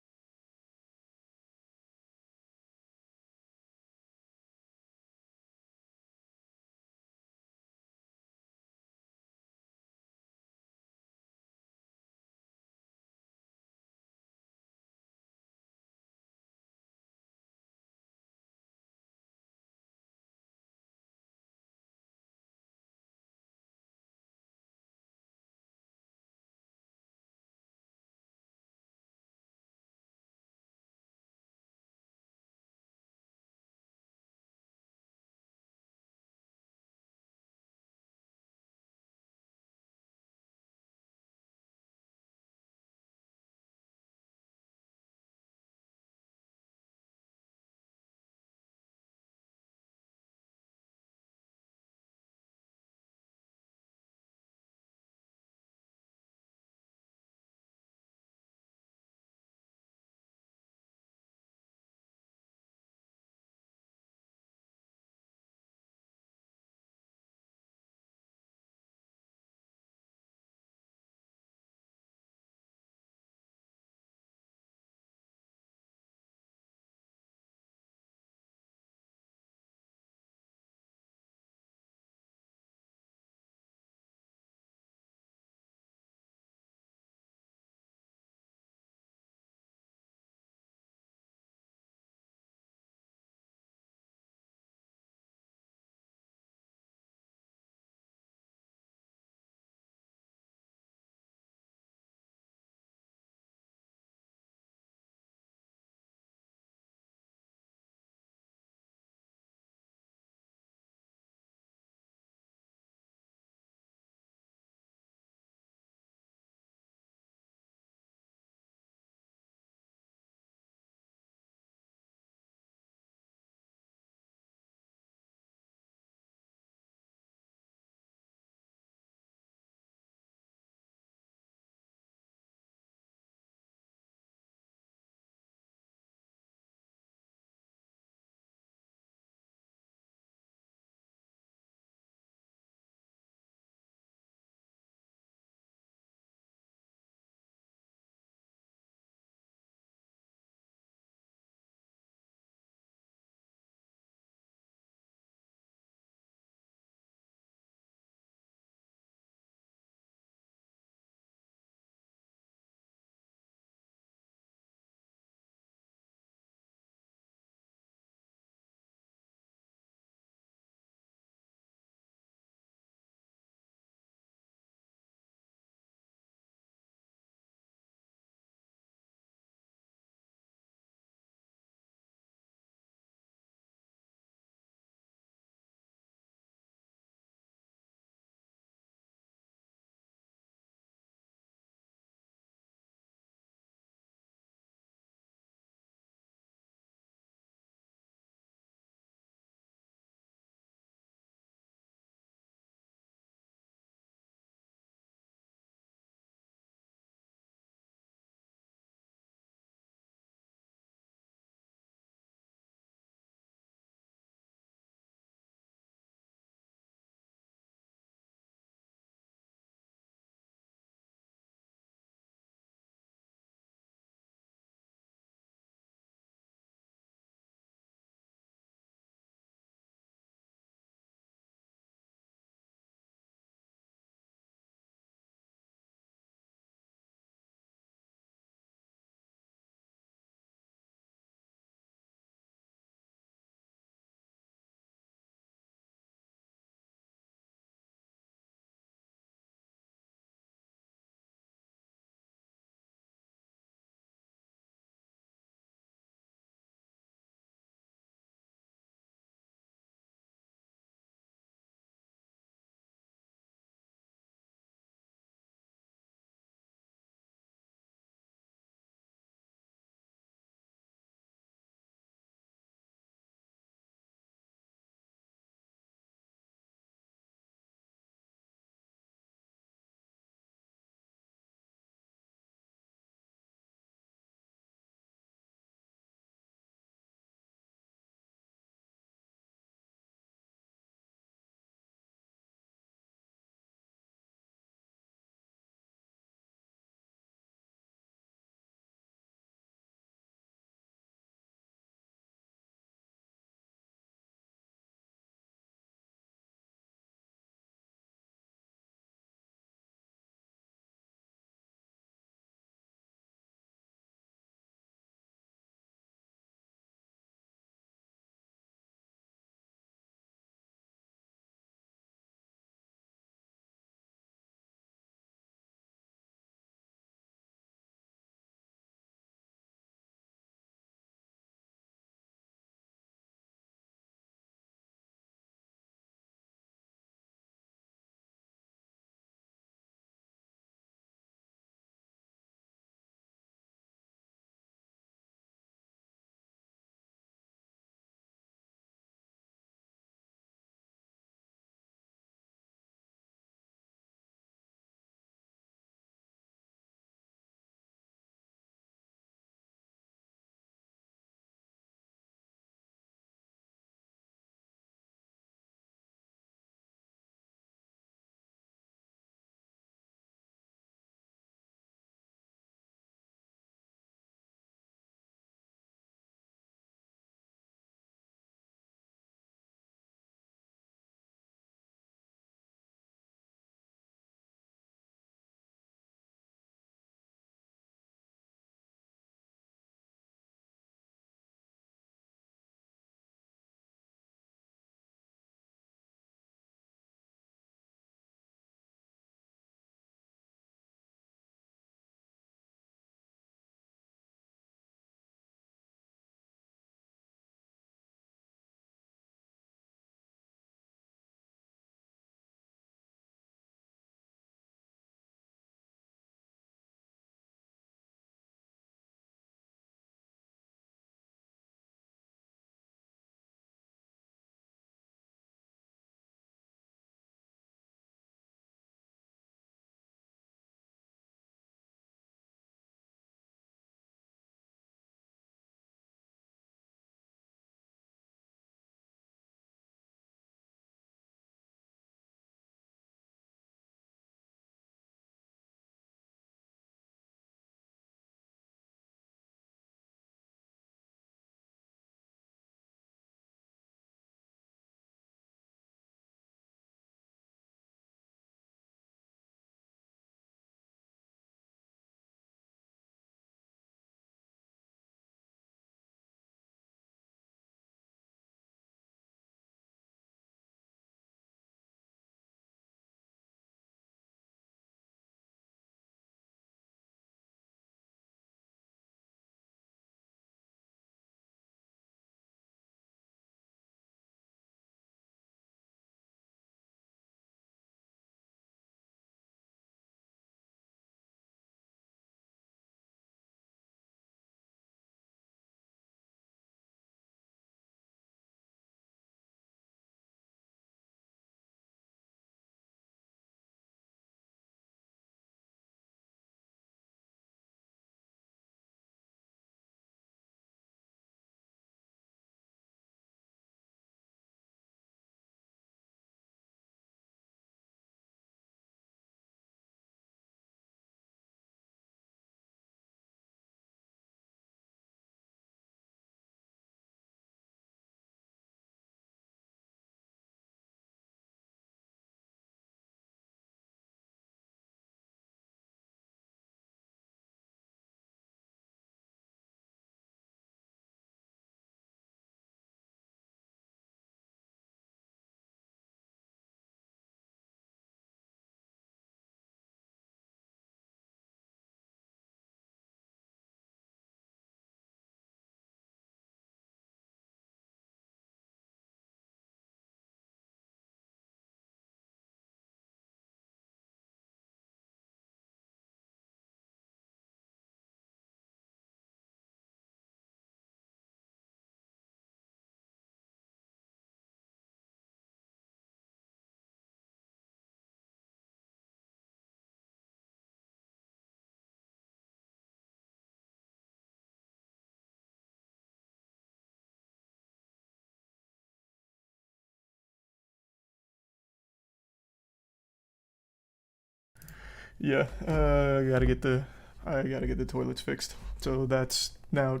[SPEAKER 1] Yeah, I gotta get the toilets fixed. So that's now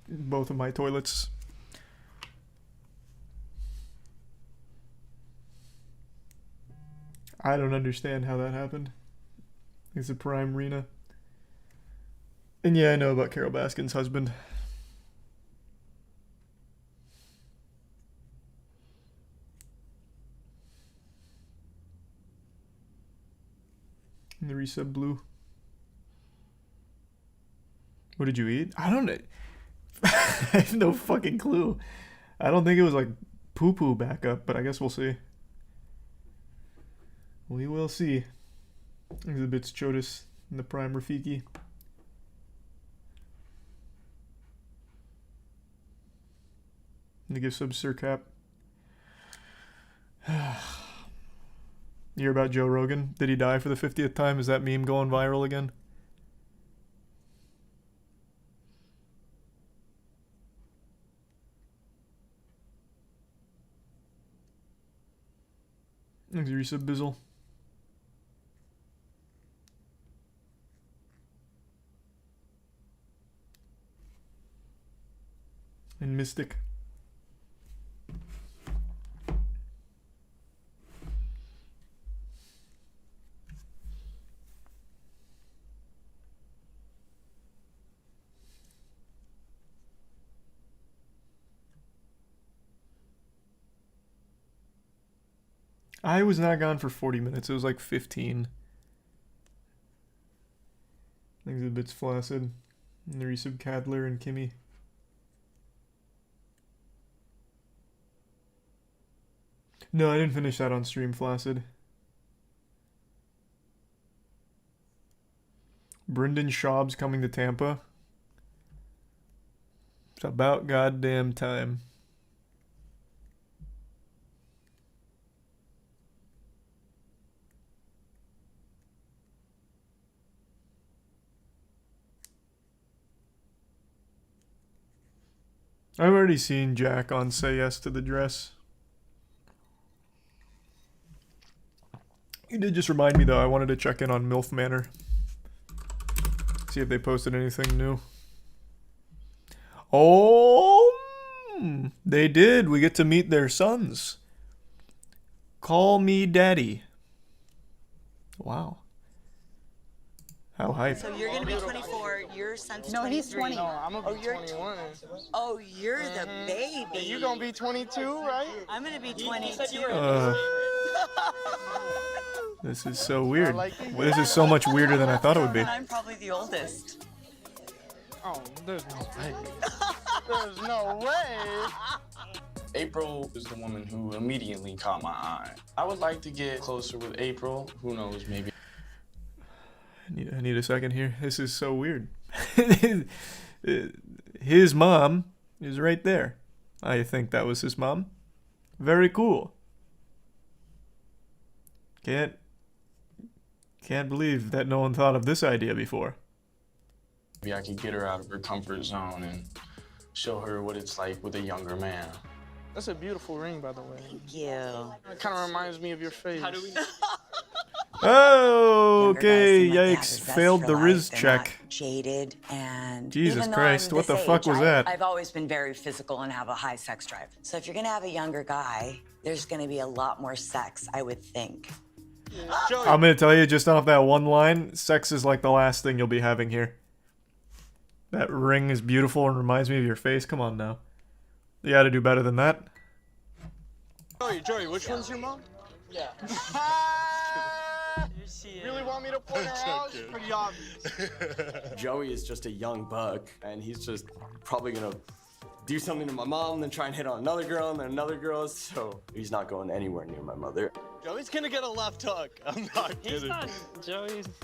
[SPEAKER 1] both of my toilets. I don't understand how that happened. It's a prime Rena. And yeah, I know about Carol Baskin's husband. And the resub blue. What did you eat? I don't know. I have no fucking clue. I don't think it was like poo-poo backup, but I guess we'll see. We will see. Exhibits Chotis and the Prime Rafiki. And to give sub Sir Cap. You hear about Joe Rogan? Did he die for the 50th time? Is that meme going viral again? Thanks, Resub Bizzle. And Mystic. I was not gone for 40 minutes. It was like 15. Things a bit flaccid. And the resub Cadler and Kimmy. No, I didn't finish that on stream, Flaccid. Brendan Schaub's coming to Tampa. It's about goddamn time. I've already seen Jack on Say Yes to the Dress. You did just remind me, though, I wanted to check in on MILF Manor. See if they posted anything new. Oh, they did. We get to meet their sons. Call me daddy. Wow. How hype.
[SPEAKER 4] So you're going to be 24, your son's 23.
[SPEAKER 22] No, he's 20. No,
[SPEAKER 4] I'm going to be 21. Oh, you're the baby.
[SPEAKER 22] You're going to be 22, right?
[SPEAKER 4] I'm going to be 22.
[SPEAKER 1] This is so weird. This is so much weirder than I thought it would be.
[SPEAKER 4] I'm probably the oldest.
[SPEAKER 22] Oh, there's no way. There's no way.
[SPEAKER 23] April is the woman who immediately caught my eye. I would like to get closer with April. Who knows, maybe.
[SPEAKER 1] I need a second here. This is so weird. His mom is right there. I think that was his mom. Very cool. Can't believe that no one thought of this idea before.
[SPEAKER 23] Maybe I could get her out of her comfort zone and show her what it's like with a younger man.
[SPEAKER 22] That's a beautiful ring, by the way.
[SPEAKER 4] Thank you.
[SPEAKER 22] It kind of reminds me of your face. How do we know?
[SPEAKER 1] Oh, okay. Yikes. Failed the Riz check.
[SPEAKER 4] Jaded and
[SPEAKER 1] Jesus Christ, what the fuck was that?
[SPEAKER 4] I've always been very physical and have a high sex drive. So if you're gonna have a younger guy, there's gonna be a lot more sex, I would think.
[SPEAKER 1] I'm gonna tell you just off that one line, sex is like the last thing you'll be having here. That ring is beautiful and reminds me of your face. Come on now. You gotta do better than that.
[SPEAKER 22] Joey, which one's your mom? Yeah. Really want me to point her out? It's pretty obvious.
[SPEAKER 24] Joey is just a young buck, and he's just probably gonna do something to my mom, then try and hit on another girl, and then another girl, so he's not going anywhere near my mother.
[SPEAKER 22] Joey's gonna get a left hook. I'm not kidding.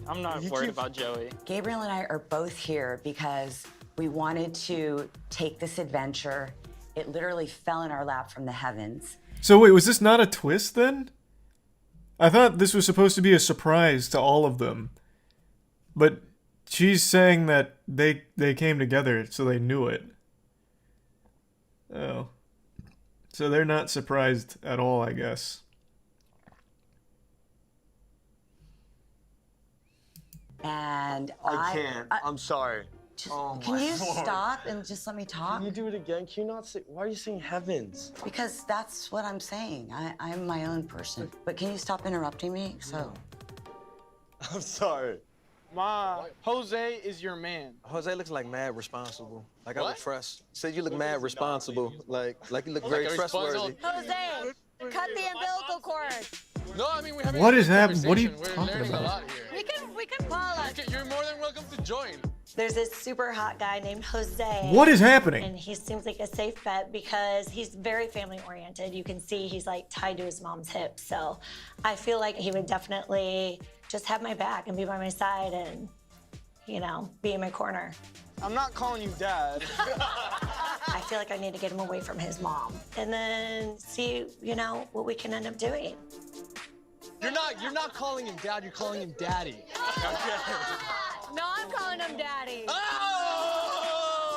[SPEAKER 4] I'm not worried about Joey. Gabriel and I are both here because we wanted to take this adventure. It literally fell in our lap from the heavens.
[SPEAKER 1] So wait, was this not a twist then? I thought this was supposed to be a surprise to all of them. But she's saying that they came together so they knew it. Oh. So they're not surprised at all, I guess.
[SPEAKER 4] And
[SPEAKER 24] I can't. I'm sorry. Oh
[SPEAKER 4] Can
[SPEAKER 24] my
[SPEAKER 4] you
[SPEAKER 24] Lord.
[SPEAKER 4] stop and just let me talk?
[SPEAKER 24] Can you do it again? Can you not say, why are you saying heavens?
[SPEAKER 4] Because that's what I'm saying. I'm my own person. But can you stop interrupting me? So.
[SPEAKER 24] I'm sorry.
[SPEAKER 2] Ma, Jose is your man.
[SPEAKER 5] Jose looks like mad responsible. Like I
[SPEAKER 2] What?
[SPEAKER 5] look fresh. Said you look mad responsible. Like you look very trustworthy.
[SPEAKER 7] Jose, cut the umbilical cord.
[SPEAKER 2] No, I mean, we're having
[SPEAKER 1] What
[SPEAKER 2] a
[SPEAKER 1] is happening? What are you
[SPEAKER 2] conversation.
[SPEAKER 1] talking
[SPEAKER 2] We're learning
[SPEAKER 1] about?
[SPEAKER 2] a lot here.
[SPEAKER 7] We can follow.
[SPEAKER 2] You're more than welcome to join.
[SPEAKER 7] There's this super hot guy named Jose.
[SPEAKER 1] What is happening?
[SPEAKER 7] And he seems like a safe bet because he's very family oriented. You can see he's like tied to his mom's hip. So I feel like he would definitely just have my back and be by my side and, you know, be in my corner.
[SPEAKER 2] I'm not calling you dad.
[SPEAKER 7] I feel like I need to get him away from his mom and then see, you know, what we can end up doing.
[SPEAKER 2] You're not calling him dad, you're calling him daddy.
[SPEAKER 7] No, I'm calling him daddy.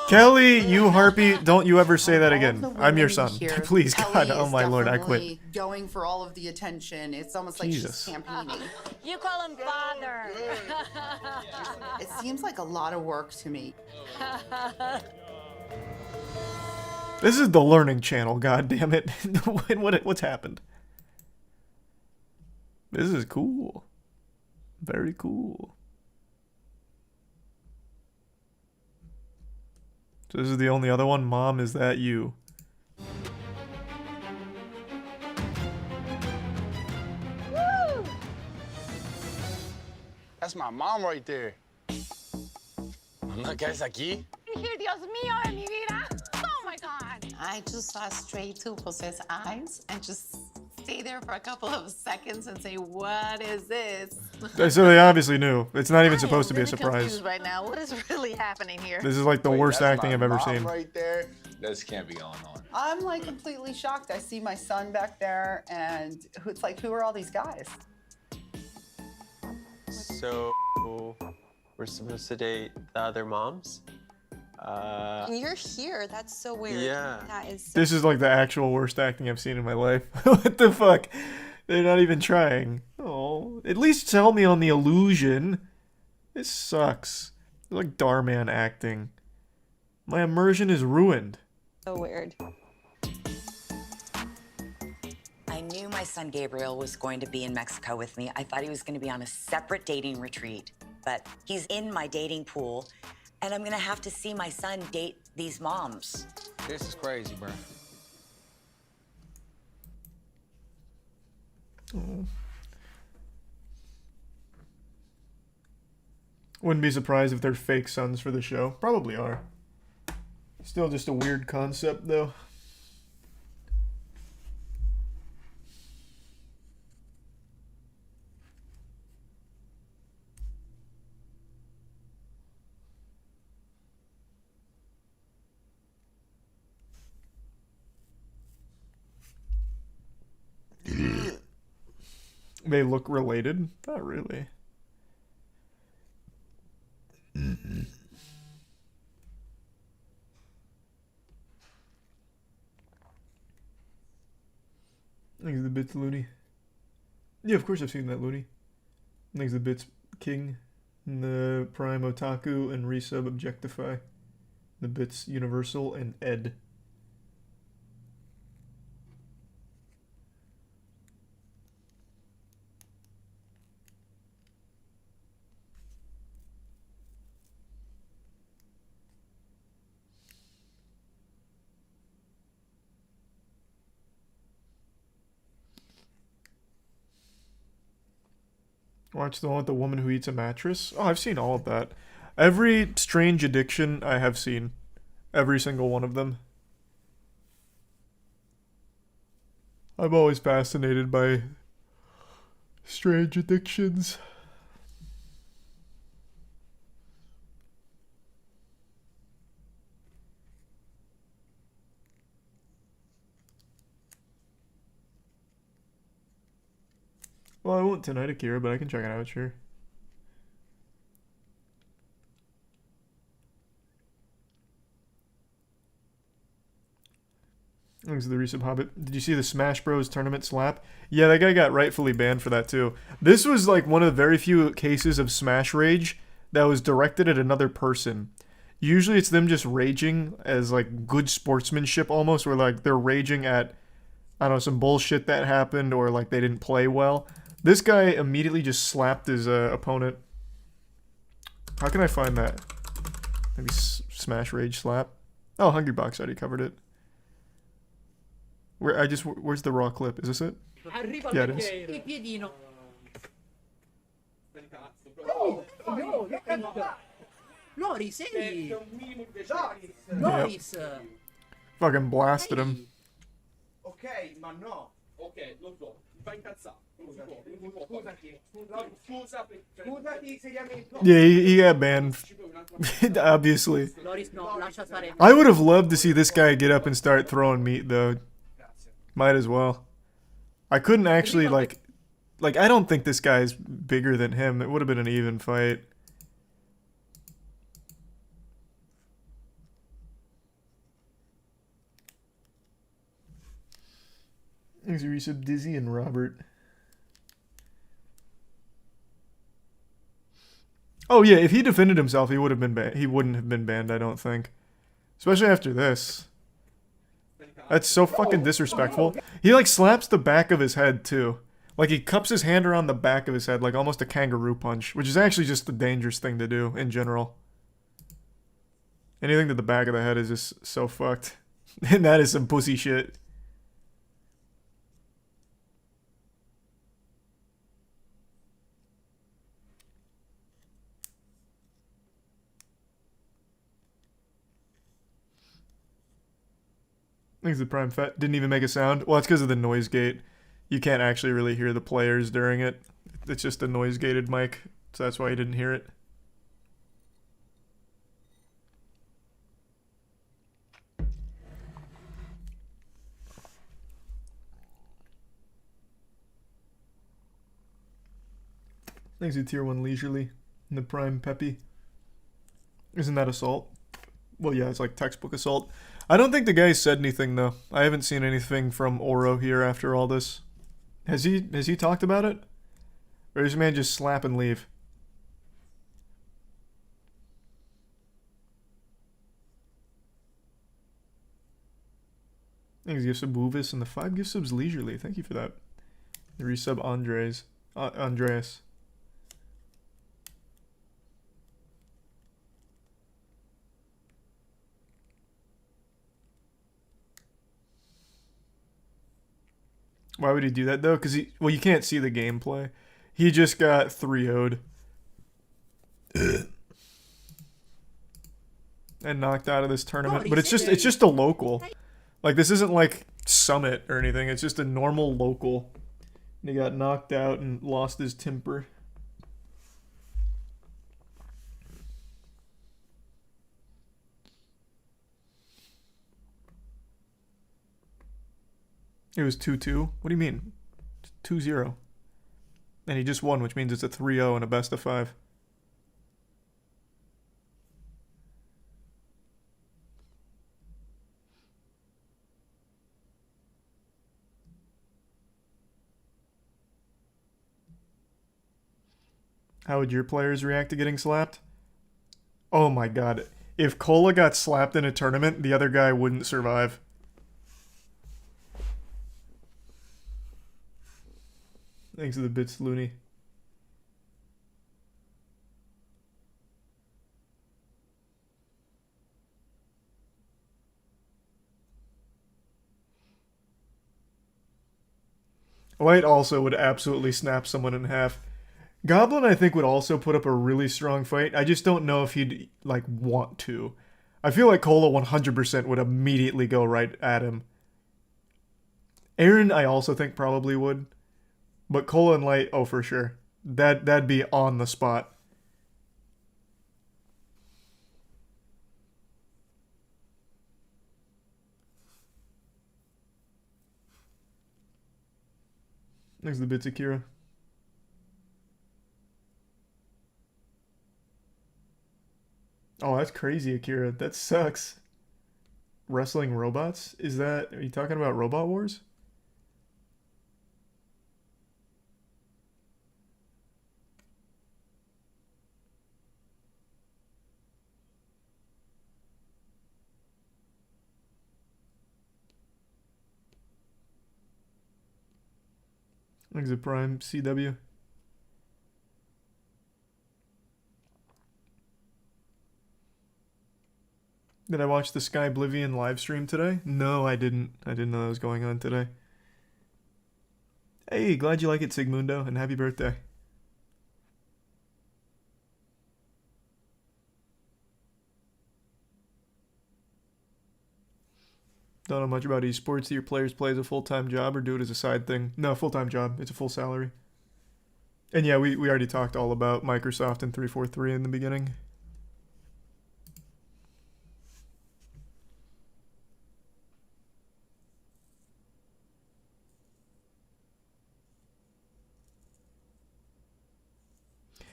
[SPEAKER 1] Kelly, you harpy, don't you ever say that again. I'm your son.
[SPEAKER 10] Here,
[SPEAKER 1] Please,
[SPEAKER 10] Kelly
[SPEAKER 1] God, oh
[SPEAKER 10] is
[SPEAKER 1] my Lord, I quit.
[SPEAKER 10] definitely going for all of the attention. It's almost like
[SPEAKER 1] Jesus.
[SPEAKER 10] she's campaigning.
[SPEAKER 7] You call him father.
[SPEAKER 10] It seems like a lot of work to me.
[SPEAKER 1] This is the Learning Channel, god damn it. What's happened? This is cool. Very cool. So this is the only other one? Mom, is that you?
[SPEAKER 2] Woo! That's my mom right there.
[SPEAKER 24] Mamá, ¿qué haces aquí?
[SPEAKER 7] Dios mío de mi vida. Oh my God.
[SPEAKER 10] I just saw straight to Jose's eyes and just stay there for a couple of seconds and say, what is this?
[SPEAKER 1] So they obviously knew. It's not even supposed to be a
[SPEAKER 7] I'm really
[SPEAKER 1] surprise.
[SPEAKER 7] confused right now. What is really happening here?
[SPEAKER 1] This is like the worst acting I've ever seen.
[SPEAKER 22] Right there. This can't be going on.
[SPEAKER 10] I'm like completely shocked. I see my son back there and it's like, who are all these guys?
[SPEAKER 24] So, we're supposed to date the other moms?
[SPEAKER 25] And you're here. That's so weird.
[SPEAKER 24] Yeah.
[SPEAKER 25] That is so
[SPEAKER 1] This is like the actual worst acting I've seen in my life. What the fuck? They're not even trying. Oh, at least sell me on the illusion. This sucks. It's like Darman acting. My immersion is ruined.
[SPEAKER 25] so weird.
[SPEAKER 4] I knew my son Gabriel was going to be in Mexico with me. I thought he was going to be on a separate dating retreat, but he's in my dating pool, and I'm going to have to see my son date these moms.
[SPEAKER 22] This is crazy, bro.
[SPEAKER 1] Wouldn't be surprised if they're fake sons for the show. Probably are. Still just a weird concept, though. They look related? Not really. Thanks the bits, Looney. Yeah, of course I've seen that, Looney. Thanks the bits, King. And the Prime Otaku and Resub Objectify. The bits, Universal and Ed. Watch the one with the woman who eats a mattress. Oh, I've seen all of that. Every strange addiction I have seen. Every single one of them. I'm always fascinated by strange addictions. Well, I won't tonight, Akira, but I can check it out, sure. Thanks to the resub Hobbit. Did you see the Smash Bros tournament slap? Yeah, that guy got rightfully banned for that too. This was like one of the very few cases of Smash Rage that was directed at another person. Usually it's them just raging as like good sportsmanship almost, where like they're raging at, I don't know, some bullshit that happened or like they didn't play well. This guy immediately just slapped his opponent. How can I find that? Maybe Smash Rage slap. Oh, Hungrybox already covered it. Where's the raw clip? Is this it? Yeah, it is.
[SPEAKER 8] Loris, ehi!
[SPEAKER 1] Loris! Fucking blasted him.
[SPEAKER 8] Ok, ma no. Ok, lo so. Mi fa incazzare. Scusati seriamente.
[SPEAKER 1] Yeah, he got banned. Obviously.
[SPEAKER 8] Loris, no, lascia stare.
[SPEAKER 1] I would have loved to see this guy get up and start throwing meat, though. Might as well. I couldn't actually, like, I don't think this guy's bigger than him. It would have been an even fight. Thanks for resub, Dizzy and Robert. Oh yeah, if he defended himself, he would have been banned. He wouldn't have been banned, I don't think. Especially after this. That's so fucking disrespectful. He like slaps the back of his head too. Like he cups his hand around the back of his head like almost a kangaroo punch, which is actually just a dangerous thing to do in general. Anything to the back of the head is just so fucked. And that is some pussy shit. Thanks to Prime Fat. Didn't even make a sound. Well, it's because of the noise gate. You can't actually really hear the players during it. It's just a noise gated mic, so that's why you didn't hear it. Thanks to Tier 1 Leisurely and the Prime Peppy. Isn't that assault? Well, yeah, it's like textbook assault. I don't think the guy said anything, though. I haven't seen anything from Oro here after all this. Has he talked about it? Or does this man just slap and leave? Thanks, gift sub Woovis and the 5 gift subs Leisurely. Thank you for that. The resub Andres. Andreas. Why would he do that, though? Because well, you can't see the gameplay. He just got 3-0'd. And knocked out of this tournament. But it's just a local. Like, this isn't like Summit or anything. It's just a normal local. And he got knocked out and lost his temper. It was 2-2. What do you mean? 2-0. And he just won, which means it's a 3-0 and a best of 5. How would your players react to getting slapped? Oh my god. If Cola got slapped in a tournament, the other guy wouldn't survive. Thanks to the bits, Looney. White also would absolutely snap someone in half. Goblin, I think, would also put up a really strong fight. I just don't know if he'd, like, want to. I feel like Cola 100% would immediately go right at him. Aaron, I also think, probably would. But Cola and Light, oh, for sure. That'd be on the spot. Next to the bits, Akira. Oh, that's crazy, Akira. That sucks. wrestling robots? Are you talking about Robot Wars? Exit Prime CW. Did I watch the Sky Oblivion live stream today? No, I didn't. I didn't know that was going on today. Hey, glad you like it, Sigmundo, and happy birthday. Don't know much about esports. Do your players play as a full-time job or do it as a side thing? No, full-time job. It's a full salary. And yeah, we already talked all about Microsoft and 343 in the beginning.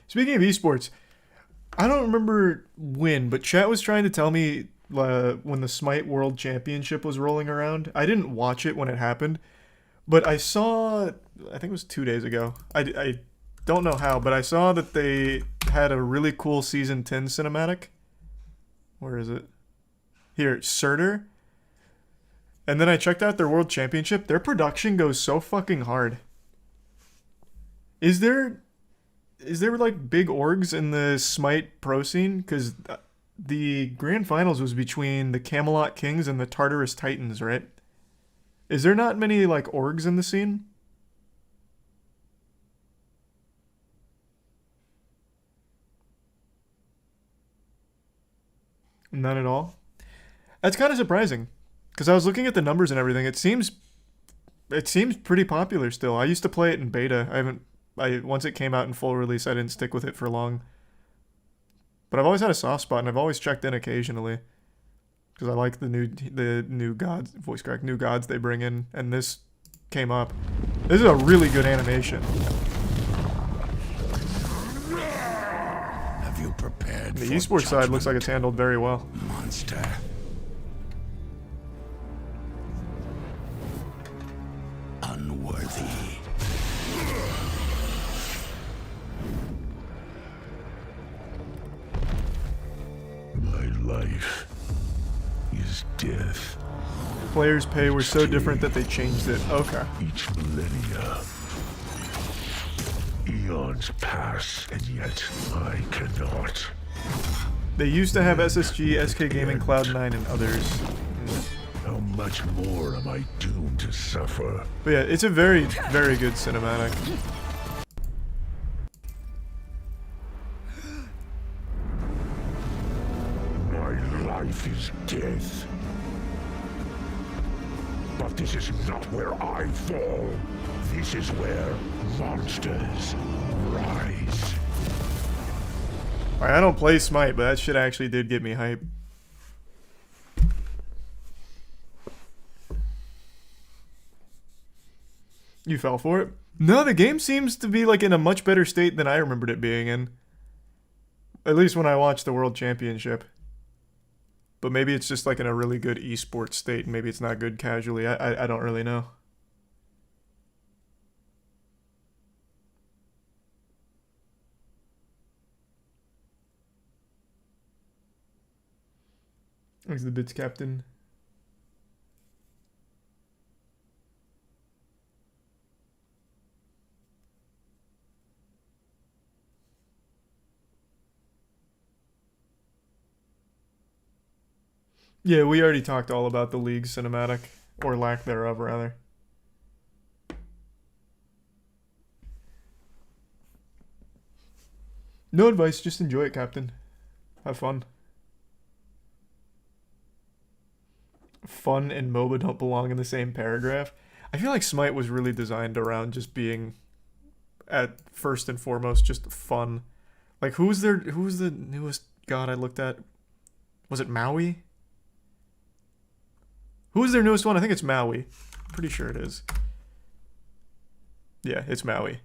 [SPEAKER 1] Speaking of esports, I don't remember when, but chat was trying to tell me when the Smite World Championship was rolling around. I didn't watch it when it happened, but I saw, I think it was 2 days ago. I don't know how, but I saw that they had a really cool Season 10 cinematic. Where is it? Here, Surtur. And then I checked out their World Championship. Their production goes so fucking hard. Is there like big orgs in the Smite pro scene? Because the grand finals was between the Camelot Kings and the Tartarus Titans, right? Is there not many like orgs in the scene? None at all? That's kind of surprising. Because I was looking at the numbers and everything. It seems pretty popular still. I used to play it in beta. Once it came out in full release, I didn't stick with it for long. But I've always had a soft spot, and I've always checked in occasionally. Because I like the new gods, voice crack, new gods they bring in, and this came up. This is a really good animation.
[SPEAKER 6] Have you prepared
[SPEAKER 1] The esports side looks like it's handled very well.
[SPEAKER 6] Monster. Unworthy. My life is death.
[SPEAKER 1] Players' pay were so different that they changed it. Okay.
[SPEAKER 6] Each millennia. Eons pass, and yet I cannot.
[SPEAKER 1] They used to have SSG, SK Gaming, Cloud9, and others.
[SPEAKER 6] How much more am I doomed to suffer?
[SPEAKER 1] But yeah, it's a very, very good cinematic.
[SPEAKER 6] My life is death. But this is not where I fall. This is where monsters rise.
[SPEAKER 1] I don't play Smite, but that shit actually did get me hype. You fell for it? No, the game seems to be like in a much better state than I remembered it being in. At least when I watched the World Championship. But maybe it's just like in a really good esports state, and maybe it's not good casually. I don't really know. Thanks the bits, Captain. Yeah, we already talked all about the League cinematic, or lack thereof, rather. No advice, just enjoy it, Captain. Have fun. Fun and MOBA don't belong in the same paragraph. I feel like Smite was really designed around just being, at first and foremost, just fun. Like, who's the newest god I looked at? Was it Maui? Who's their newest one? I think it's Maui. Pretty sure it is. Yeah, it's Maui.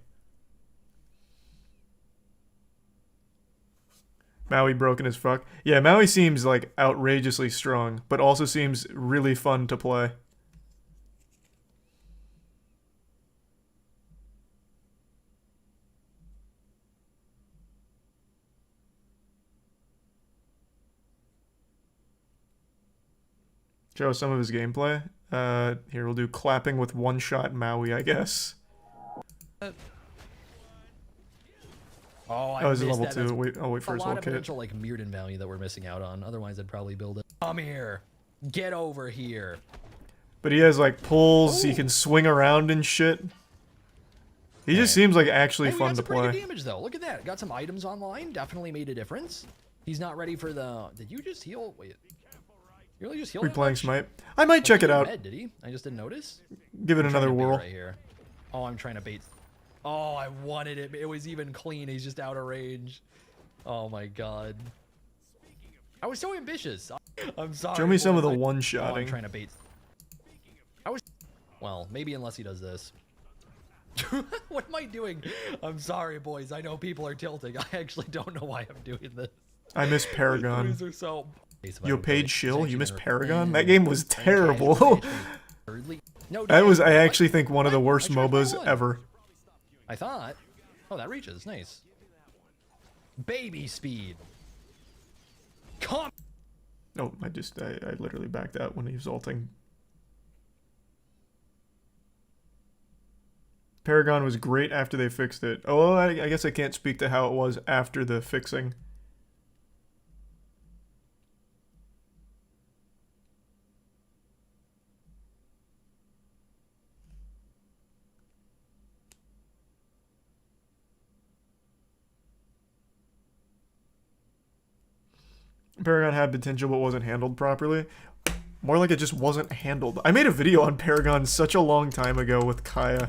[SPEAKER 1] Maui broken as fuck. Yeah, Maui seems like outrageously strong, but also seems really fun to play. Show some of his gameplay. Here we'll do clapping with one-shot Maui, I guess.
[SPEAKER 9] Oh, I
[SPEAKER 1] Oh, this is
[SPEAKER 9] missed
[SPEAKER 1] level
[SPEAKER 9] that.
[SPEAKER 1] 2. Wait, I'll wait for
[SPEAKER 9] a
[SPEAKER 1] his
[SPEAKER 9] lot
[SPEAKER 1] whole
[SPEAKER 9] of
[SPEAKER 1] kit.
[SPEAKER 9] potential like Mirrodin value that we're missing out on. Otherwise, I'd probably build it. Come here, get over here.
[SPEAKER 1] But he has like pulls, he can swing around and shit. He just seems like actually
[SPEAKER 9] Hey, we
[SPEAKER 1] fun
[SPEAKER 9] got
[SPEAKER 1] to
[SPEAKER 9] some pretty
[SPEAKER 1] play.
[SPEAKER 9] good damage though. Look at that. Got some items online. Definitely made a difference. He's not ready for the. Did you just heal? Wait. You really just healed? that
[SPEAKER 1] Replaying
[SPEAKER 9] much?
[SPEAKER 1] Smite. I might check it out.
[SPEAKER 9] Red, did he? I just didn't notice.
[SPEAKER 1] Give it
[SPEAKER 9] I'm trying
[SPEAKER 1] another
[SPEAKER 9] to bait
[SPEAKER 1] whirl.
[SPEAKER 9] right here. Oh, I'm trying to bait. Oh, I wanted it. It was even clean. He's just out of range. Oh my god. I was so ambitious. I'm sorry.
[SPEAKER 1] Show me some of the
[SPEAKER 9] boys. Oh, I'm
[SPEAKER 1] one-shotting.
[SPEAKER 9] trying to bait. I was. Well, maybe unless he does this. What am I doing? I'm sorry, boys. I know people are tilting. I actually don't know why I'm doing this.
[SPEAKER 1] I miss Paragon.
[SPEAKER 9] These are so.
[SPEAKER 1] Yo, Paige Shill, you miss Paragon? That game was terrible.
[SPEAKER 9] No,
[SPEAKER 1] That was,
[SPEAKER 9] damn.
[SPEAKER 1] I actually think, one of the worst MOBAs ever.
[SPEAKER 9] I thought. Oh, that reaches. Nice. Baby speed. Come.
[SPEAKER 1] Oh, I literally backed out when he was ulting. Paragon was great after they fixed it. Oh, I guess I can't speak to how it was after the fixing. Paragon had potential but wasn't handled properly. More like it just wasn't handled. I made a video on Paragon such a long time ago with Kaya.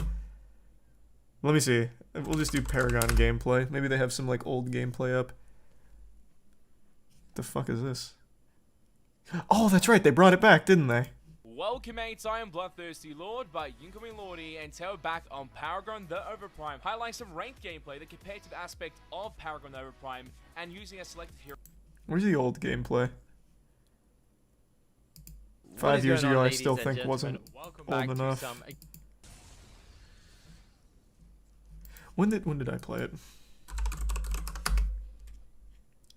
[SPEAKER 1] Let me see. We'll just do Paragon gameplay. Maybe they have some like old gameplay up. The fuck is this? Oh, that's right. They brought it back, didn't they?
[SPEAKER 11] Welcome, mates. I am Bloodthirsty Lord by Yinkomi Lordy, and today we're back on Paragon the Overprime, highlighting some ranked gameplay, the competitive aspect of Paragon the Overprime, and using a selected hero.
[SPEAKER 1] Where's the old gameplay? 5 years ago, I still think wasn't old enough. When did I play it?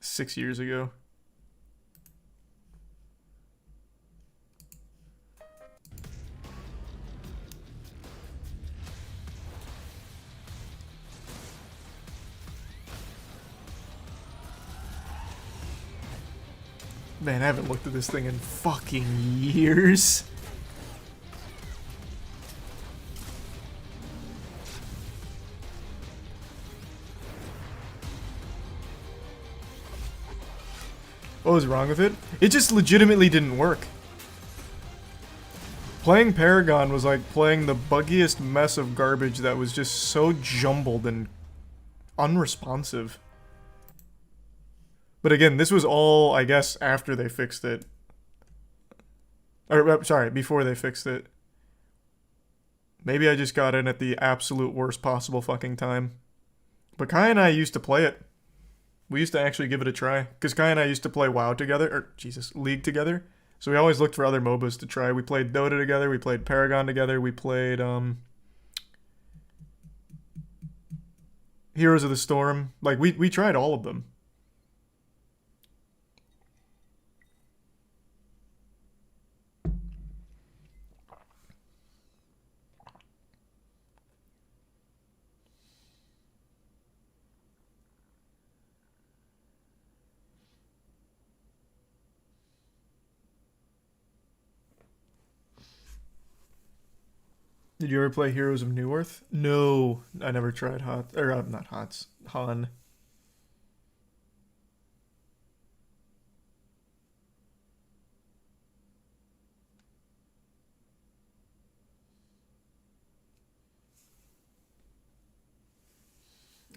[SPEAKER 1] 6 years ago. Man, I haven't looked at this thing in fucking years. What was wrong with it? It just legitimately didn't work. Playing Paragon was like playing the buggiest mess of garbage that was just so jumbled and unresponsive. But again, this was all, I guess, after they fixed it. Or, sorry, before they fixed it. Maybe I just got in at the absolute worst possible fucking time. But Kai and I used to play it. We used to actually give it a try. Because Kai and I used to play WoW together, or, Jesus, League together. So we always looked for other MOBAs to try. We played Dota together, we played Paragon together, we played, Heroes of the Storm. Like, we tried all of them. Did you ever play Heroes of Newerth? No, I never tried not HOTS, Han.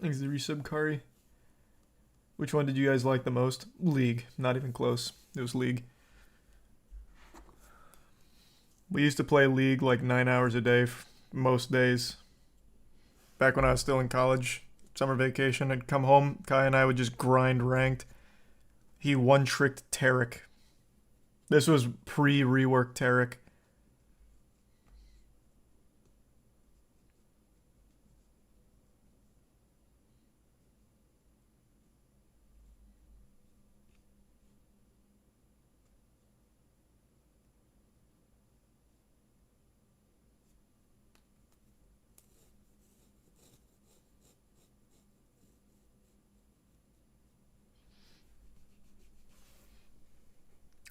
[SPEAKER 1] Thanks the resub, Kari. Which one did you guys like the most? League. Not even close. It was League. We used to play League like 9 hours a day most days. Back when I was still in college, summer vacation, I'd come home, Kai and I would just grind ranked. He one-tricked Tarek. This was pre-reworked Tarek.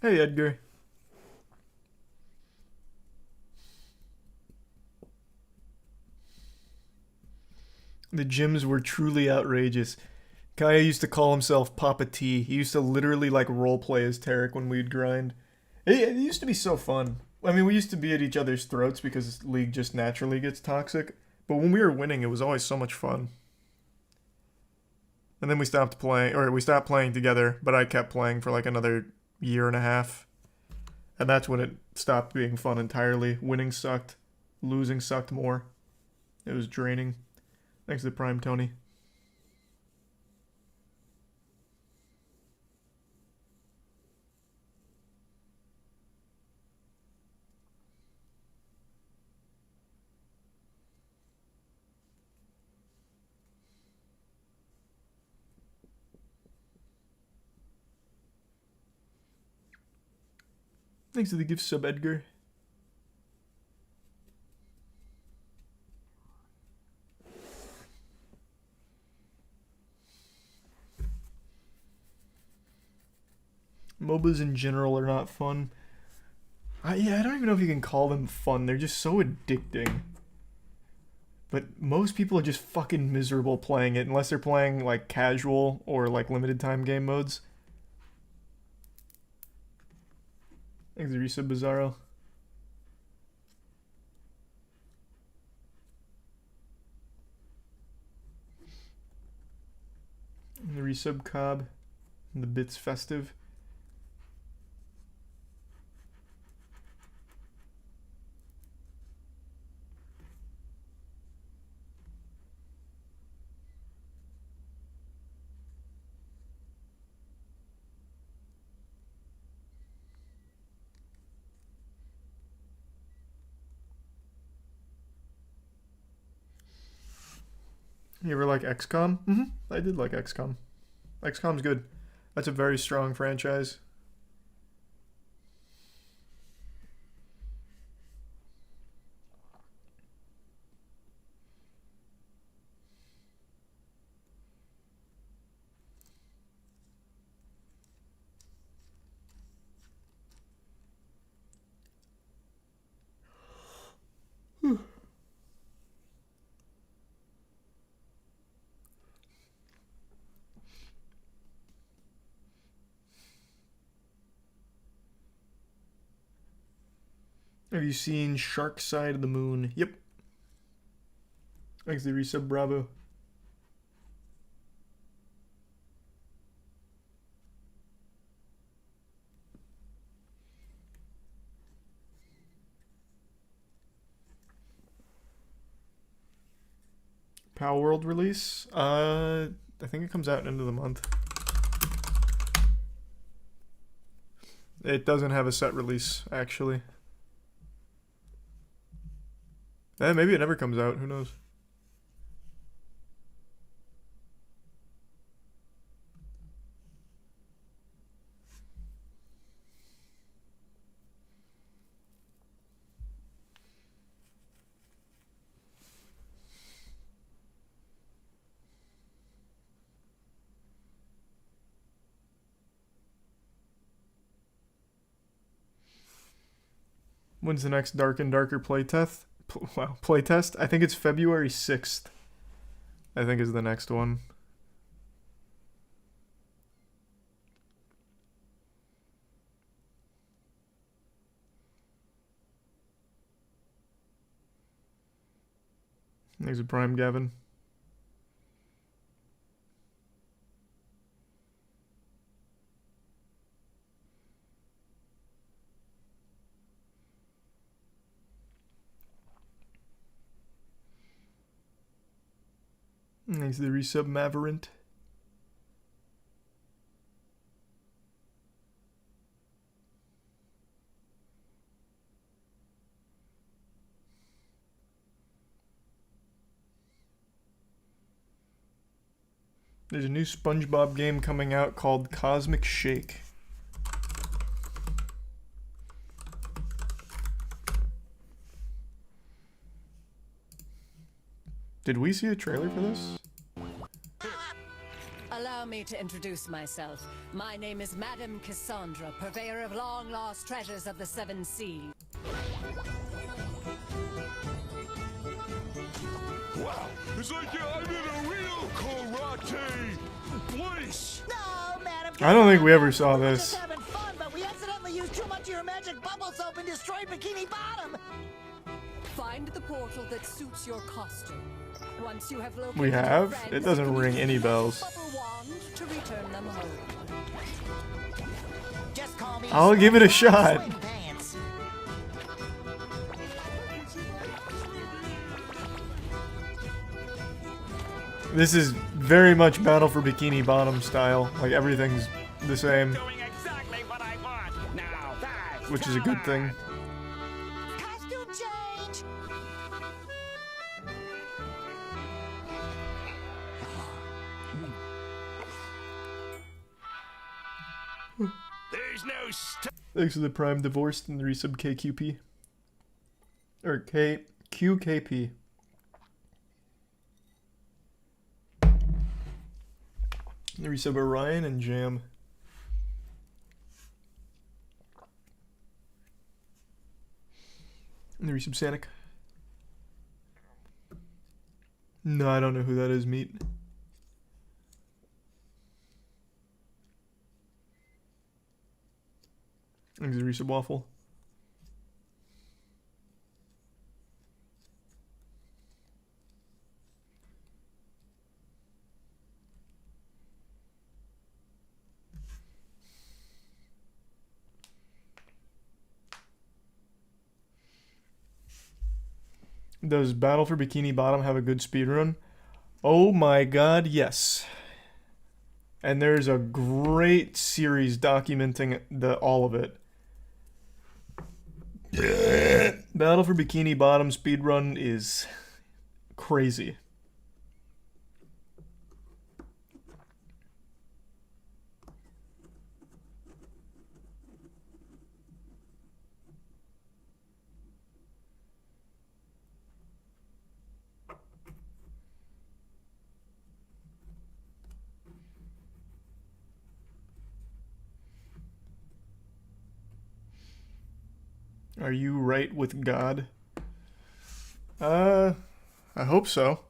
[SPEAKER 1] Hey, Edgar. The gyms were truly outrageous. Kaya used to call himself Papa T. He used to literally like roleplay as Tarek when we'd grind. It used to be so fun. I mean, we used to be at each other's throats because League just naturally gets toxic. But when we were winning, it was always so much fun. And then we stopped playing together, but I kept playing for like another year and a half. And that's when it stopped being fun entirely. Winning sucked. Losing sucked more. It was draining. Thanks to Prime Tony. Thanks to the gift sub, Edgar. MOBAs in general are not fun. Yeah, I don't even know if you can call them fun. They're just so addicting. But most people are just fucking miserable playing it unless they're playing like casual or like limited time game modes. Thanks, Risa Bizarro. And the resub Cobb. And the Bits Festive. You ever like XCOM? Mm-hmm. I did like XCOM. XCOM's good. That's a very strong franchise. Have you seen Shark Side of the Moon? Yep. Thanks, the resub Bravo. Power World release? I think it comes out end of the month. It doesn't have a set release, actually. Maybe it never comes out. Who knows? When's the next Dark and Darker playtest? Playtest? I think it's February 6th. I think is the next one. There's a Prime Gavin. Thanks to the resub Maverint. There's a new SpongeBob game coming out called Cosmic Shake. Did we see a trailer for this?
[SPEAKER 12] Allow me to introduce myself. My name is Madame Cassandra, purveyor of long-lost treasures of the Seven Seas.
[SPEAKER 6] Wow, it's like I'm in a real karate place.
[SPEAKER 18] No, Madam.
[SPEAKER 1] I don't think we ever saw this.
[SPEAKER 18] Just having fun, but we accidentally used too much of your magic bubble soap and destroyed Bikini Bottom.
[SPEAKER 12] Find the portal that suits your costume. Once you have located
[SPEAKER 1] We have?
[SPEAKER 12] your friends,
[SPEAKER 1] It doesn't ring any bells.
[SPEAKER 12] bubble wand to return them home.
[SPEAKER 18] Just call me
[SPEAKER 1] I'll give it a shot.
[SPEAKER 18] Swing Pants.
[SPEAKER 1] This is very much Battle for Bikini Bottom style. Like everything's the same. Which is a good thing.
[SPEAKER 18] Costume change.
[SPEAKER 6] There's no
[SPEAKER 1] Thanks for the Prime Divorced and the resub KQP. Or QKP. The resub Orion and Jam. And the resub Sanic. No, I don't know who that is, Meat. Thanks for the resub Waffle. Does Battle for Bikini Bottom have a good speedrun? Oh my god, yes. And there's a great series documenting all of it. Battle for Bikini Bottom speedrun is crazy. Are you right with God? I hope so.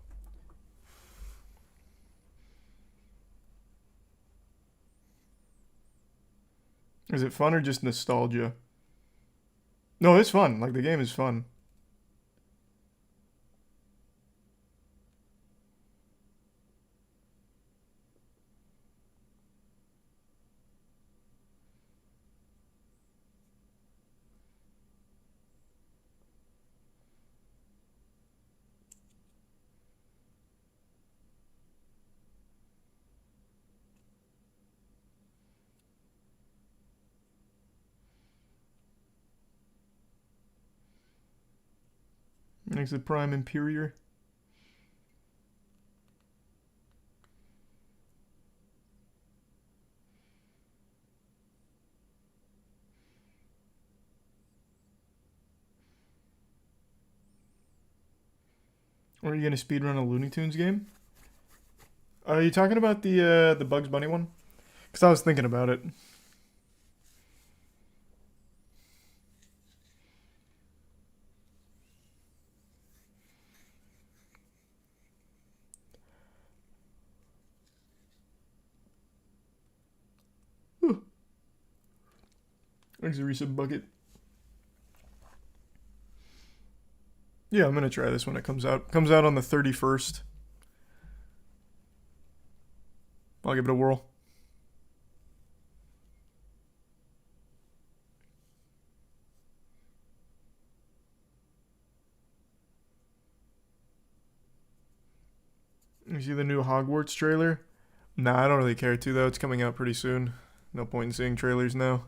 [SPEAKER 1] Is it fun or just nostalgia? No, it's fun. Like, the game is fun. Makes it Prime Imperior. Or are you gonna speedrun a Looney Tunes game? Are you talking about the Bugs Bunny one? Because I was thinking about it. There's a recent bucket. Yeah, I'm gonna try this when it comes out. Comes out on the 31st. I'll give it a whirl. You see the new Hogwarts trailer? Nah, I don't really care to though. It's coming out pretty soon. No point in seeing trailers now.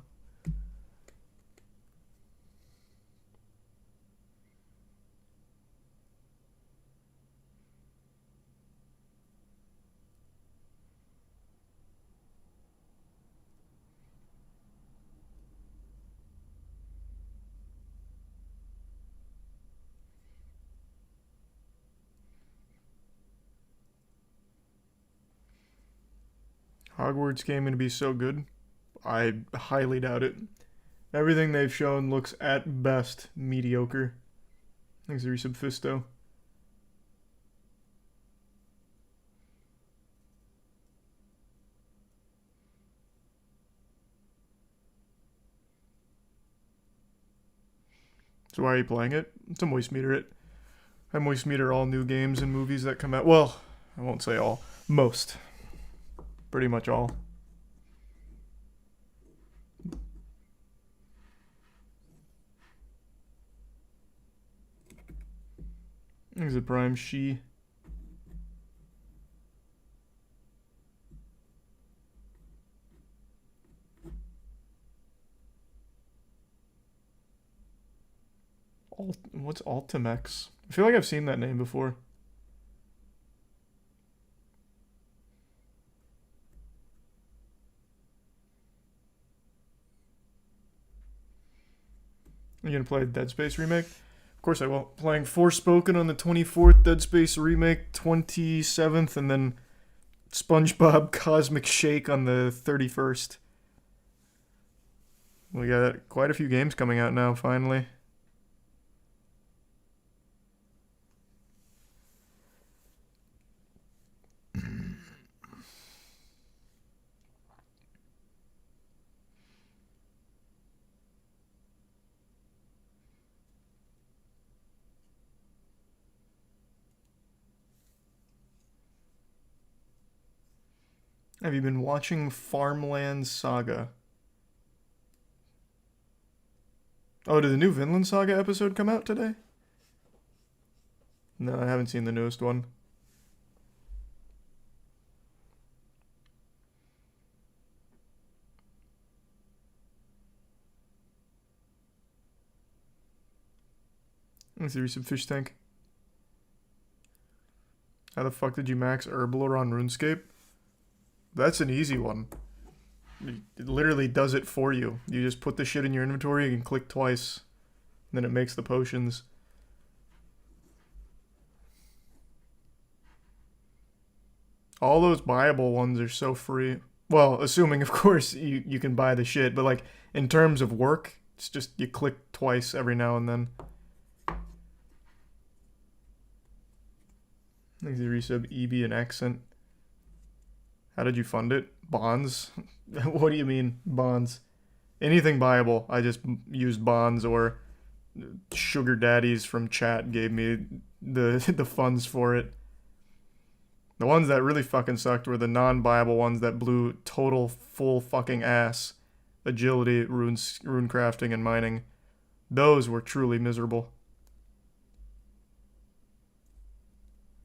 [SPEAKER 1] Hogwarts game going to be so good? I highly doubt it. Everything they've shown looks at best mediocre. Thanks to Resub Fisto. So why are you playing it? To moist meter it. I moist meter all new games and movies that come out. Well, I won't say all. Most. Pretty much all. There's a Prime She. What's Ultimex? I feel like I've seen that name before. You gonna play Dead Space Remake? Of course I will. Playing Forspoken on the 24th, Dead Space Remake 27th, and then SpongeBob Cosmic Shake on the 31st. We got quite a few games coming out now, finally. Have you been watching Farmland Saga? Oh, did the new Vinland Saga episode come out today? No, I haven't seen the newest one. Let's see, resub Fish Tank. How the fuck did you max Herblore on RuneScape? That's an easy one. It literally does it for you. You just put the shit in your inventory, you can click twice, and then it makes the potions. All those buyable ones are so free. Well, assuming, of course, you can buy the shit, but like, in terms of work, it's just you click twice every now and then. Thanks to resub EB and Accent. How did you fund it? Bonds? What do you mean, bonds? Anything buyable. I just used bonds, or sugar daddies from chat gave me the funds for it. The ones that really fucking sucked were the non-buyable ones that blew total full fucking ass. Agility, rune crafting, and mining. Those were truly miserable.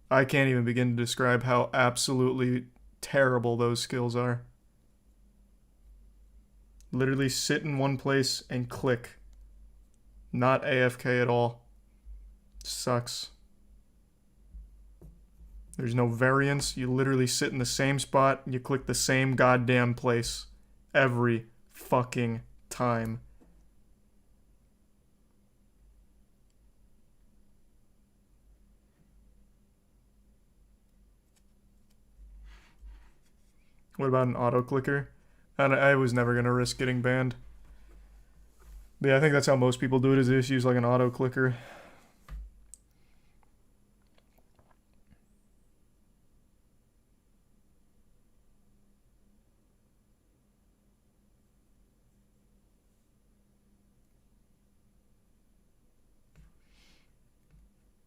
[SPEAKER 1] I can't even begin to describe how absolutely terrible those skills are. Literally sit in one place and click. Not AFK at all. Sucks. There's no variance. You literally sit in the same spot and you click the same goddamn place every fucking time. What about an auto clicker? And I was never gonna risk getting banned. But yeah, I think that's how most people do it, is they just use like an auto clicker.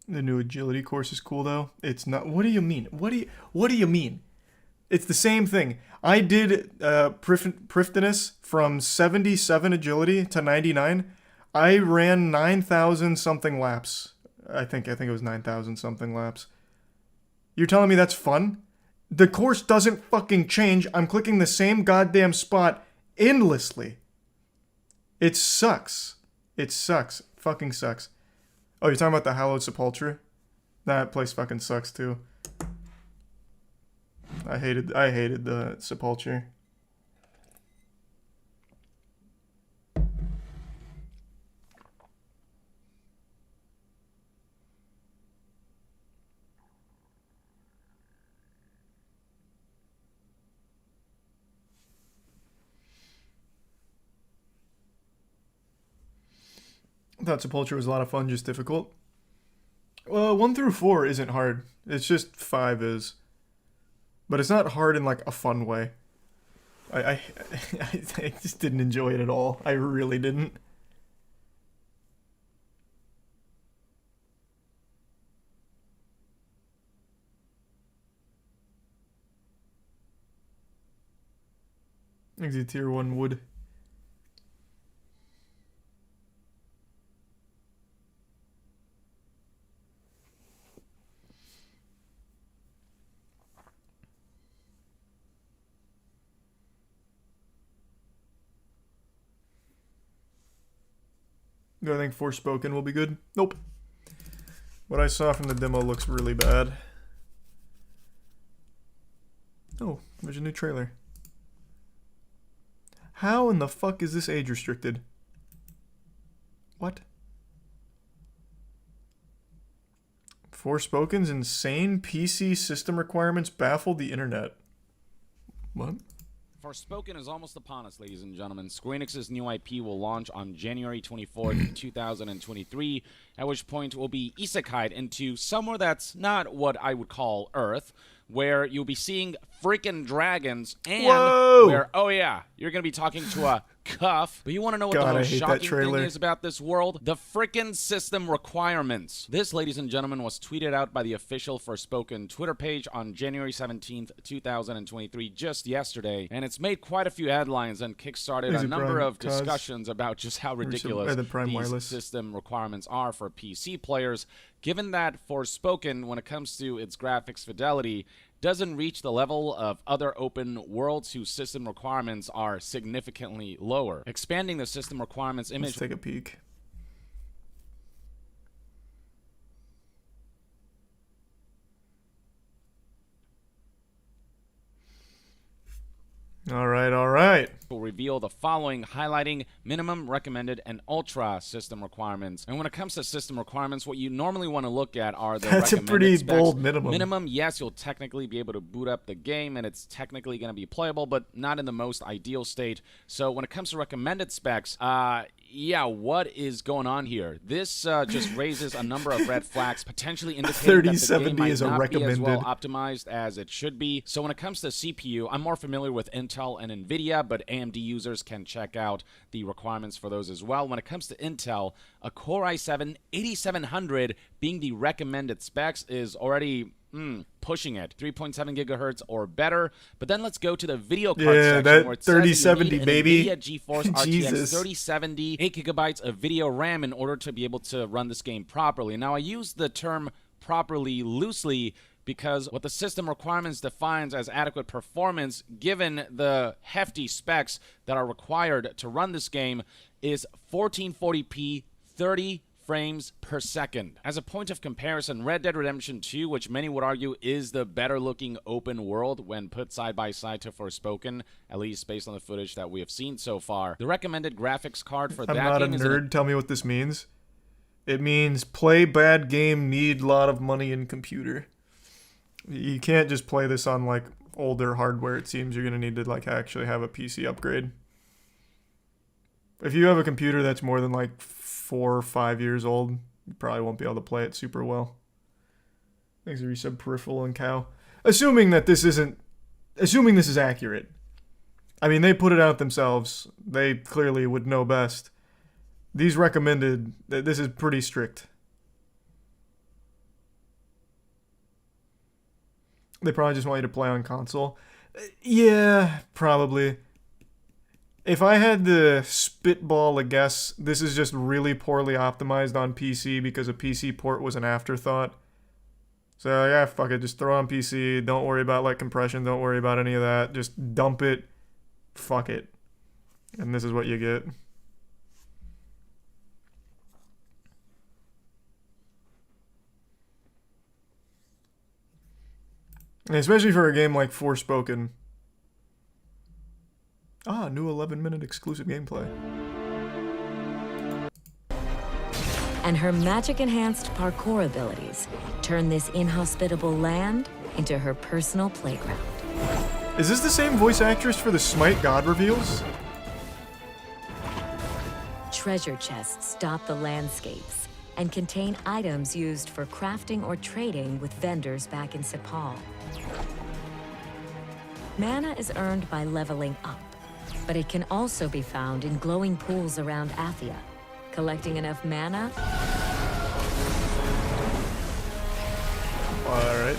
[SPEAKER 1] The new agility course is cool though. It's not. What do you mean? What do you mean? It's the same thing. I did Prifdinus from 77 agility to 99. I ran 9,000 something laps. I think it was 9,000 something laps. You're telling me that's fun? The course doesn't fucking change. I'm clicking the same goddamn spot endlessly. It sucks. It sucks. Fucking sucks. Oh, you're talking about the Hallowed Sepulchre? That place fucking sucks too. I hated the Sepulchre. thought Sepultura was a lot of fun, just difficult. Well, 1 through 4 isn't hard. It's just 5 is. But it's not hard in like a fun way. I just didn't enjoy it at all. I really didn't. Exit tier 1 wood. Do I think Forspoken will be good? Nope. What I saw from the demo looks really bad. Oh, there's a new trailer. How in the fuck is this age restricted? What? Forspoken's insane PC system requirements baffled the internet. What?
[SPEAKER 13] Forspoken is almost upon us, ladies and gentlemen. Square Enix's new IP will launch on January 24th, 2023, at which point we'll be isekai'd into somewhere that's not what I would call Earth, where you'll be seeing freaking dragons, and where, oh yeah, you're going to be talking to a cuff. But you want to know what the most shocking thing is about this world? The freaking system requirements. This, ladies and gentlemen, was tweeted out by the official Forspoken Twitter page on January 17th, 2023, just yesterday, and it's made quite a few headlines and kickstarted a number of discussions about just how ridiculous these system requirements are for PC players, given that Forspoken, when it comes to its graphics fidelity, doesn't reach the level of other open worlds whose system requirements are significantly lower. Expanding the system requirements image...
[SPEAKER 1] Let's take a peek. All right.
[SPEAKER 13] Will reveal the following, highlighting minimum, recommended, and ultra system requirements. And when it comes to system requirements, what you normally want to look at are the
[SPEAKER 1] That's a pretty
[SPEAKER 13] specs.
[SPEAKER 1] bold minimum.
[SPEAKER 13] Minimum, yes, you'll technically be able to boot up the game, and it's technically going to be playable, but not in the most ideal state. So when it comes to recommended specs, yeah, what is going on here? This just raises a number of red flags, potentially indicating that the game might not be as well optimized as it should be. So when it comes to CPU, I'm more familiar with Intel and NVIDIA, but AMD users can check out the requirements for those as well. When it comes to Intel, a Core i7 8700 being the recommended specs is already pushing it, 3.7 gigahertz or better. But then let's go to the video card section,
[SPEAKER 1] that
[SPEAKER 13] where it
[SPEAKER 1] 3070
[SPEAKER 13] says you need
[SPEAKER 1] baby.
[SPEAKER 13] an NVIDIA GeForce RTX 3070, 8 gigabytes of video RAM in order to be able to run this game properly. Now, I use the term properly loosely because what the system requirements defines as adequate performance, given the hefty specs that are required to run this game, is 1440p 30 frames per second. As a point of comparison, Red Dead Redemption 2, which many would argue is the better looking open world when put side by side to Forspoken, at least based on the footage that we have seen so far, the recommended graphics card for that game is...
[SPEAKER 1] I'm not a nerd. Tell me what this means. It means play bad game, need a lot of money in computer. You can't just play this on like older hardware. It seems you're going to need to like actually have a PC upgrade. If you have a computer that's more than like 4 or 5 years old, you probably won't be able to play it super well. Thanks for resub Peripheral and Cow. Assuming this is accurate. I mean, they put it out themselves. They clearly would know best. These recommended, this is pretty strict. They probably just want you to play on console. Yeah, probably. If I had to spitball a guess, this is just really poorly optimized on PC because a PC port was an afterthought. So yeah, fuck it, just throw it on PC. Don't worry about like compression. Don't worry about any of that. Just dump it. Fuck it. And this is what you get. And especially for a game like Forspoken. Ah, new 11-minute exclusive gameplay.
[SPEAKER 14] And her magic-enhanced parkour abilities turn this inhospitable land into her personal playground.
[SPEAKER 1] Is this the same voice actress for the Smite God reveals?
[SPEAKER 14] treasure chests dot the landscapes and contain items used for crafting or trading with vendors back in Sepal. Mana is earned by leveling up, but it can also be found in glowing pools around Athia. Collecting enough mana...
[SPEAKER 1] Alright.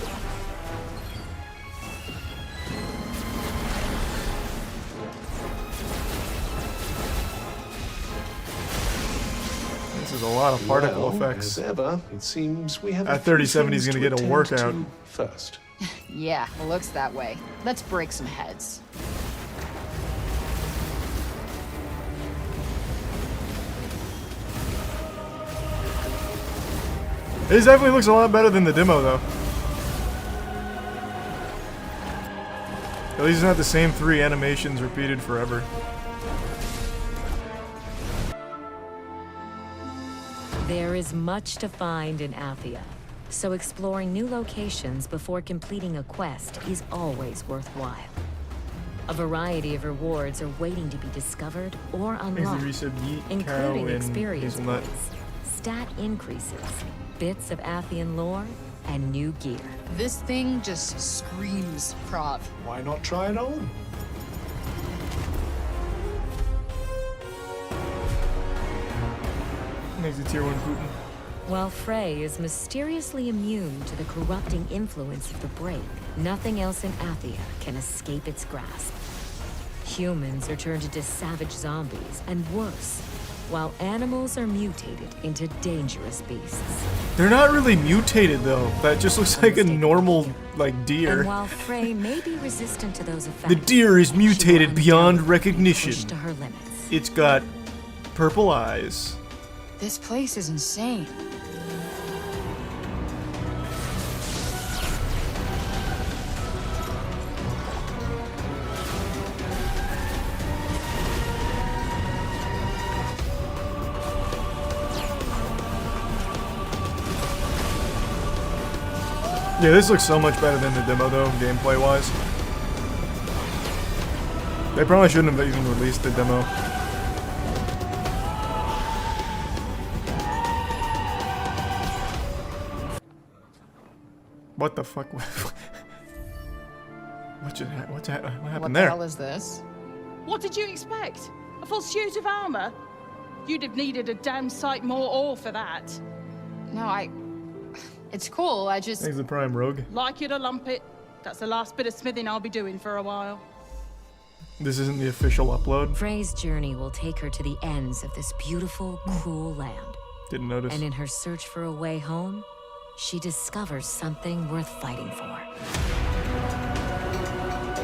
[SPEAKER 1] This is a lot of particle effects.
[SPEAKER 15] As ever, it seems we have
[SPEAKER 1] At 37, he's gonna get a workout.
[SPEAKER 15] First.
[SPEAKER 16] Yeah, it looks that way. Let's break some heads.
[SPEAKER 1] This definitely looks a lot better than the demo, though. At least it's not the same 3 animations repeated forever.
[SPEAKER 14] There is much to find in Athia, so exploring new locations before completing a quest is always worthwhile. A variety of rewards are waiting to be discovered or unlocked, including experience points, stat increases, bits of Athian lore, and new gear.
[SPEAKER 16] This thing just screams Prav.
[SPEAKER 15] Why not try it on?
[SPEAKER 1] Makes a tier 1 Putin.
[SPEAKER 14] While Frey is mysteriously immune to the corrupting influence of the Break, nothing else in Athia can escape its grasp. Humans are turned into savage zombies, and worse, while animals are mutated into dangerous beasts.
[SPEAKER 1] They're not really mutated, though. That just looks like a normal, like, deer.
[SPEAKER 14] And while Frey may be resistant to those effects,
[SPEAKER 1] The deer is mutated beyond recognition.
[SPEAKER 14] pushed to her limits.
[SPEAKER 1] It's got purple eyes.
[SPEAKER 16] This place is insane.
[SPEAKER 1] Yeah, this looks so much better than the demo, though, gameplay-wise. They probably shouldn't have even released the demo. What the fuck? What happened
[SPEAKER 16] What
[SPEAKER 1] there?
[SPEAKER 16] the hell is this?
[SPEAKER 17] What did you expect? A full suit of armor? You'd have needed a damn sight more ore for that.
[SPEAKER 16] No, it's cool, I just...
[SPEAKER 1] Thanks to Prime Rogue.
[SPEAKER 17] Like you to lump it. That's the last bit of smithing I'll be doing for a while.
[SPEAKER 1] This isn't the official upload.
[SPEAKER 14] Frey's journey will take her to the ends of this beautiful, cruel land.
[SPEAKER 1] Didn't notice.
[SPEAKER 14] And in her search for a way home, she discovers something worth fighting for.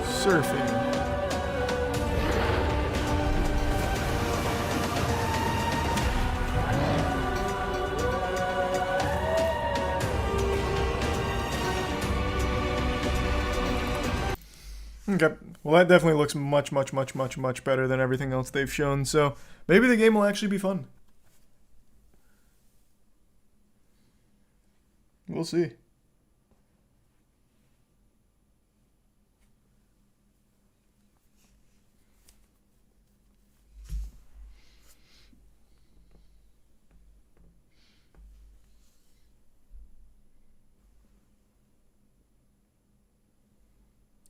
[SPEAKER 1] Surfing. Okay, well that definitely looks much better than everything else they've shown, so maybe the game will actually be fun. We'll see.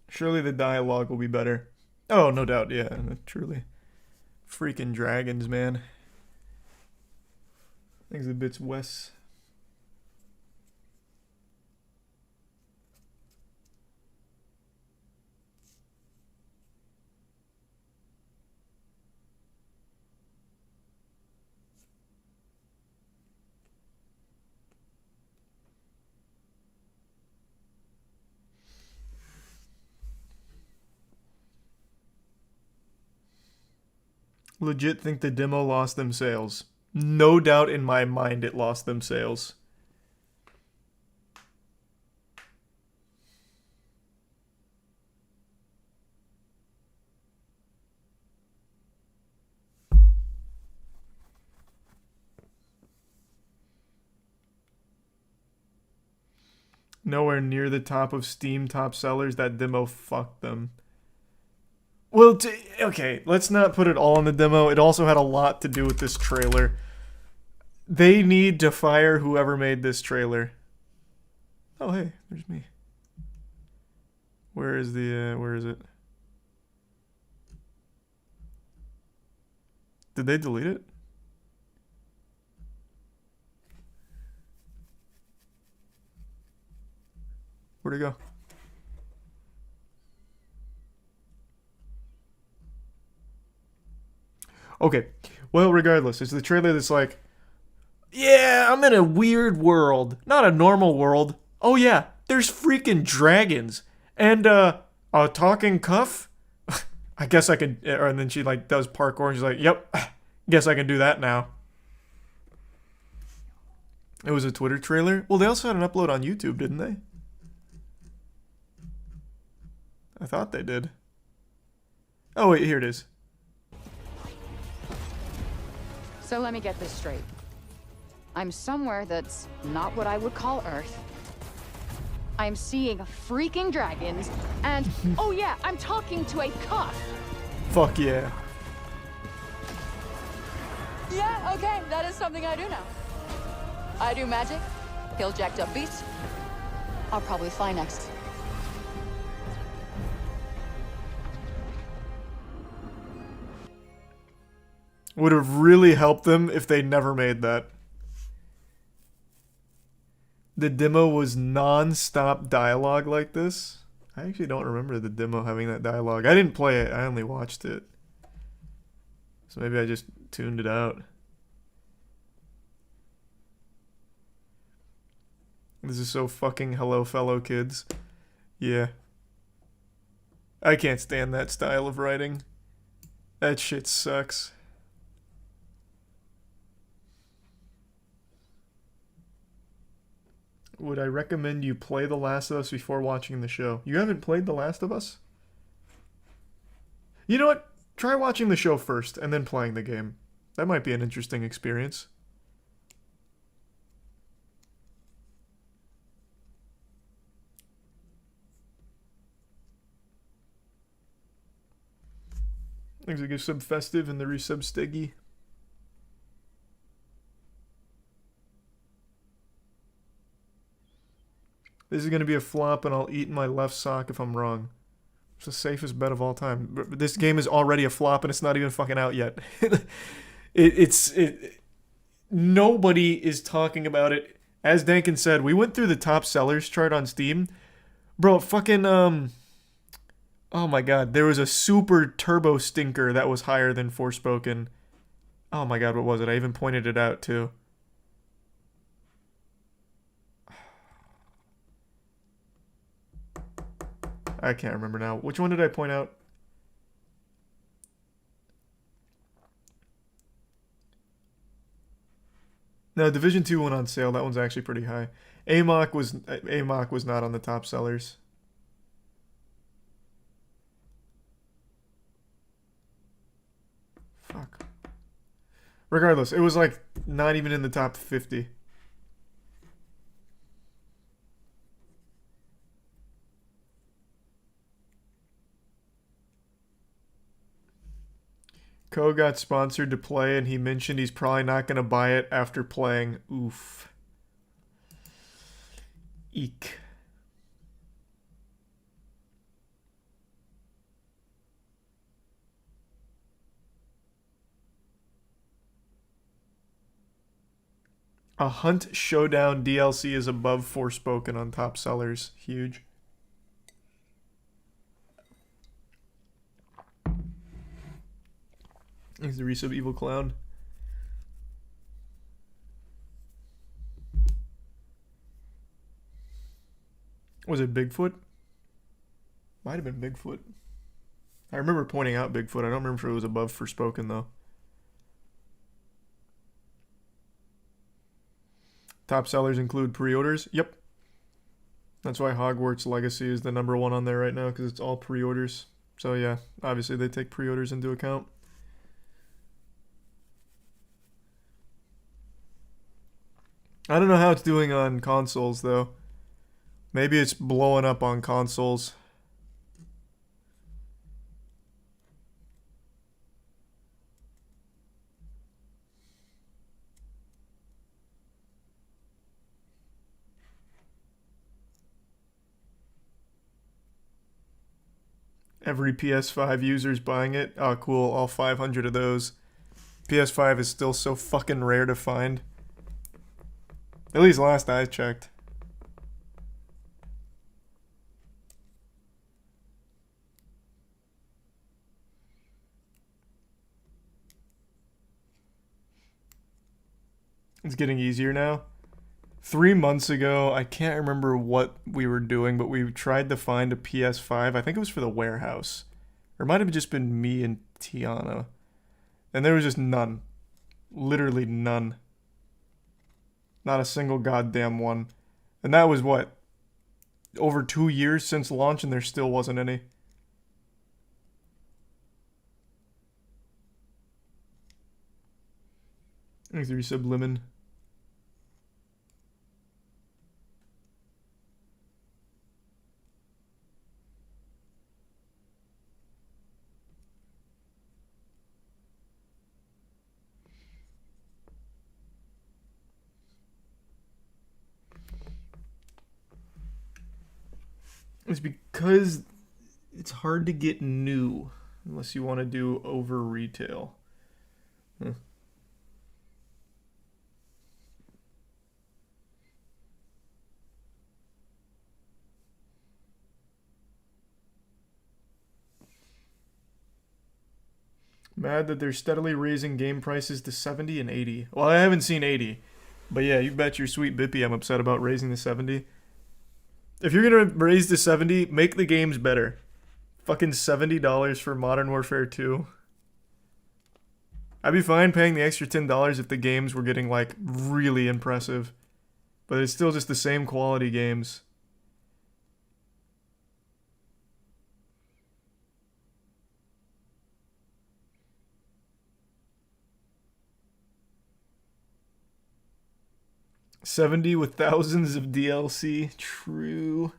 [SPEAKER 1] Surely the dialogue will be better. Oh, no doubt, yeah, truly. Freaking dragons, man. Things a bit Wes. Legit think the demo lost them sales. No doubt in my mind it lost them sales. Nowhere near the top of Steam top sellers. That demo fucked them. Well, okay, let's not put it all in the demo. It also had a lot to do with this trailer. They need to fire whoever made this trailer. Oh, hey, there's me. Where is where is it? Did they delete it? Where'd it go? Okay, well, regardless, it's the trailer that's like, yeah, I'm in a weird world. Not a normal world. Oh yeah, there's freaking dragons. And, a talking cuff? I guess I could, and then she, like, does parkour, and she's like, yep, guess I can do that now. It was a Twitter trailer? Well, they also had an upload on YouTube, didn't they? I thought they did. Oh, wait, here it is.
[SPEAKER 16] So let me get this straight. I'm somewhere that's not what I would call Earth. I'm seeing freaking dragons, and oh yeah, I'm talking to a cuff.
[SPEAKER 1] Fuck yeah.
[SPEAKER 16] Yeah, okay, that is something I do now. I do magic, kill jacked up beasts. I'll probably fly next.
[SPEAKER 1] Would have really helped them if they never made that. The demo was non-stop dialogue like this. I actually don't remember the demo having that dialogue. I didn't play it, I only watched it. So maybe I just tuned it out. This is so fucking hello fellow kids. Yeah. I can't stand that style of writing. That shit sucks. Would I recommend you play The Last of Us before watching the show? You haven't played The Last of Us? You know what? Try watching the show first and then playing the game. That might be an interesting experience. Thanks a sub festive and the resub stiggy. This is going to be a flop and I'll eat my left sock if I'm wrong. It's the safest bet of all time. But this game is already a flop and it's not even fucking out yet. Nobody is talking about it. As Dankin said, we went through the top sellers chart on Steam. Bro, fucking, oh my god, there was a super turbo stinker that was higher than Forspoken. Oh my god, what was it? I even pointed it out too. I can't remember now. Which one did I point out? No, Division 2 went on sale. That one's actually pretty high. AMOC was not on the top sellers. Fuck. Regardless, it was like not even in the top 50. Ko got sponsored to play and he mentioned he's probably not going to buy it after playing. Oof. Eek. A Hunt Showdown DLC is above Forspoken on top sellers. Huge. He's the resub Evil Clown. Was it Bigfoot? Might have been Bigfoot. I remember pointing out Bigfoot. I don't remember if it was above Forspoken though. Top sellers include pre-orders. Yep. That's why Hogwarts Legacy is the #1 on there right now, because it's all pre-orders. So yeah, obviously they take pre-orders into account. I don't know how it's doing on consoles though. Maybe it's blowing up on consoles. every PS5 user's buying it. Oh, cool. All 500 of those. PS5 is still so fucking rare to find. At least last I checked. It's getting easier now. 3 months ago, I can't remember what we were doing, but we tried to find a PS5. I think it was for the warehouse. Or it might have just been me and Tiana. And there was just none. Literally none. Not a single goddamn one. And that was what? Over 2 years since launch, and there still wasn't any. Thanks, Sublimin. It's because it's hard to get new unless you want to do over retail. Huh. Mad that they're steadily raising game prices to 70 and 80. Well, I haven't seen 80. But yeah, you bet your sweet Bippy I'm upset about raising to 70. If you're going to raise to 70, make the games better. Fucking $70 for Modern Warfare 2. I'd be fine paying the extra $10 if the games were getting, like, really impressive. But it's still just the same quality games. $70 with thousands of DLC. True.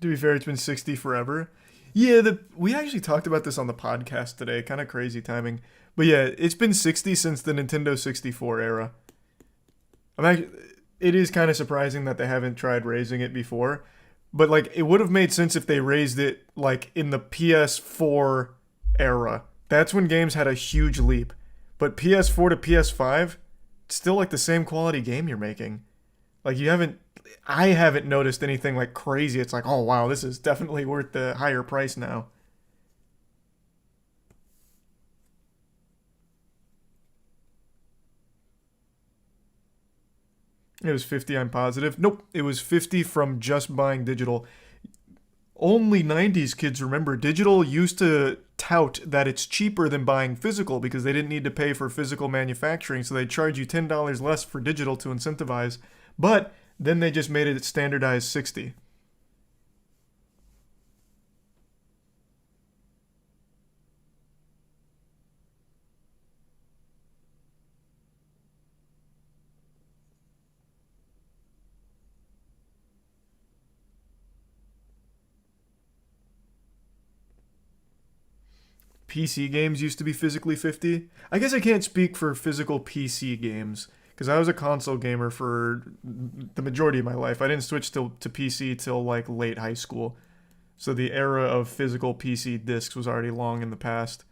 [SPEAKER 1] To be fair, it's been 60 forever. Yeah, we actually talked about this on the podcast today. Kind of crazy timing. But yeah, it's been 60 since the Nintendo 64 era. It is kind of surprising that they haven't tried raising it before. But like, it would have made sense if they raised it like in the PS4 era. That's when games had a huge leap. But PS4 to PS5, it's still like the same quality game you're making. Like I haven't noticed anything like crazy. It's like, oh wow, this is definitely worth the higher price now. It was 50, I'm positive. Nope, it was 50 from just buying digital. Only 90s kids remember digital used to tout that it's cheaper than buying physical because they didn't need to pay for physical manufacturing, so they charge you $10 less for digital to incentivize. But then they just made it standardized 60. PC games used to be physically 50. I guess I can't speak for physical PC games, because I was a console gamer for the majority of my life. I didn't switch to PC till like late high school. So the era of physical PC discs was already long in the past.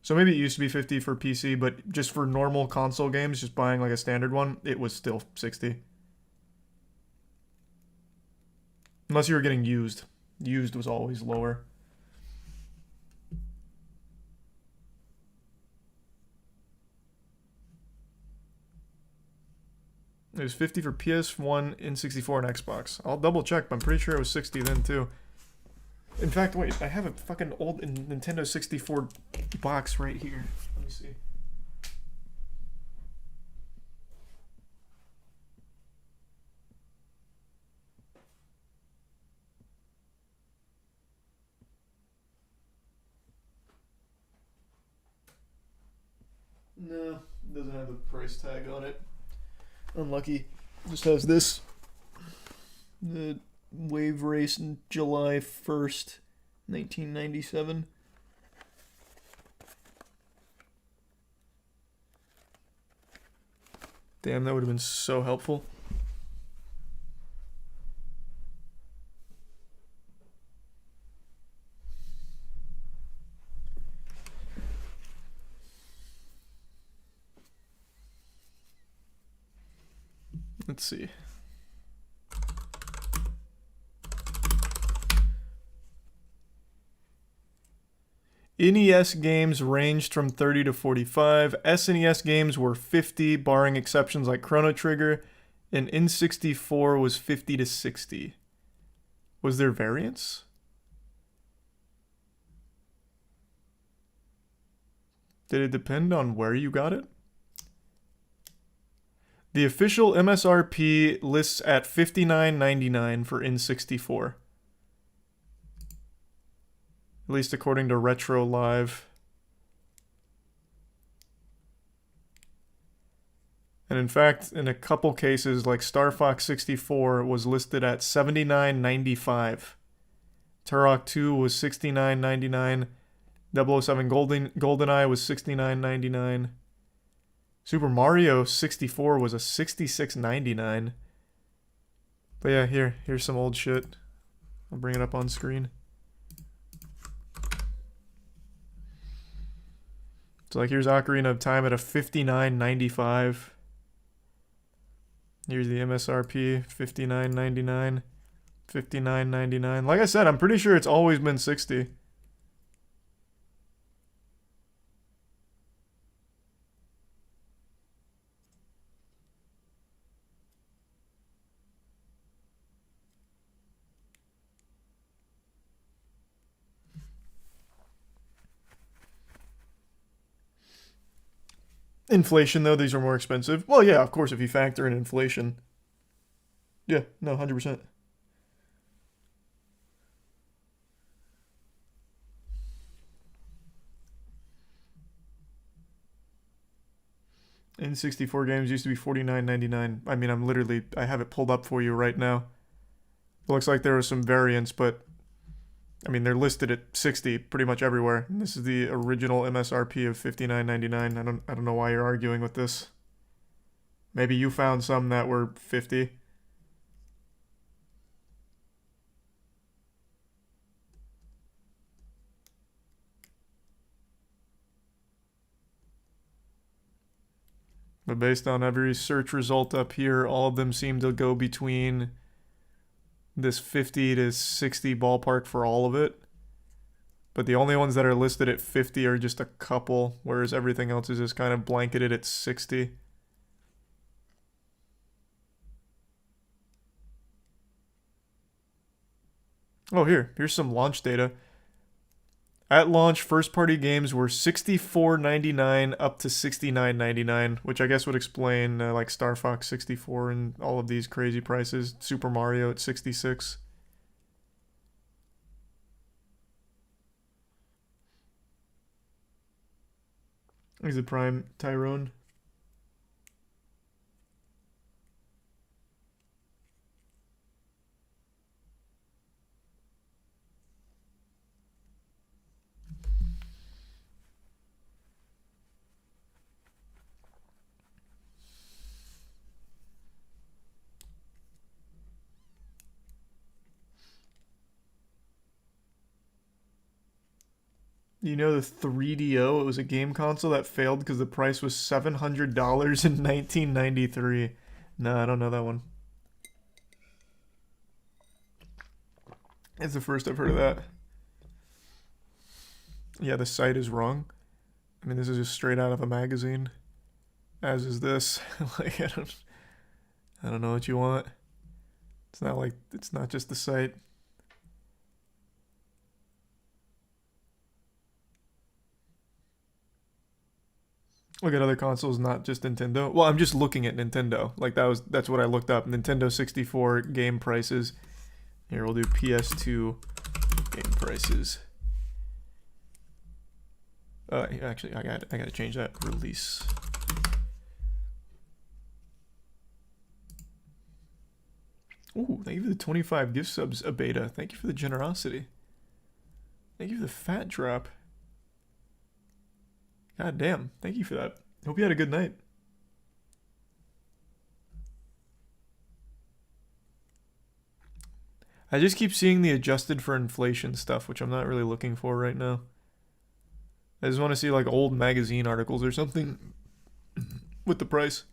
[SPEAKER 1] So maybe it used to be 50 for PC, but just for normal console games, just buying like a standard one, it was still 60. Unless you were getting used. Used was always lower. It was 50 for PS1, N64, and Xbox. I'll double check, but I'm pretty sure it was 60 then too. In fact, wait, I have a fucking old Nintendo 64 box right here. Let me see. No, it doesn't have the price tag on it. Unlucky. Just has this. The Wave Race in July 1st, 1997. Damn, that would have been so helpful. Let's see. NES games ranged from 30 to 45. SNES games were 50, barring exceptions like Chrono Trigger, and N64 was 50 to 60. Was there variance? Did it depend on where you got it? The official MSRP lists at $59.99 for N64. At least according to Retro Live. And in fact, in a couple cases, like Star Fox 64 was listed at $79.95. Turok 2 was $69.99. 007 GoldenEye was $69.99. Super Mario 64 was a $66.99. But yeah, here's some old shit. I'll bring it up on screen. So like here's Ocarina of Time at a $59.95. Here's the MSRP, $59.99. $59.99. Like I said, I'm pretty sure it's always been 60. Inflation, though, these are more expensive. Well, yeah, of course, if you factor in inflation. Yeah, no, 100%. N64 games used to be $49.99. I mean, I have it pulled up for you right now. It looks like there was some variance, but I mean, they're listed at 60 pretty much everywhere. And this is the original MSRP of $59.99. I don't know why you're arguing with this. Maybe you found some that were 50. But based on every search result up here, all of them seem to go between this 50 to 60 ballpark for all of it. But the only ones that are listed at 50 are just a couple, whereas everything else is just kind of blanketed at 60. Oh, here's some launch data. At launch, first-party games were $64.99 up to $69.99, which I guess would explain like Star Fox 64 and all of these crazy prices. Super Mario at $66. He's a Prime Tyrone. You know the 3DO, it was a game console that failed because the price was $700 in 1993. No, I don't know that one. It's the first I've heard of that. Yeah, the site is wrong. I mean, this is just straight out of a magazine. As is this. Like, I don't know what you want. It's not just the site. Look at other consoles, not just Nintendo. Well, I'm just looking at Nintendo. Like that's what I looked up. Nintendo 64 game prices. Here, we'll do PS2 game prices. Actually, I gotta change that. Release. Ooh, thank you for the 25 gift subs, Abeta. Thank you for the generosity. Thank you for the fat drop. God damn, thank you for that. Hope you had a good night. I just keep seeing the adjusted for inflation stuff, which I'm not really looking for right now. I just want to see like old magazine articles or something with the price.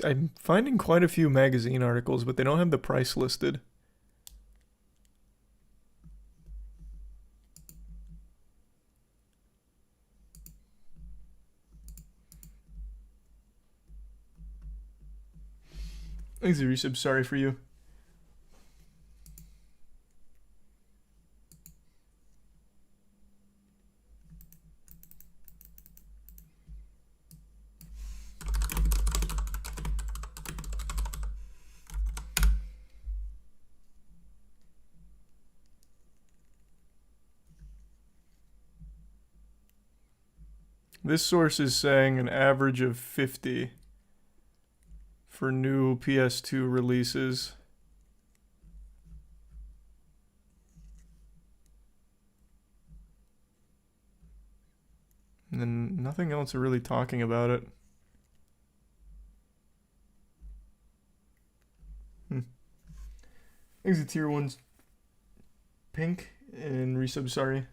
[SPEAKER 1] I'm finding quite a few magazine articles, but they don't have the price listed. Thanks, Resub. Sorry for you. This source is saying an average of 50 for new PS2 releases. And then nothing else really talking about it. Thanks to tier 1's Pink and Resub, sorry.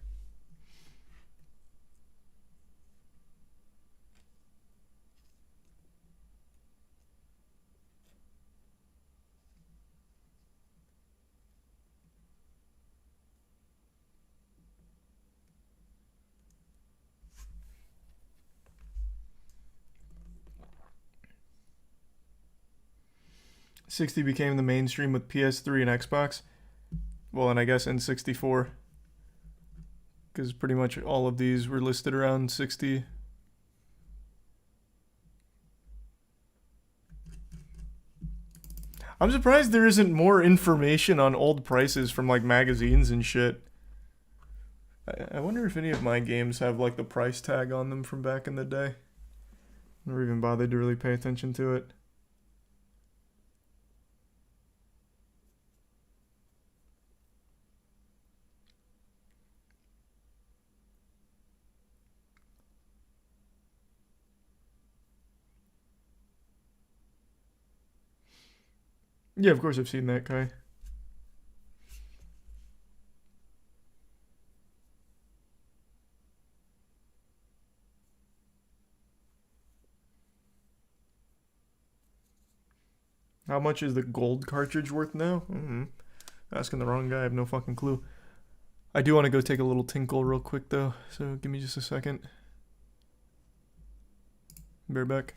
[SPEAKER 1] '60 became the mainstream with PS3 and Xbox. Well, and I guess N64. Because pretty much all of these were listed around 60. I'm surprised there isn't more information on old prices from like magazines and shit. I wonder if any of my games have like the price tag on them from back in the day. Never even bothered to really pay attention to it. Yeah, of course I've seen that, Kai. How much is the gold cartridge worth now? Asking the wrong guy, I have no fucking clue. I do want to go take a little tinkle real quick though, so give me just a second. Bear back.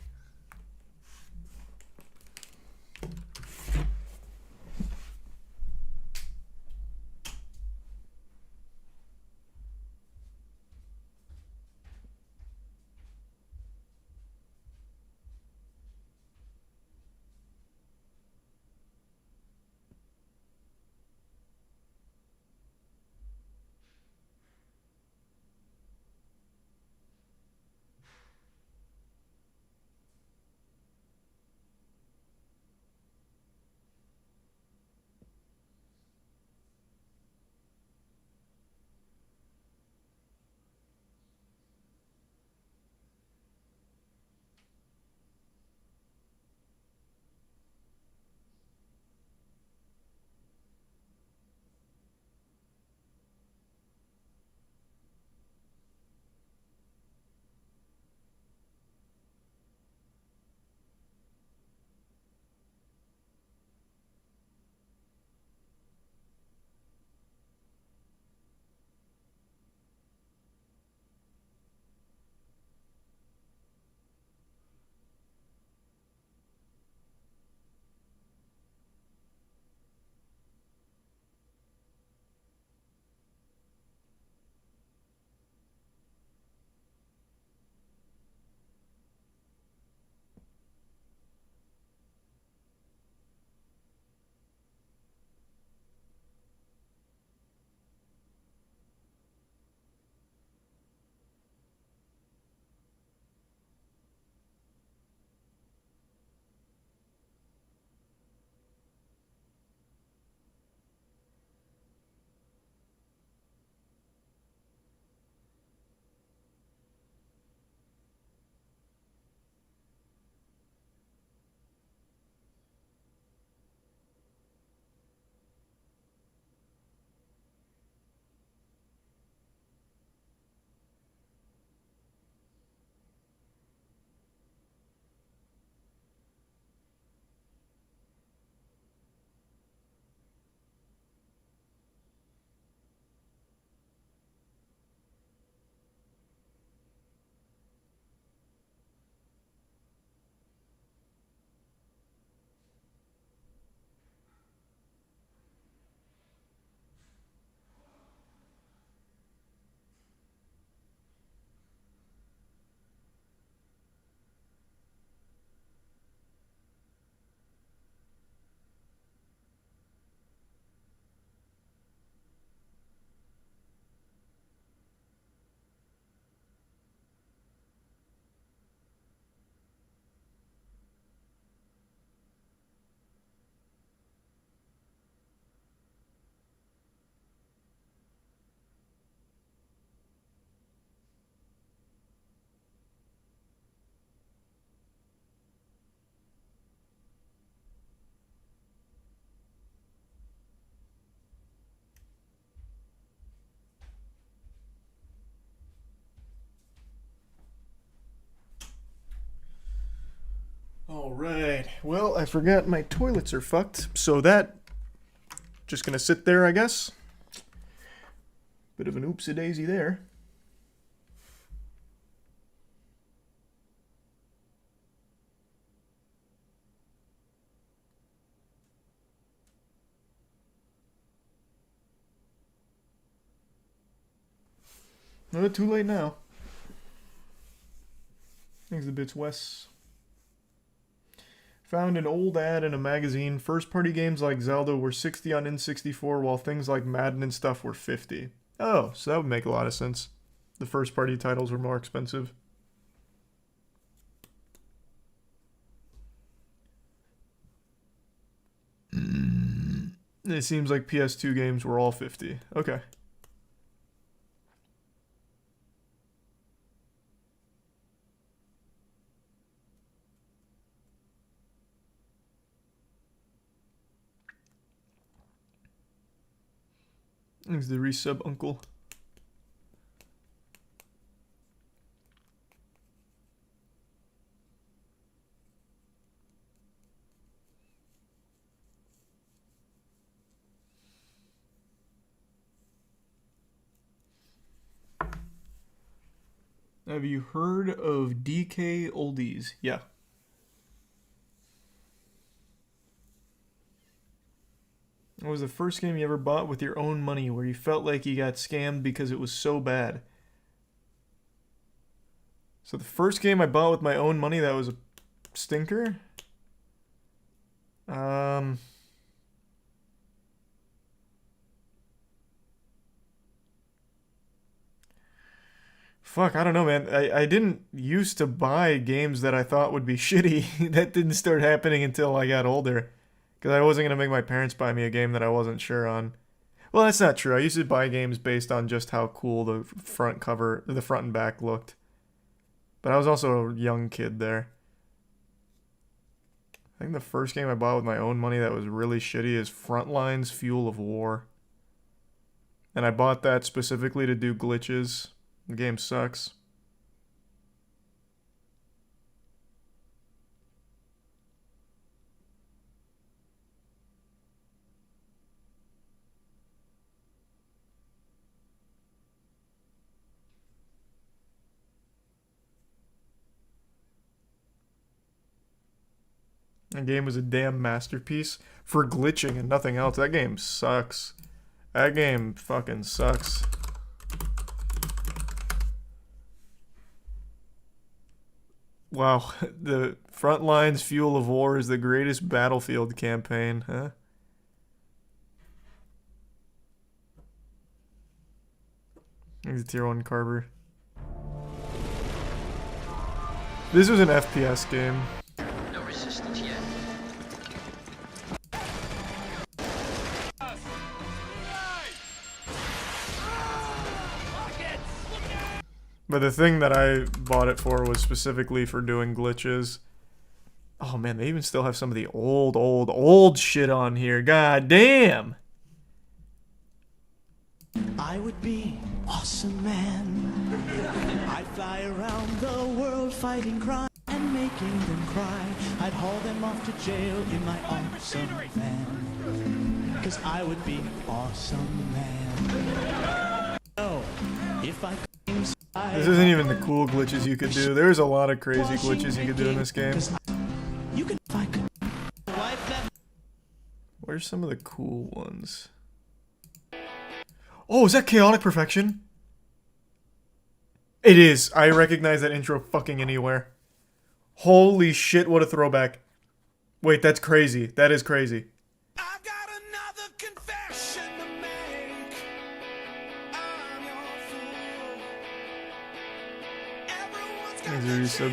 [SPEAKER 1] Alright, well, I forgot my toilets are fucked, so that just gonna sit there, I guess. Bit of an oopsie-daisy there. No, too late now. Thanks the bits, Wes. Found an old ad in a magazine. First-party games like Zelda were 60 on N64, while things like Madden and stuff were 50. Oh, so that would make a lot of sense. The first-party titles were more expensive. It seems like PS2 games were all 50. Okay. Thanks the resub, Uncle. Have you heard of DK Oldies? Yeah. What was the first game you ever bought with your own money where you felt like you got scammed because it was so bad? So the first game I bought with my own money that was a stinker? Fuck, I don't know, man. I didn't used to buy games that I thought would be shitty. That didn't start happening until I got older. Because I wasn't going to make my parents buy me a game that I wasn't sure on. Well, that's not true. I used to buy games based on just how cool the front cover, the front and back looked. But I was also a young kid there. I think the first game I bought with my own money that was really shitty is Frontlines Fuel of War. And I bought that specifically to do glitches. The game sucks. That game was a damn masterpiece for glitching and nothing else. That game sucks. That game fucking sucks. Wow, the Frontlines Fuel of War is the greatest Battlefield campaign, huh? Here's a tier 1 Carver. This was an FPS game.
[SPEAKER 3] No resistance yet.
[SPEAKER 1] But the thing that I bought it for was specifically for doing glitches. Oh man, they even still have some of the old shit on here. God damn!
[SPEAKER 18] I would be awesome man. I'd fly around the world fighting crime and making them cry. I'd haul them off to jail in my awesome van. 'Cause I would be awesome man. Oh, if I
[SPEAKER 1] This isn't even the cool glitches you could do. There's a lot of crazy glitches you could do in this game. Where's some of the cool ones? Oh, is that Chaotic Perfection? It is. I recognize that intro fucking anywhere. Holy shit, what a throwback. Wait, that's crazy. That is crazy. There's a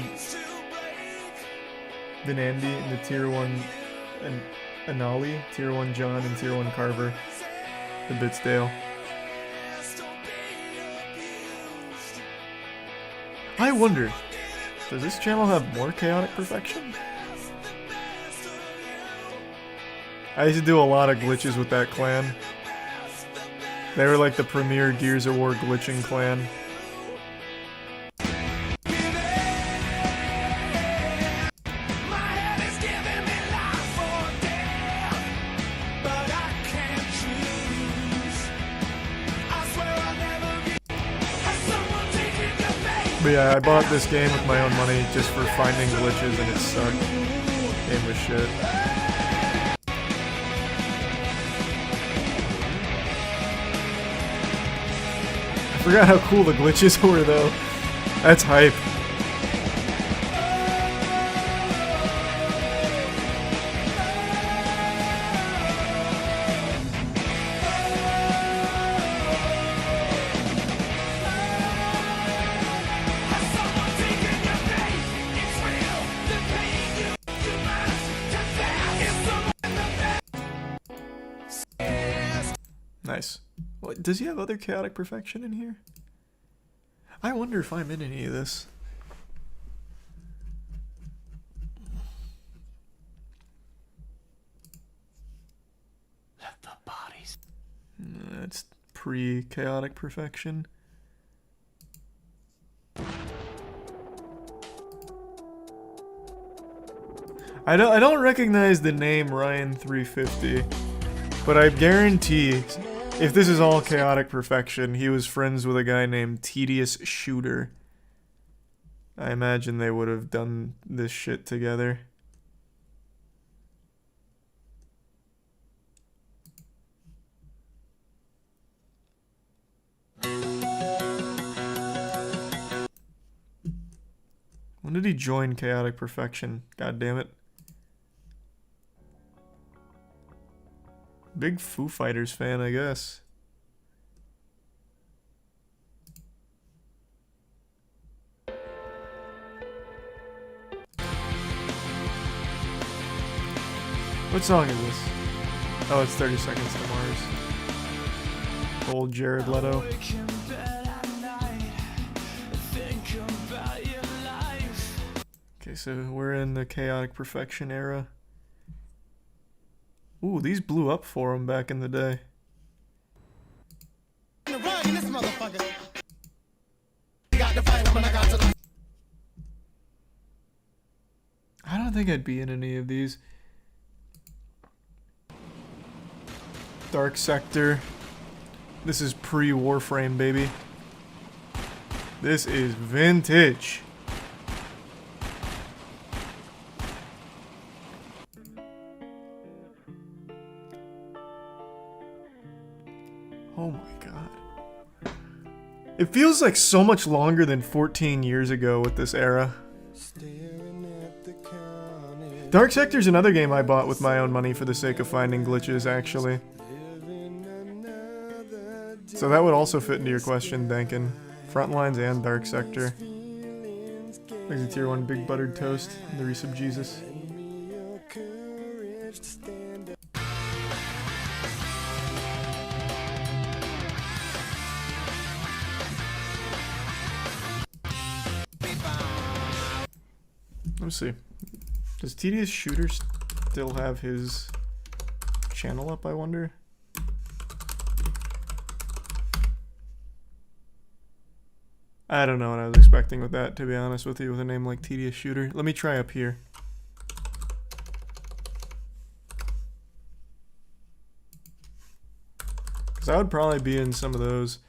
[SPEAKER 1] Vinandi in the tier 1 and Anali, tier 1 John, and tier 1 Carver. The Bitsdale. I wonder, does this channel have more Chaotic Perfection? I used to do a lot of glitches with that clan. They were like the premier Gears of War glitching clan. But yeah, I bought this game with my own money just for finding glitches and it sucked. Game was shit. I forgot how cool the glitches were though. That's hype. Nice. What, does he have other chaotic perfection in here? I wonder if I'm in any of this.
[SPEAKER 6] Let the bodies.
[SPEAKER 1] That's pre-chaotic perfection. I don't recognize the name Ryan350, but I guarantee if this is all chaotic perfection, he was friends with a guy named Tedious Shooter. I imagine they would have done this shit together. When did he join chaotic perfection? God damn it. Big Foo Fighters fan, I guess. What song is this? Oh, it's 30 Seconds to Mars. Old Jared Leto. Okay, so we're in the chaotic perfection era. Ooh, these blew up for him back in the day. I don't think I'd be in any of these. Dark Sector. This is pre-Warframe, baby. This is vintage. Oh my god. It feels like so much longer than 14 years ago with this era. Dark Sector's another game I bought with my own money for the sake of finding glitches, actually. So that would also fit into your question, Dankin. Frontlines and Dark Sector. Like the tier 1 Big Buttered Toast, the Resub Jesus. Let's see. Does Tedious Shooter still have his channel up, I wonder? I don't know what I was expecting with that, to be honest with you, with a name like Tedious Shooter. Let me try up here. Because I would probably be in some of those.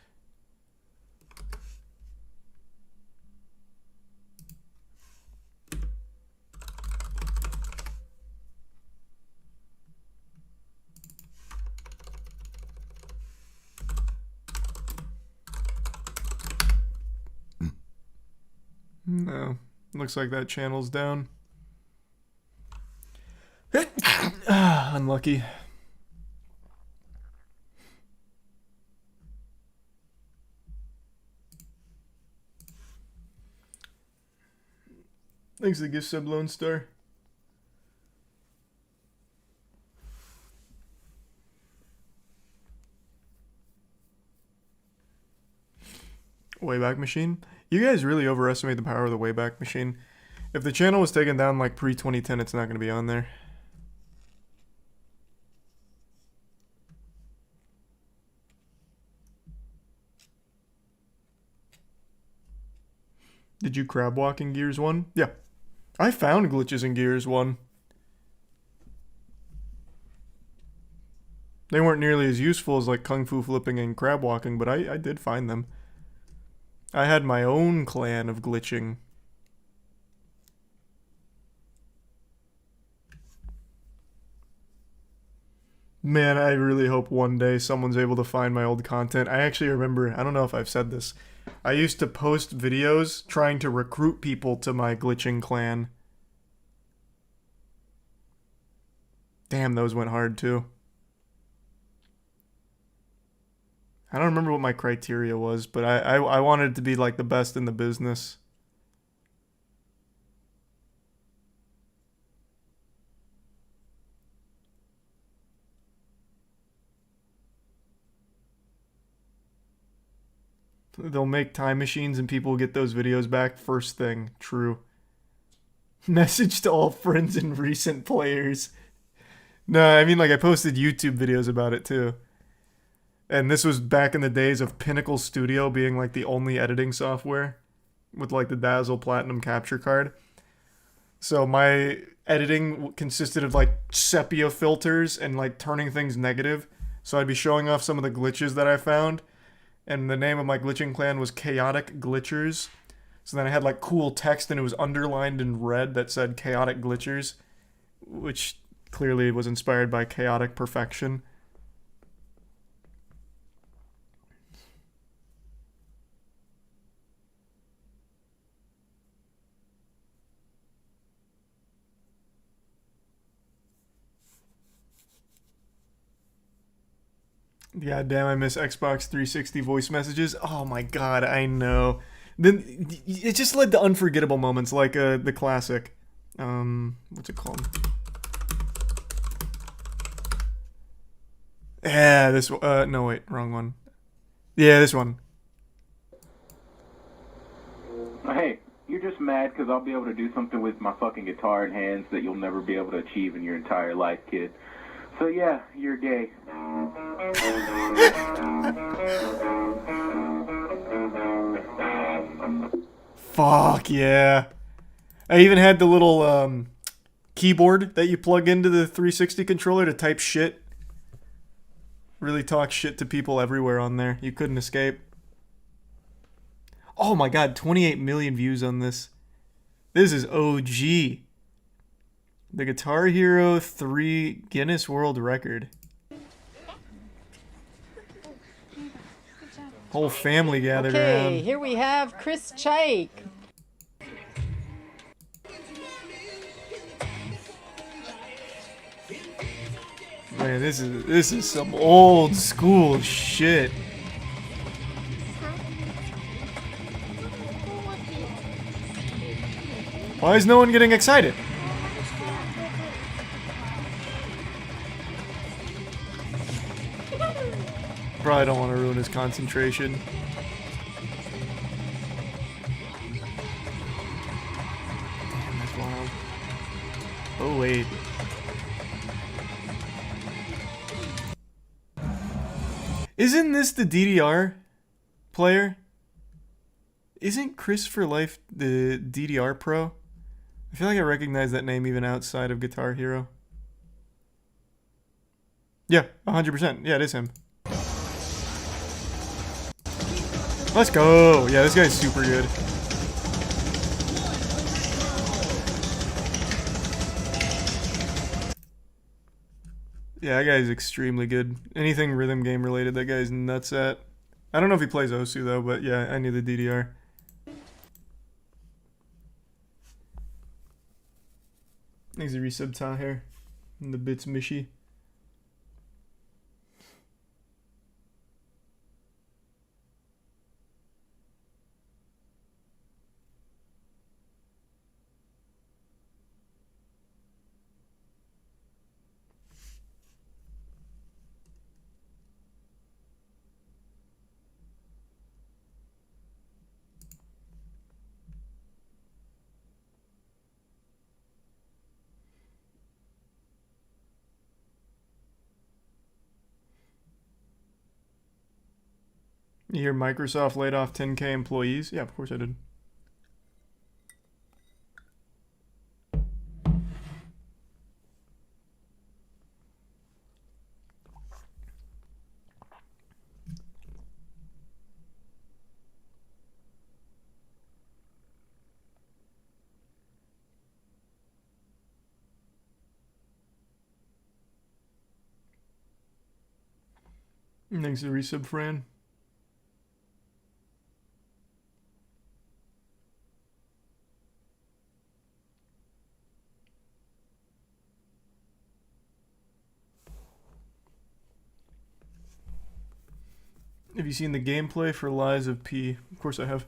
[SPEAKER 1] No, looks like that channel's down. Unlucky. Thanks for the gift sub, Lone Star. Wayback Machine? You guys really overestimate the power of the Wayback Machine. If the channel was taken down like pre-2010, it's not going to be on there. Did you crab walk in Gears 1? Yeah. I found glitches in Gears 1. They weren't nearly as useful as like Kung Fu flipping and crab walking, but I did find them. I had my own clan of glitching. Man, I really hope one day someone's able to find my old content. I actually remember, I don't know if I've said this, I used to post videos trying to recruit people to my glitching clan. Damn, those went hard too. I don't remember what my criteria was, but I wanted it to be like the best in the business. They'll make time machines and people will get those videos back first thing. True. Message to all friends and recent players. No, I mean, like, I posted YouTube videos about it too. And this was back in the days of Pinnacle Studio being like the only editing software with like the Dazzle Platinum capture card. So my editing consisted of like sepia filters and like turning things negative. So I'd be showing off some of the glitches that I found. And the name of my glitching clan was Chaotic Glitchers. So then I had like cool text and it was underlined in red that said Chaotic Glitchers, which clearly was inspired by Chaotic Perfection. Yeah, damn, I miss Xbox 360 voice messages. Oh my god, I know. Then it just led to unforgettable moments like the classic. What's it called? Yeah, this no wait, wrong one. Yeah, this one.
[SPEAKER 5] Hey, you're just mad because I'll be able to do something with my fucking guitar in hands that you'll never be able to achieve in your entire life, kid. So yeah, you're gay.
[SPEAKER 1] Fuck yeah. I even had the little keyboard that you plug into the 360 controller to type shit. Really talk shit to people everywhere on there. You couldn't escape. Oh my god, 28 million views on this. This is OG. The Guitar Hero 3 Guinness World Record. Whole family gathered around.
[SPEAKER 19] Okay, here we have Chris Chaik.
[SPEAKER 1] Man, this is some old school shit. Why is no one getting excited? Probably don't want to ruin his concentration. Damn, that's wild. Oh, wait. Isn't this the DDR player? Isn't Chris for Life the DDR pro? I feel like I recognize that name even outside of Guitar Hero. Yeah, 100%. Yeah, it is him. Let's go! Yeah, this guy's super good. Yeah, that guy's extremely good. Anything rhythm game related, that guy's nuts at. I don't know if he plays Osu though, but yeah, I knew the DDR. Thanks to resub Tahir and the Bits Mishi. You hear Microsoft laid off 10K employees? Yeah, of course I did. Thanks to resub, Fran. Have you seen the gameplay for Lies of P? Of course I have.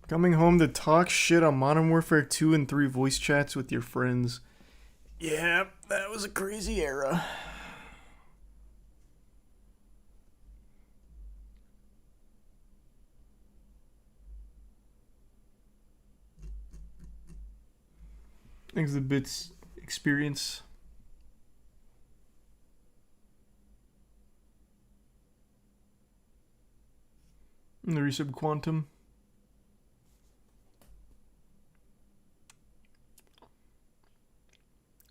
[SPEAKER 1] Coming home to talk shit on Modern Warfare 2 and 3 voice chats with your friends. Yeah, that was a crazy era. Thanks the bits experience. And the resub quantum.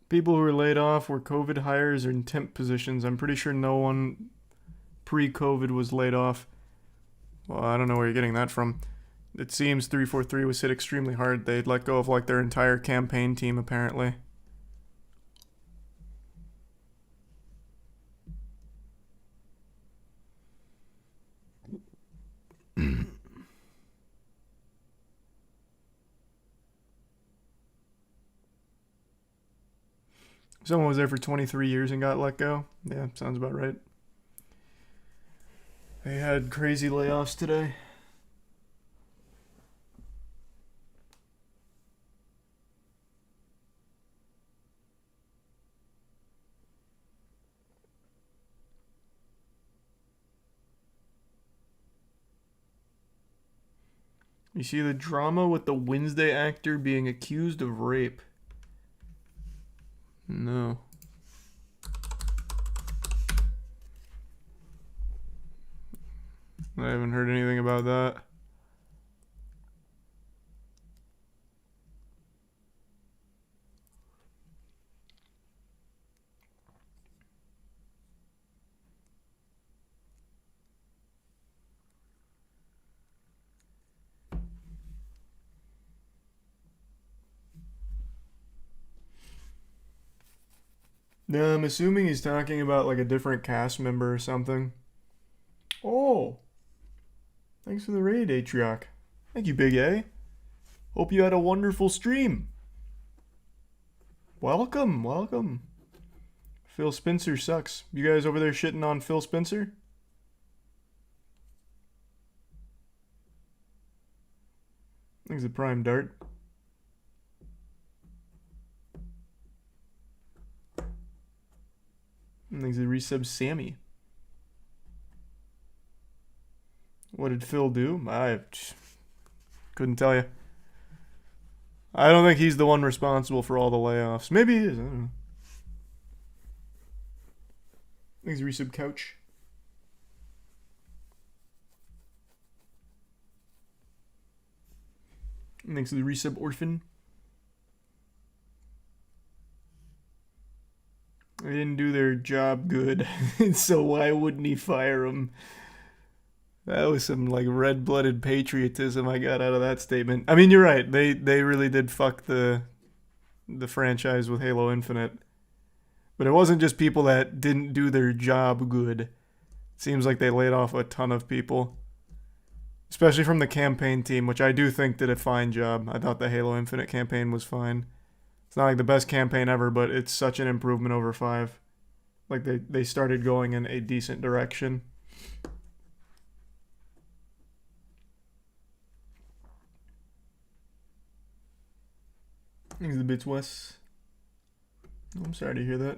[SPEAKER 1] People who were laid off were COVID hires or in temp positions. I'm pretty sure no one pre-COVID was laid off. Well, I don't know where you're getting that from. It seems 343 was hit extremely hard. They'd let go of like their entire campaign team apparently. Someone was there for 23 years and got let go. Yeah, sounds about right. They had crazy layoffs today. You see the drama with the Wednesday actor being accused of rape. No. I haven't heard anything about that. No, I'm assuming he's talking about like a different cast member or something. Oh. Thanks for the raid, Atrioc. Thank you, Big A. Hope you had a wonderful stream. Welcome, welcome. Phil Spencer sucks. You guys over there shitting on Phil Spencer? Thanks to Prime Dart. Thanks to resub Sammy. What did Phil do? I couldn't tell you. I don't think he's the one responsible for all the layoffs. Maybe he is. I don't know. Thanks to resub Couch. Thanks to the resub Orphan. They didn't do their job good, so why wouldn't he fire them? That was some like red-blooded patriotism I got out of that statement. I mean, you're right. They really did fuck the franchise with Halo Infinite. But it wasn't just people that didn't do their job good. It seems like they laid off a ton of people. Especially from the campaign team, which I do think did a fine job. I thought the Halo Infinite campaign was fine. It's not like the best campaign ever, but it's such an improvement over 5. Like they started going in a decent direction. Thanks the bits, Wes. I'm sorry to hear that.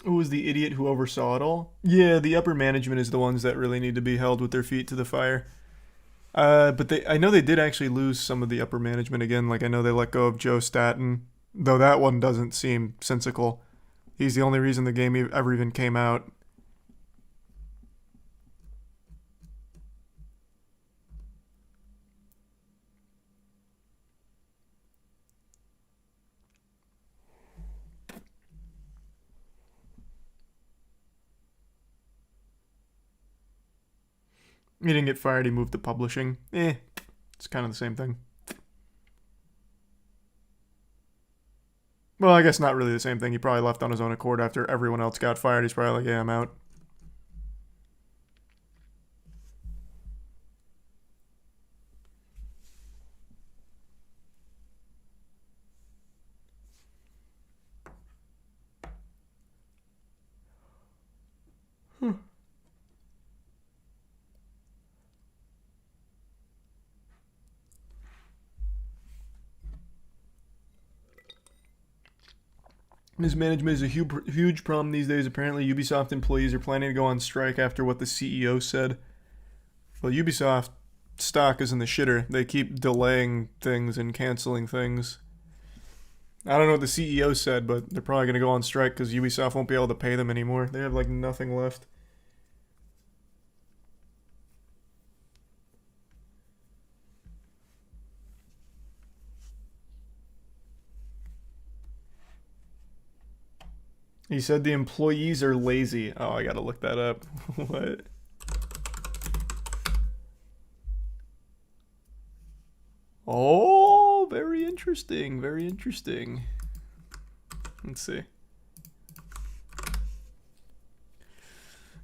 [SPEAKER 1] Who was the idiot who oversaw it all? Yeah, the upper management is the ones that really need to be held with their feet to the fire. But I know they did actually lose some of the upper management again. Like I know they let go of Joe Staten, though that one doesn't seem sensical. He's the only reason the game ever even came out. He didn't get fired, he moved to publishing. It's kind of the same thing. Well, I guess not really the same thing. He probably left on his own accord after everyone else got fired. He's probably like, yeah, I'm out. Mismanagement is a huge problem these days. Apparently, Ubisoft employees are planning to go on strike after what the CEO said. Well, Ubisoft stock is in the shitter. They keep delaying things and canceling things. I don't know what the CEO said, but they're probably going to go on strike because Ubisoft won't be able to pay them anymore. They have like nothing left. He said the employees are lazy. Oh, I gotta look that up. What? Oh, very interesting. Very interesting. Let's see.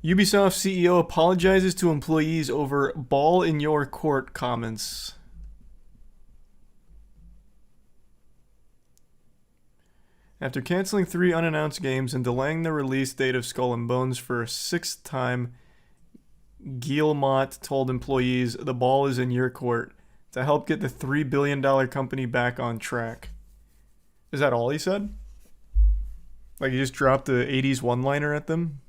[SPEAKER 1] Ubisoft CEO apologizes to employees over ball in your court comments. After canceling 3 unannounced games and delaying the release date of Skull and Bones for a 6th time, Guillemot told employees, the ball is in your court, to help get the $3 billion company back on track. Is that all he said? Like he just dropped the 80s one-liner at them?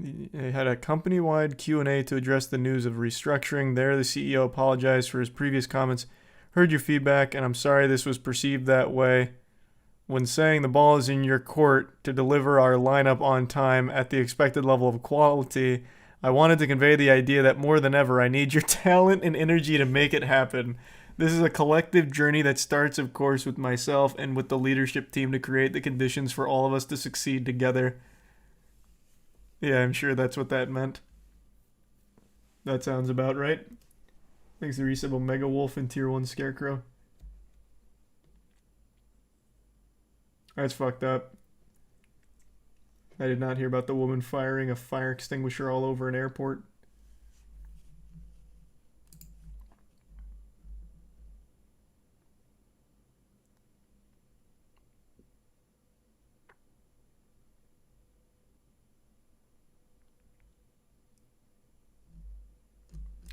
[SPEAKER 1] They had a company-wide Q&A to address the news of restructuring. There, the CEO apologized for his previous comments. Heard your feedback, and I'm sorry this was perceived that way. When saying the ball is in your court to deliver our lineup on time at the expected level of quality, I wanted to convey the idea that more than ever, I need your talent and energy to make it happen. This is a collective journey that starts, of course, with myself and with the leadership team to create the conditions for all of us to succeed together. Yeah, I'm sure that's what that meant. That sounds about right. Thanks to Resub Mega Wolf and Tier 1 Scarecrow. That's fucked up. I did not hear about the woman firing a fire extinguisher all over an airport.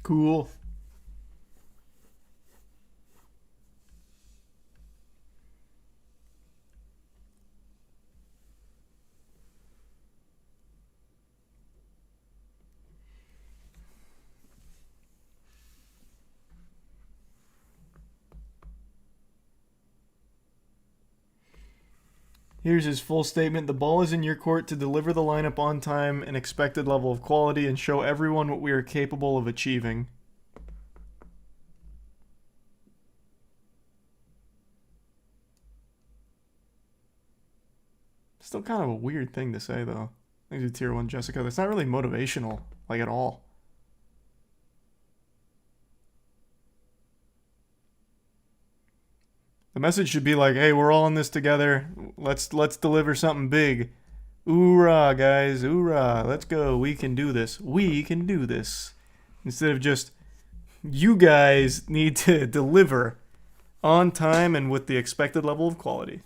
[SPEAKER 1] Cool. Here's his full statement. The ball is in your court to deliver the lineup on time and expected level of quality and show everyone what we are capable of achieving. Still kind of a weird thing to say, though. Thanks to Tier 1 Jessica. That's not really motivational, like, at all. The message should be like, hey, we're all in this together. Let's deliver something big. Hoorah, guys. Hoorah. Let's go. We can do this. We can do this. Instead of just, you guys need to deliver on time and with the expected level of quality.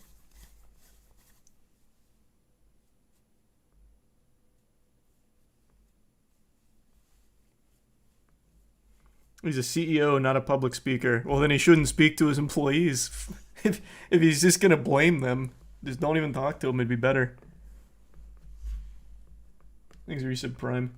[SPEAKER 1] He's a CEO, not a public speaker. Well, then he shouldn't speak to his employees. if he's just going to blame them, just don't even talk to them. It'd be better. Thanks, Resub Prime.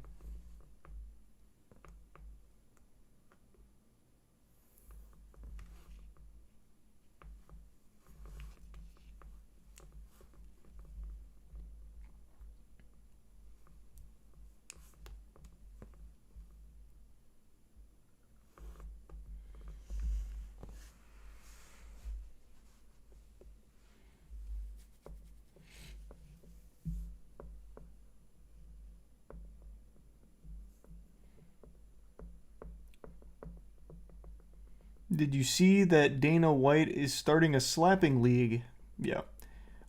[SPEAKER 1] Did you see that Dana White is starting a slapping league? Yeah.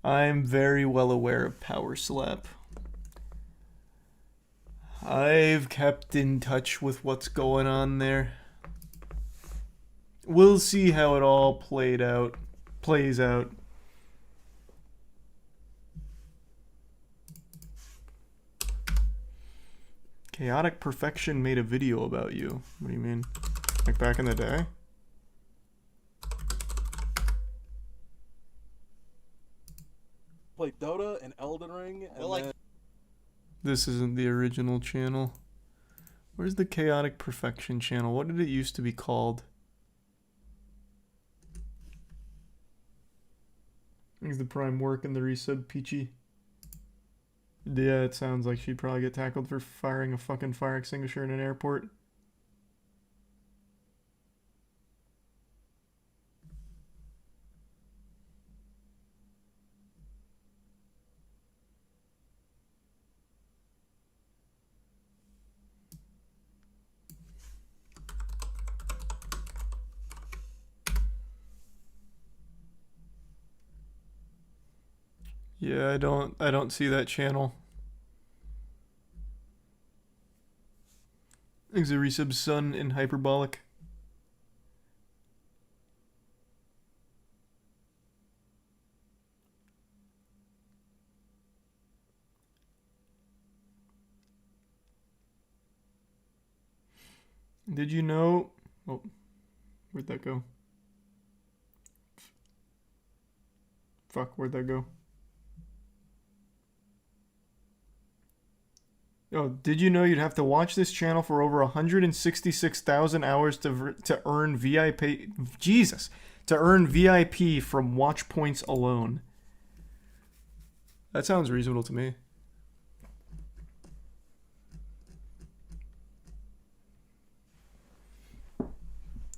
[SPEAKER 1] I'm very well aware of Power Slap. I've kept in touch with what's going on there. We'll see how it all plays out. Chaotic Perfection made a video about you. What do you mean? Like back in the day?
[SPEAKER 2] Play Dota and Elden Ring, and then...
[SPEAKER 1] This isn't the original channel. Where's the Chaotic Perfection channel? What did it used to be called? Is the Prime work in the resub, Peachy? Yeah, it sounds like she'd probably get tackled for firing a fucking fire extinguisher in an airport. Yeah, I don't see that channel. Exaresub's son in hyperbolic. Did you know? Oh, where'd that go? Fuck, where'd that go? Oh, did you know you'd have to watch this channel for over 166,000 hours to earn VIP? Jesus, to earn VIP from watch points alone. That sounds reasonable to me.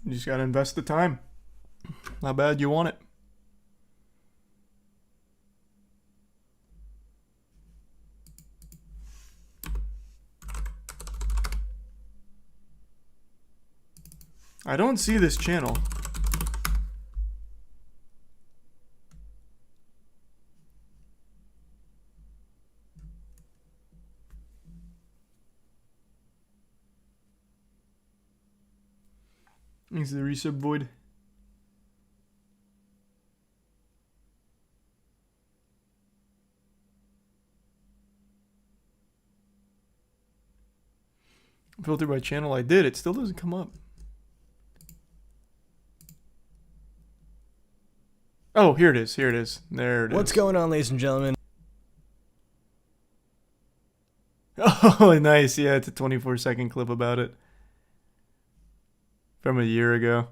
[SPEAKER 1] You just gotta invest the time. How bad you want it. I don't see this channel. Is the resub void? Filter by channel, I did. It still doesn't come up. Oh, here it is. Here it is. There it is.
[SPEAKER 7] What's going on, ladies and gentlemen?
[SPEAKER 1] Oh, nice. Yeah, it's a 24-second clip about it. From a year ago.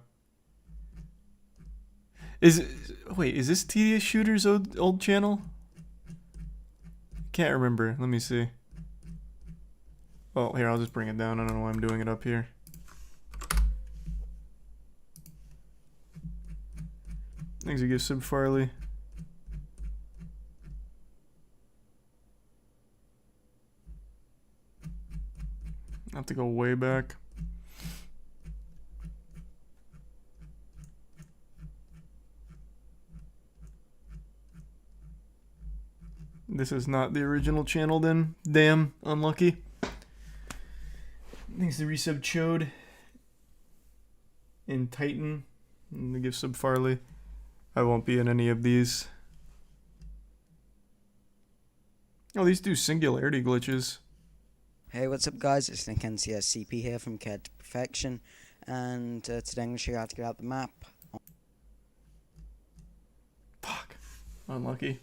[SPEAKER 1] Wait, is this Tedious Shooter's old channel? Can't remember. Let me see. Oh, here, I'll just bring it down. I don't know why I'm doing it up here. Thanks a gift sub, Farley. I have to go way back. This is not the original channel then. Damn, unlucky. Thanks to resub Chode. In Titan. And the gift sub Farley. I won't be in any of these. Oh, these do singularity glitches.
[SPEAKER 20] Hey, what's up guys, it's Nick NCSCP here from Chaotic Perfection, and today I'm going to show you how to get out the map.
[SPEAKER 1] Fuck. Unlucky.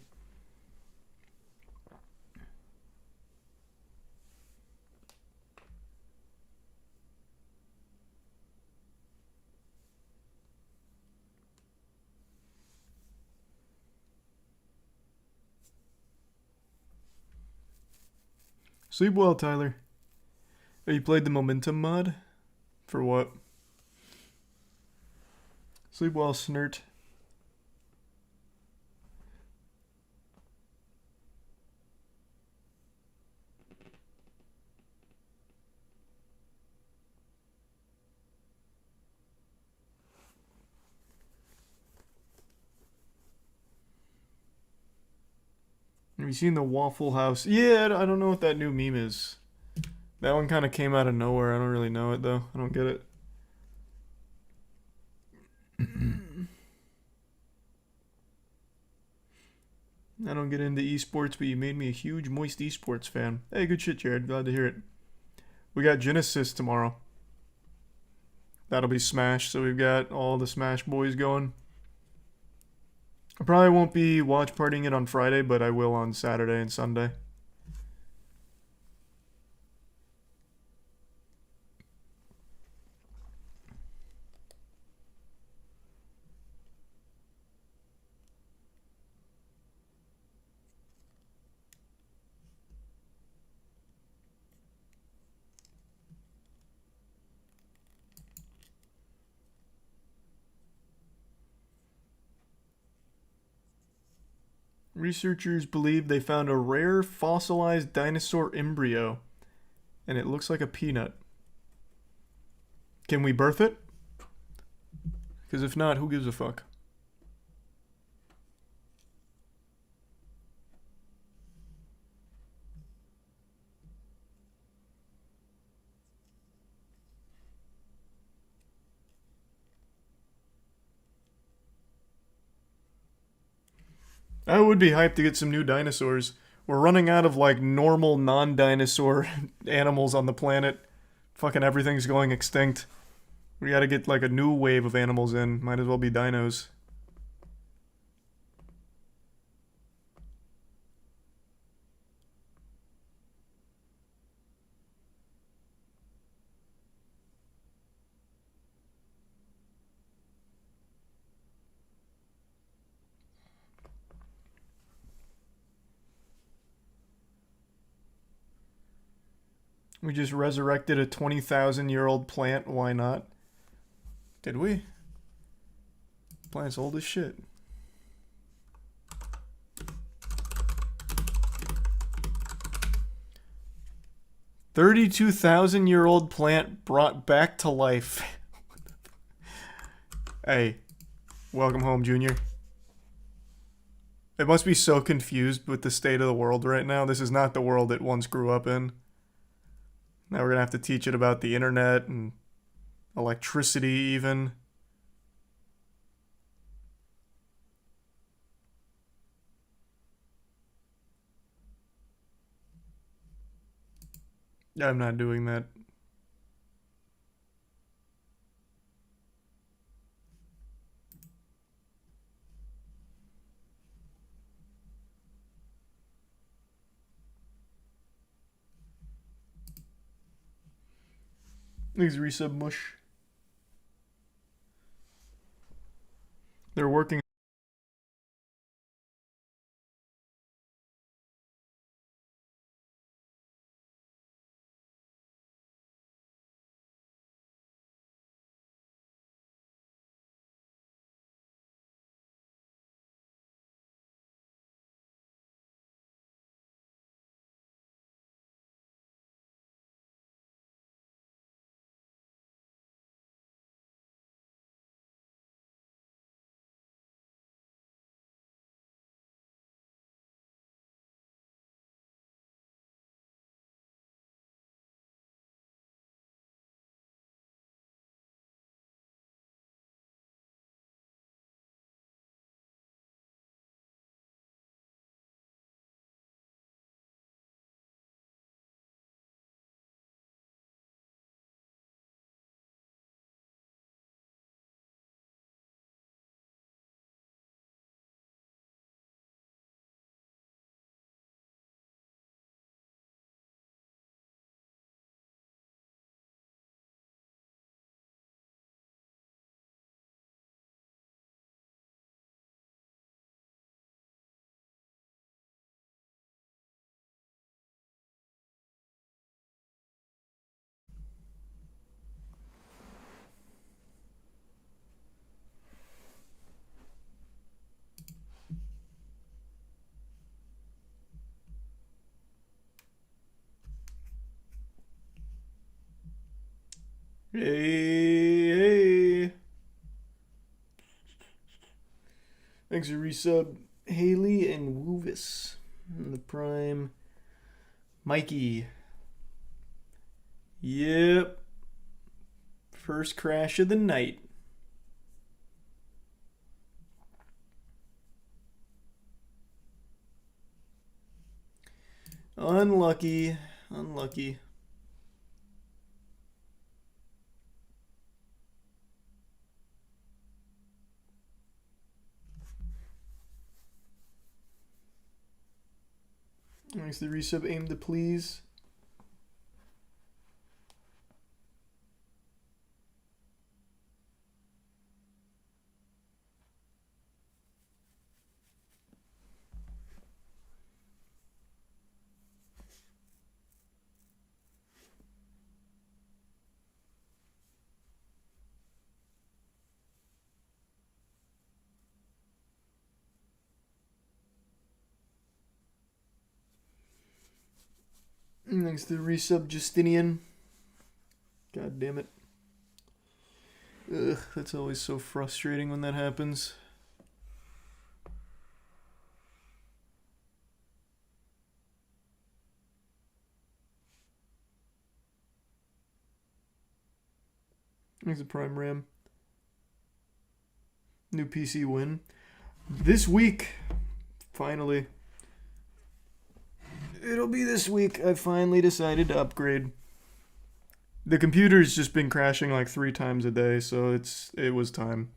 [SPEAKER 1] Sleep well, Tyler. Oh, you played the Momentum mod? For what? Sleep well, Snert. you seen the Waffle House? Yeah, I don't know what that new meme is. That one kind of came out of nowhere. I don't really know it, though. I don't get it. I don't get into esports, but you made me a huge Moist Esports fan. Hey, good shit, Jared. Glad to hear it. We got Genesis tomorrow. That'll be Smash, so we've got all the Smash boys going. I probably won't be watch partying it on Friday, but I will on Saturday and Sunday. Researchers believe they found a rare fossilized dinosaur embryo, and it looks like a peanut. Can we birth it? Because if not, who gives a fuck? I would be hyped to get some new dinosaurs. We're running out of, like, normal non-dinosaur animals on the planet. Fucking everything's going extinct. We gotta get, like, a new wave of animals in. Might as well be dinos. We just resurrected a 20,000-year-old plant. Why not? Did we? Plant's old as shit. $32,000-year-old plant brought back to life. Hey, welcome home, Junior. It must be so confused with the state of the world right now. This is not the world it once grew up in. Now we're gonna have to teach it about the internet and electricity even. I'm not doing that. Thanks, resub mush. They're working. Hey. Thanks for resub, Haley and Woovis. And the Prime. Mikey. Yep. First crash of the night. Unlucky. Unlucky. Thanks the resub. Aim to please. Thanks to resub Justinian. God damn it. Ugh, that's always so frustrating when that happens. Thanks to Prime Ram. New PC win. This week, finally. It'll be this week. I finally decided to upgrade. The computer's just been crashing like 3 times a day, so it was time.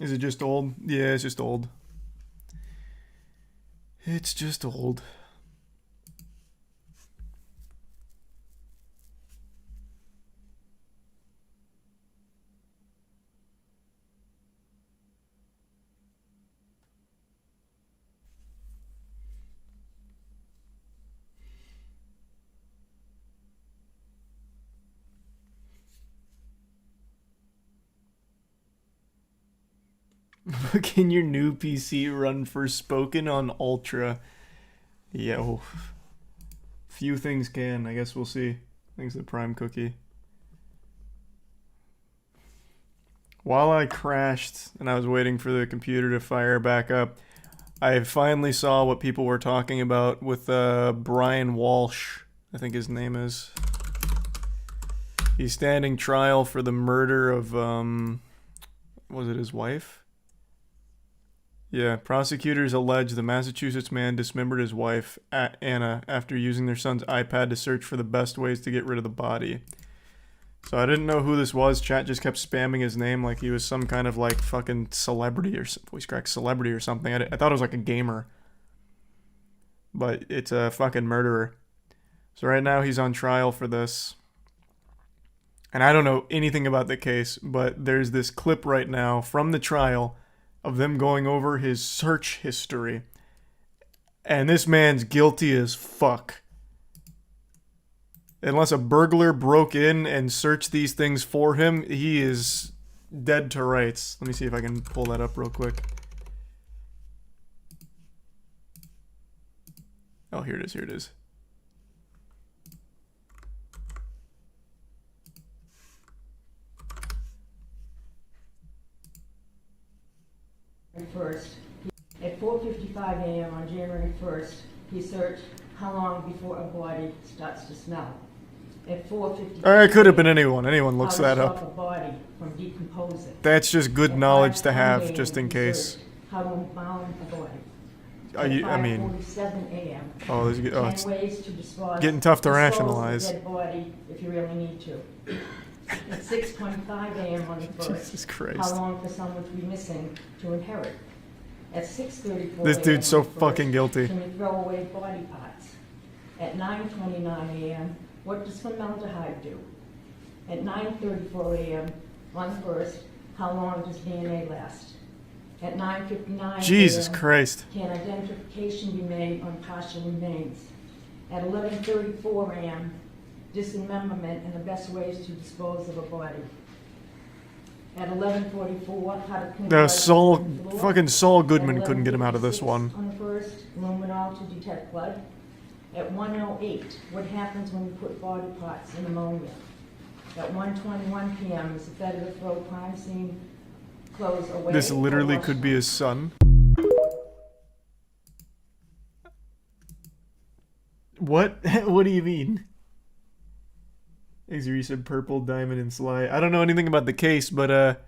[SPEAKER 1] Is it just old? Yeah, it's just old. It's just old. Can your new PC run Forspoken on Ultra? Yeah, well, few things can. I guess we'll see. Thanks to the Prime Cookie. While I crashed and I was waiting for the computer to fire back up, I finally saw what people were talking about with Brian Walsh, I think his name is. He's standing trial for the murder of, was it his wife? Yeah, prosecutors allege the Massachusetts man dismembered his wife, Anna, after using their son's iPad to search for the best ways to get rid of the body. So I didn't know who this was. Chat just kept spamming his name like he was some kind of like fucking celebrity or voice crack celebrity or something. I thought it was like a gamer. But it's a fucking murderer. So right now he's on trial for this. And I don't know anything about the case, but there's this clip right now from the trial of them going over his search history. And this man's guilty as fuck. Unless a burglar broke in and searched these things for him, he is dead to rights. Let me see if I can pull that up real quick. Oh, here it is, here it is.
[SPEAKER 7] First, at 4:55 a.m. on January 1st, he searched how long before a body starts to smell. At 4:55,
[SPEAKER 1] It could have been anyone. Anyone looks that
[SPEAKER 7] how to stop
[SPEAKER 1] up.
[SPEAKER 7] a body from decomposing.
[SPEAKER 1] That's just good
[SPEAKER 7] At
[SPEAKER 1] knowledge to
[SPEAKER 7] 5:20
[SPEAKER 1] have,
[SPEAKER 7] a.m.,
[SPEAKER 1] just in
[SPEAKER 7] he
[SPEAKER 1] case.
[SPEAKER 7] searched how to embalm a body.
[SPEAKER 1] I mean,
[SPEAKER 7] 5:47 a.m.
[SPEAKER 1] oh, there's,
[SPEAKER 7] 10
[SPEAKER 1] it's
[SPEAKER 7] ways to dispose
[SPEAKER 1] getting tough to
[SPEAKER 7] of
[SPEAKER 1] rationalize.
[SPEAKER 7] a dead body if you really need to. At 6:25 a.m. on the 1st,
[SPEAKER 1] Jesus Christ.
[SPEAKER 7] how long for someone to be missing to inherit? At 6:34
[SPEAKER 1] This dude's
[SPEAKER 7] a.m.
[SPEAKER 1] so
[SPEAKER 7] on the 1st,
[SPEAKER 1] fucking guilty.
[SPEAKER 7] Can you throw away body parts? At 9:29 a.m., what does formaldehyde do? At 9:34 a.m. on the 1st, how long does DNA last? At 9:59
[SPEAKER 1] Jesus
[SPEAKER 7] a.m.,
[SPEAKER 1] Christ.
[SPEAKER 7] can identification be made on partial remains? At 11:34 a.m., dismemberment and the best ways to dispose of a body. At 11:44, how to clean blood
[SPEAKER 1] Saul,
[SPEAKER 7] on the floor.
[SPEAKER 1] fucking Saul
[SPEAKER 7] At
[SPEAKER 1] Goodman couldn't get him out of this
[SPEAKER 7] 11:56
[SPEAKER 1] one.
[SPEAKER 7] On the first, luminol to detect blood. At 1:08, what happens when you put body parts in ammonia? At 1:21 p.m., is it better to throw crime scene clothes away?
[SPEAKER 1] This
[SPEAKER 7] or
[SPEAKER 1] literally
[SPEAKER 7] wash
[SPEAKER 1] could be his son. What? What do you mean? Xuri said purple, diamond, and sly. I don't know anything about the case, but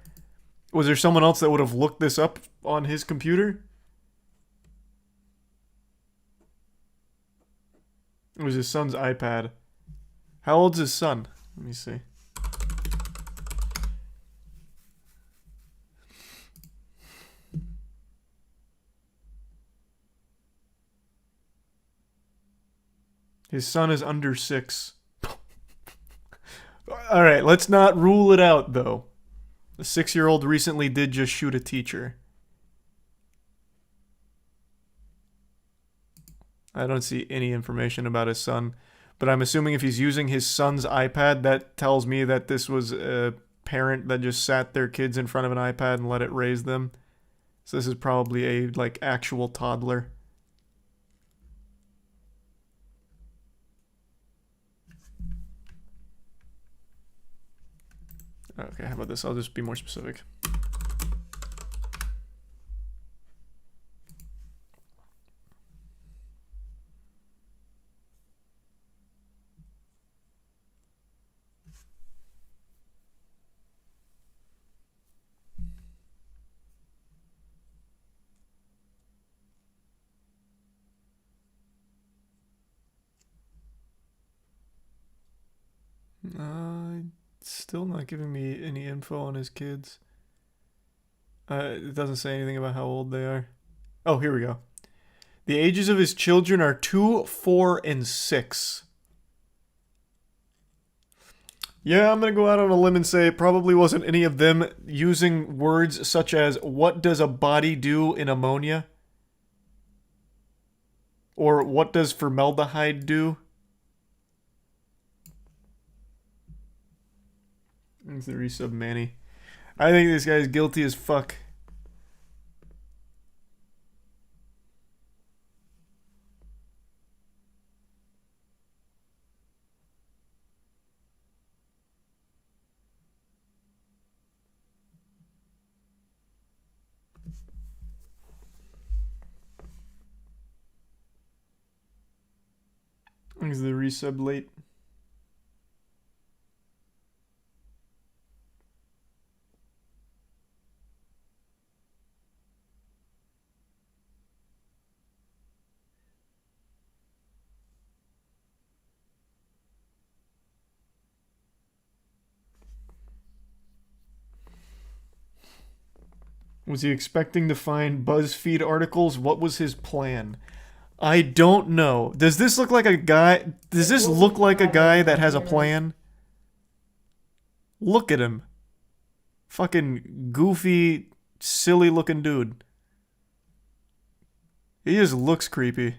[SPEAKER 1] was there someone else that would have looked this up on his computer? It was his son's iPad. How old's his son? Let me see. His son is under 6. Alright, let's not rule it out, though. The 6-year-old recently did just shoot a teacher. I don't see any information about his son. But I'm assuming if he's using his son's iPad, that tells me that this was a parent that just sat their kids in front of an iPad and let it raise them. So this is probably a, like, actual toddler. Okay, how about this? I'll just be more specific. Still not giving me any info on his kids. It doesn't say anything about how old they are. Oh, here we go. The ages of his children are 2, 4, and 6. Yeah, I'm gonna go out on a limb and say it probably wasn't any of them using words such as, what does a body do in ammonia? Or what does formaldehyde do? It's the resub Manny. I think this guy's guilty as fuck. Is the resub late? Was he expecting to find BuzzFeed articles? What was his plan? I don't know. Does this look like a guy? Does this look like a guy that has a plan? Look at him. Fucking goofy, silly looking dude. He just looks creepy.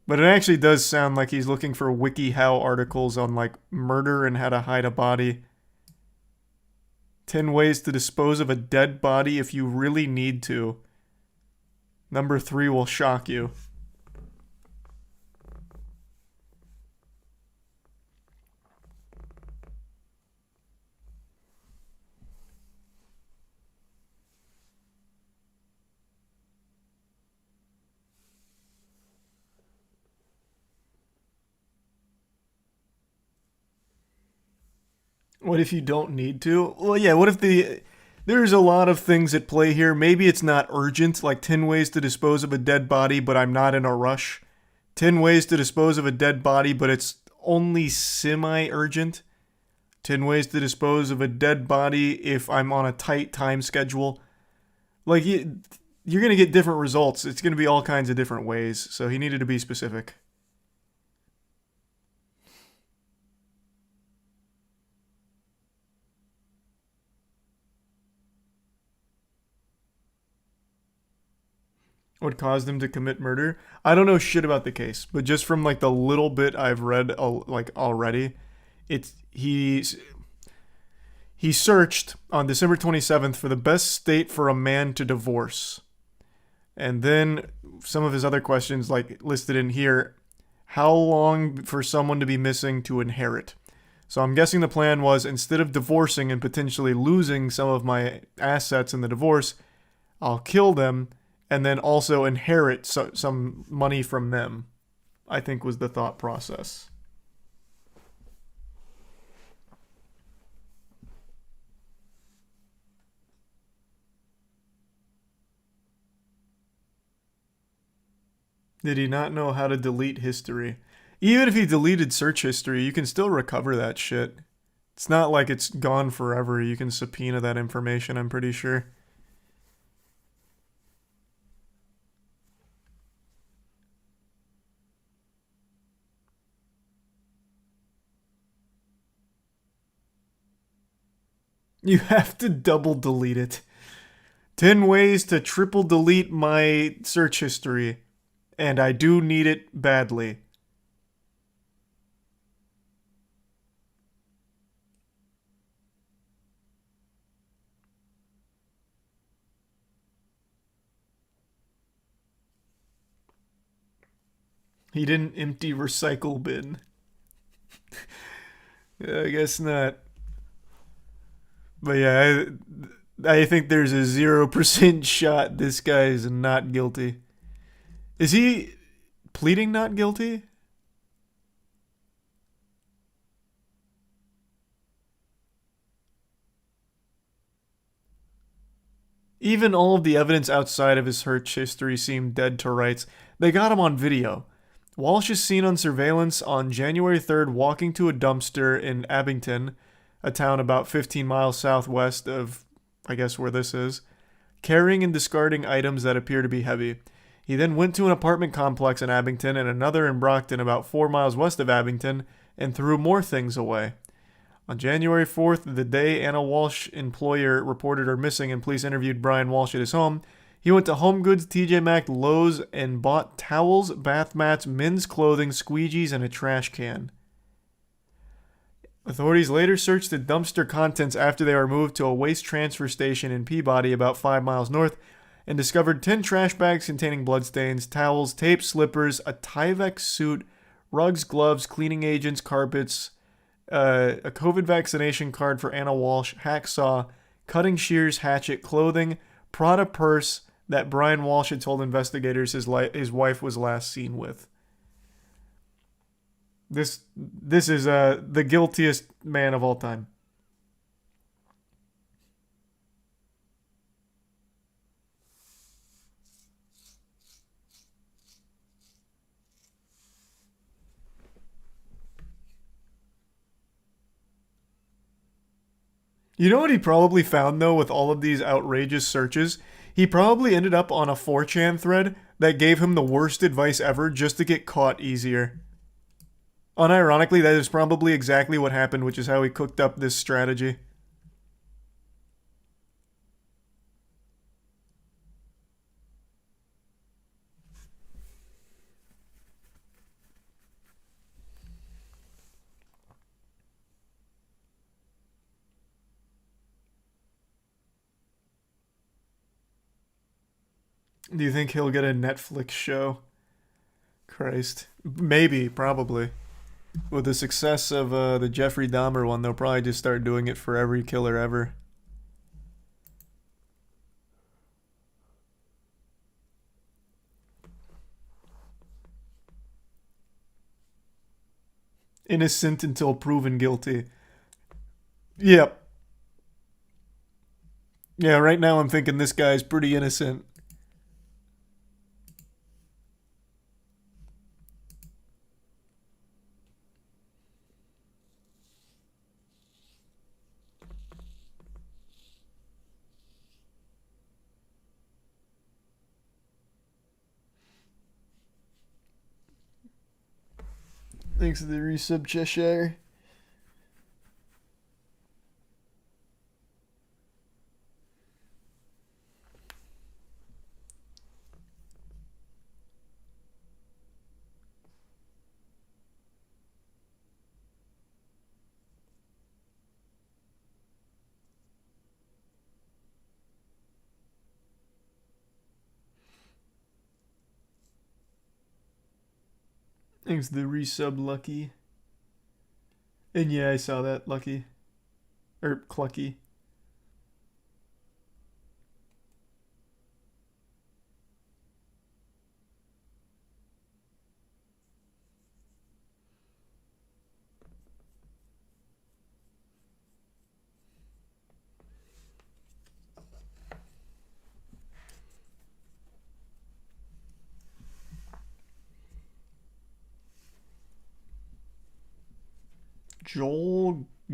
[SPEAKER 1] But it actually does sound like he's looking for WikiHow articles on, like, murder and how to hide a body. 10 ways to dispose of a dead body if you really need to. Number 3 will shock you. What if you don't need to? Well, yeah, what if there's a lot of things at play here. Maybe it's not urgent, like 10 ways to dispose of a dead body, but I'm not in a rush. 10 ways to dispose of a dead body, but it's only semi-urgent. 10 ways to dispose of a dead body if I'm on a tight time schedule. Like, you're going to get different results. It's going to be all kinds of different ways, so he needed to be specific. what caused him to commit murder. I don't know shit about the case, but just from like the little bit I've read like already, he searched on December 27th for the best state for a man to divorce. And then some of his other questions like listed in here, how long for someone to be missing to inherit. So I'm guessing the plan was, instead of divorcing and potentially losing some of my assets in the divorce, I'll kill them and then also inherit some money from them, I think was the thought process. Did he not know how to delete history? Even if he deleted search history, you can still recover that shit. It's not like it's gone forever. You can subpoena that information, I'm pretty sure. You have to double delete it. 10 ways to triple delete my search history. And I do need it badly. He didn't empty recycle bin. I guess not. But yeah, I think there's a 0% shot this guy is not guilty. Is he pleading not guilty? Even all of the evidence outside of his search history seemed dead to rights. They got him on video. Walsh is seen on surveillance on January 3rd walking to a dumpster in Abington, a town about 15 miles southwest of, I guess, where this is, carrying and discarding items that appear to be heavy. He then went to an apartment complex in Abington and another in Brockton about 4 miles west of Abington and threw more things away. On January 4th, the day Anna Walsh's employer reported her missing and police interviewed Brian Walsh at his home, he went to Home Goods, TJ Maxx, Lowe's, and bought towels, bath mats, men's clothing, squeegees, and a trash can. Authorities later searched the dumpster contents after they were moved to a waste transfer station in Peabody about 5 miles north and discovered 10 trash bags containing bloodstains, towels, tape, slippers, a Tyvek suit, rugs, gloves, cleaning agents, carpets, a COVID vaccination card for Anna Walsh, hacksaw, cutting shears, hatchet, clothing, Prada purse that Brian Walsh had told investigators his wife was last seen with. This is the guiltiest man of all time. You know what he probably found, though, with all of these outrageous searches? He probably ended up on a 4chan thread that gave him the worst advice ever just to get caught easier. Unironically, that is probably exactly what happened, which is how he cooked up this strategy. Do you think he'll get a Netflix show? Christ. Maybe, probably. With the success of the Jeffrey Dahmer one, they'll probably just start doing it for every killer ever. Innocent until proven guilty. Yep. Yeah, right now I'm thinking this guy's pretty innocent. Thanks for the resub, Cheshire. Thanks the resub, Lucky. And yeah, I saw that, Lucky. Or Clucky.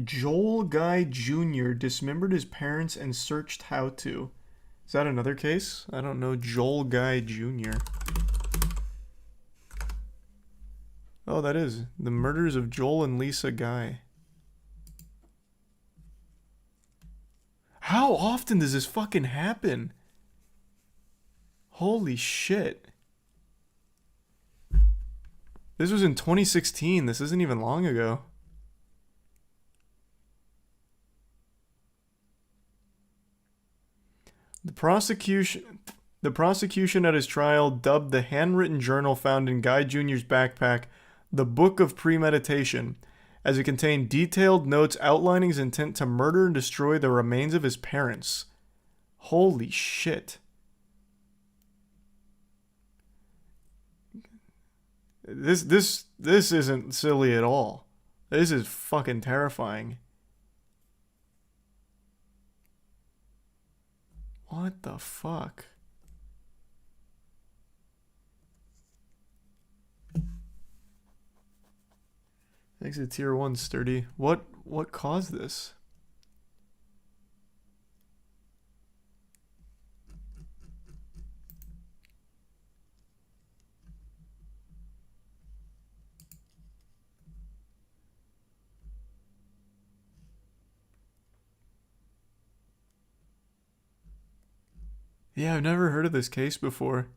[SPEAKER 1] Joel Guy Jr. dismembered his parents and searched how to. Is that another case? I don't know. Joel Guy Jr. Oh, that is. The murders of Joel and Lisa Guy. How often does this fucking happen? Holy shit. This was in 2016. This isn't even long ago. The prosecution at his trial dubbed the handwritten journal found in Guy Jr.'s backpack the Book of Premeditation, as it contained detailed notes outlining his intent to murder and destroy the remains of his parents. Holy shit. This isn't silly at all. This is fucking terrifying. What the fuck? Thanks to tier 1 sturdy. What caused this? Yeah, I've never heard of this case before.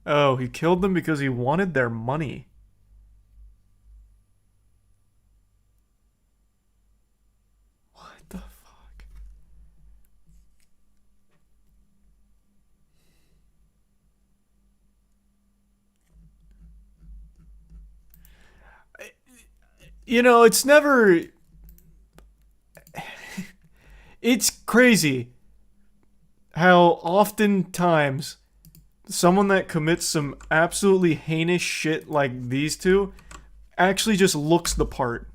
[SPEAKER 1] Oh, he killed them because he wanted their money. What the fuck? You know, it's never... It's crazy how oftentimes someone that commits some absolutely heinous shit like these two actually just looks the part.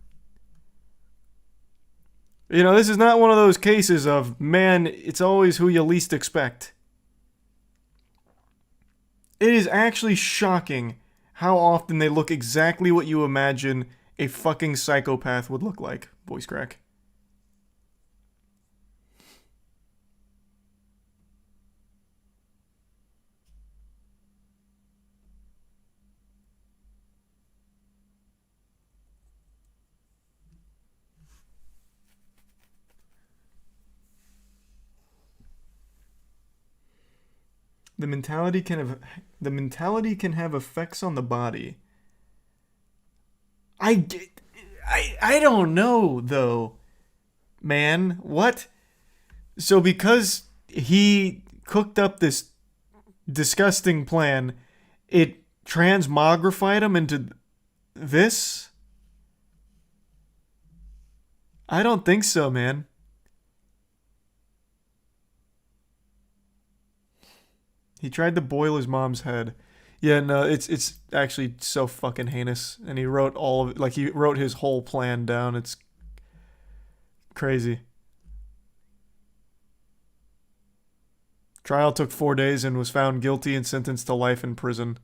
[SPEAKER 1] You know, this is not one of those cases of, man, it's always who you least expect. It is actually shocking how often they look exactly what you imagine a fucking psychopath would look like. Voice crack. The mentality can have effects on the body. I don't know though, man. What? So because he cooked up this disgusting plan, it transmogrified him into this? I don't think so, man. He tried to boil his mom's head. Yeah, no, it's actually so fucking heinous. And he wrote all of it, like he wrote his whole plan down. It's crazy. Trial took 4 days and was found guilty and sentenced to life in prison.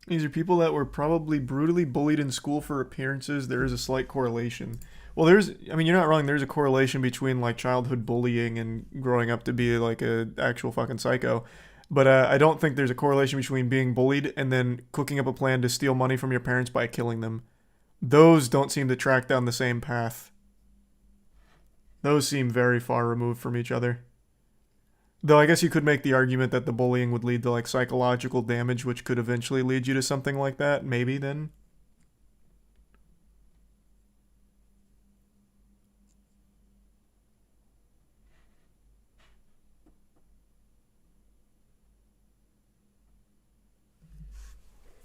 [SPEAKER 1] These are people that were probably brutally bullied in school for appearances. There is a slight correlation. Well, I mean, you're not wrong. There's a correlation between like childhood bullying and growing up to be like a actual fucking psycho. But I don't think there's a correlation between being bullied and then cooking up a plan to steal money from your parents by killing them. Those don't seem to track down the same path. Those seem very far removed from each other. Though I guess you could make the argument that the bullying would lead to like psychological damage, which could eventually lead you to something like that. Maybe then.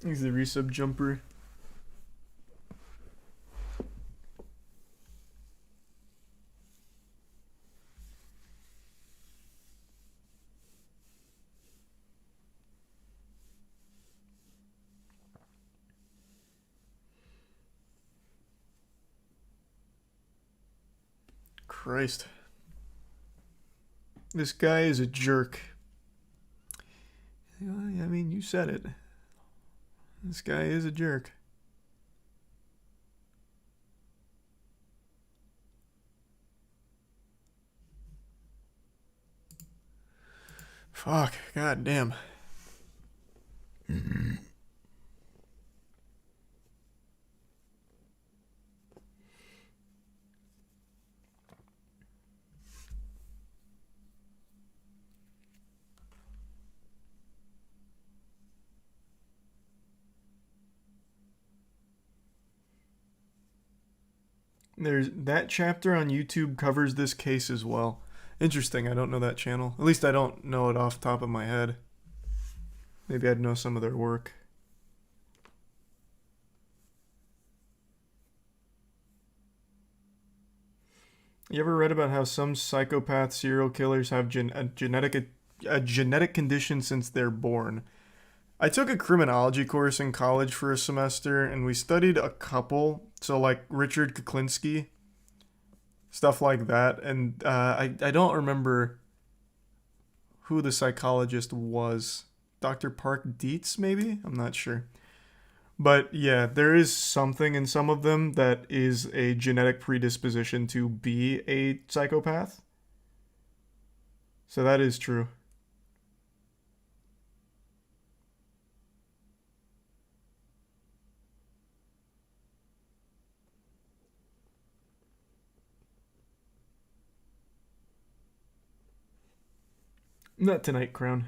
[SPEAKER 1] He's the resub jumper. Christ. This guy is a jerk. I mean, you said it. This guy is a jerk. Fuck, god damn. There's that chapter on YouTube covers this case as well. Interesting, I don't know that channel. At least I don't know it off the top of my head. Maybe I'd know some of their work. You ever read about how some psychopath serial killers have a genetic condition since they're born? I took a criminology course in college for a semester, and we studied a couple. So, like, Richard Kuklinski, stuff like that. And I don't remember who the psychologist was. Dr. Park Dietz, maybe? I'm not sure. But, yeah, there is something in some of them that is a genetic predisposition to be a psychopath. So that is true. Not tonight, Crown.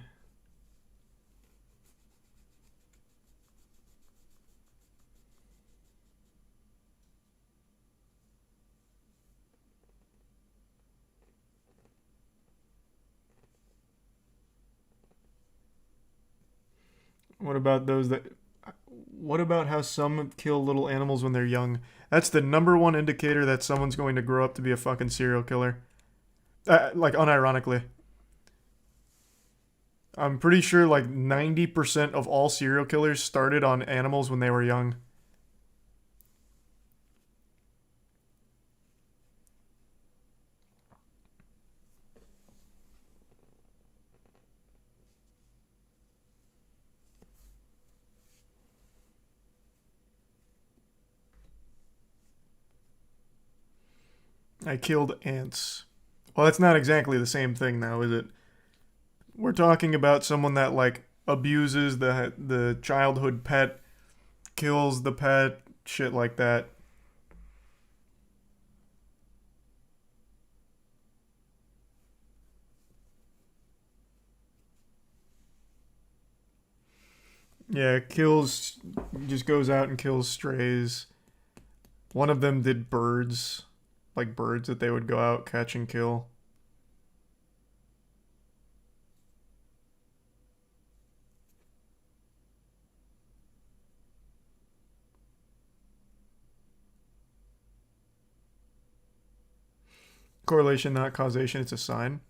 [SPEAKER 1] What about those that... What about how some kill little animals when they're young? That's the #1 indicator that someone's going to grow up to be a fucking serial killer. Like, unironically. I'm pretty sure like 90% of all serial killers started on animals when they were young. I killed ants. Well, that's not exactly the same thing now, is it? We're talking about someone that, like, abuses the childhood pet, kills the pet, shit like that. Yeah, just goes out and kills strays. One of them did birds, like birds that they would go out, catch and kill. Correlation, not causation, it's a sign.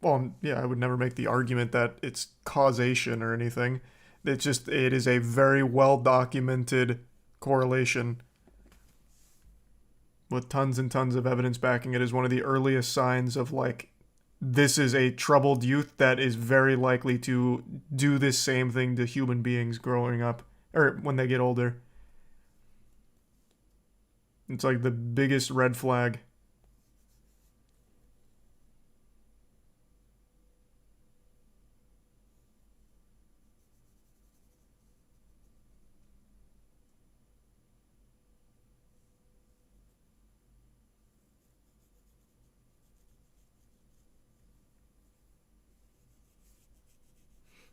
[SPEAKER 1] Well, yeah, I would never make the argument that it's causation or anything. It's just, it is a very well documented correlation with tons and tons of evidence backing it as one of the earliest signs of, like, this is a troubled youth that is very likely to do this same thing to human beings growing up, or when they get older. It's like the biggest red flag.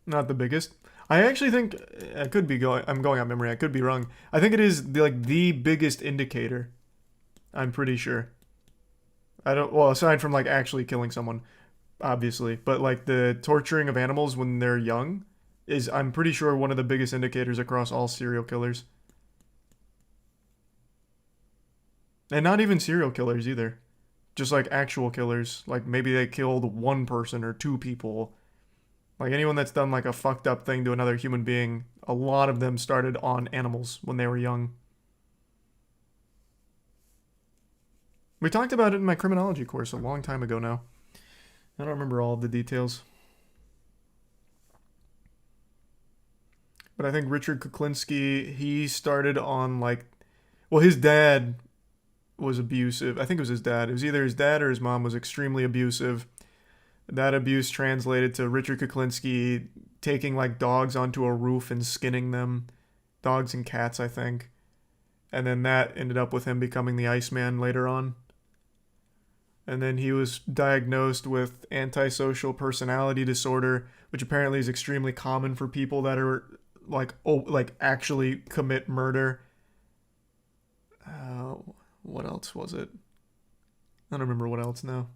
[SPEAKER 1] Not the biggest. I actually think I could be going. I'm going on memory. I could be wrong. I think it is the biggest indicator. I'm pretty sure. I don't. Well, aside from like actually killing someone, obviously, but like the torturing of animals when they're young is, I'm pretty sure, one of the biggest indicators across all serial killers. And not even serial killers either. Just like actual killers. Like maybe they killed one person or two people. Like anyone that's done like a fucked up thing to another human being, a lot of them started on animals when they were young. We talked about it in my criminology course a long time ago now. I don't remember all of the details. But I think Richard Kuklinski, he started on like, well, his dad was abusive. I think it was his dad. It was either his dad or his mom was extremely abusive. That abuse translated to Richard Kuklinski taking like dogs onto a roof and skinning them. Dogs and cats, I think. And then that ended up with him becoming the Iceman later on. And then he was diagnosed with antisocial personality disorder, which apparently is extremely common for people that are like actually commit murder. What else was it? I don't remember what else now.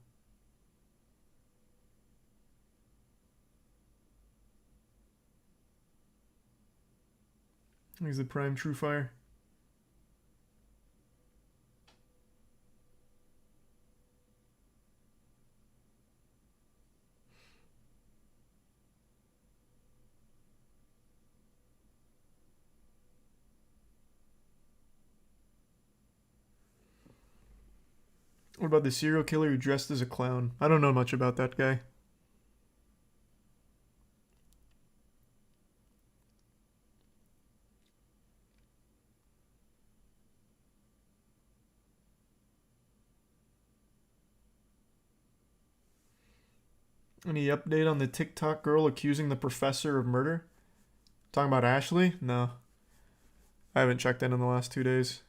[SPEAKER 1] He's the prime true fire. What about the serial killer who dressed as a clown? I don't know much about that guy. Any update on the TikTok girl accusing the professor of murder? Talking about Ashley? No. I haven't checked in the last 2 days.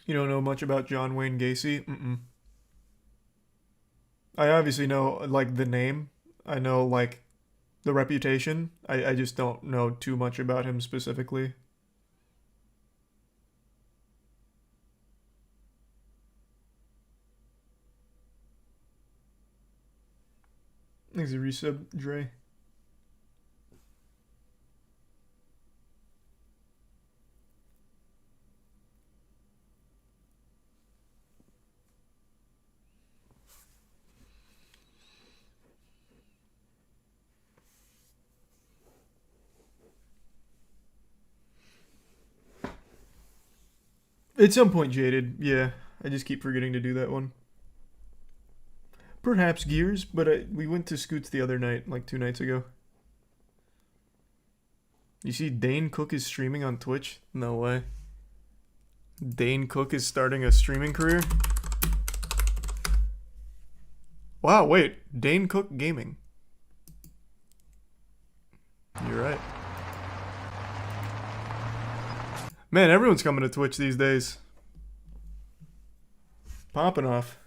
[SPEAKER 1] You don't know much about John Wayne Gacy? Mm-mm. I obviously know, like, the name. I know, like, the reputation. I just don't know too much about him specifically. Thanks, resub, Dre. At some point, Jaded. Yeah, I just keep forgetting to do that one. Perhaps Gears, but we went to Scoots the other night, like 2 nights ago. You see Dane Cook is streaming on Twitch? No way. Dane Cook is starting a streaming career? Wow, wait. Dane Cook Gaming. You're right. Man, everyone's coming to Twitch these days. Popping off.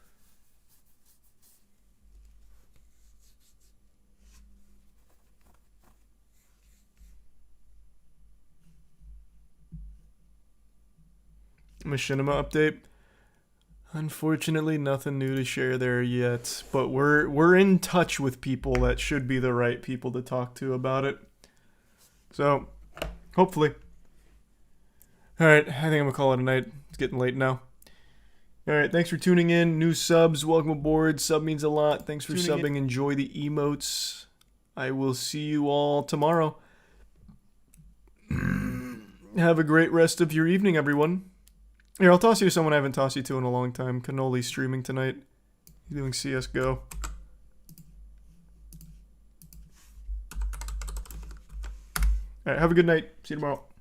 [SPEAKER 1] Machinima update. Unfortunately, nothing new to share there yet, but we're in touch with people that should be the right people to talk to about it. So, hopefully. Alright, I think I'm gonna call it a night. It's getting late now. Alright, thanks for tuning in. New subs, welcome aboard. Sub means a lot. Thanks for subbing. Enjoy the emotes. I will see you all tomorrow. Have a great rest of your evening, everyone. Here, I'll toss you to someone I haven't tossed you to in a long time. Cannoli streaming tonight. He's doing CSGO. All right, have a good night. See you tomorrow.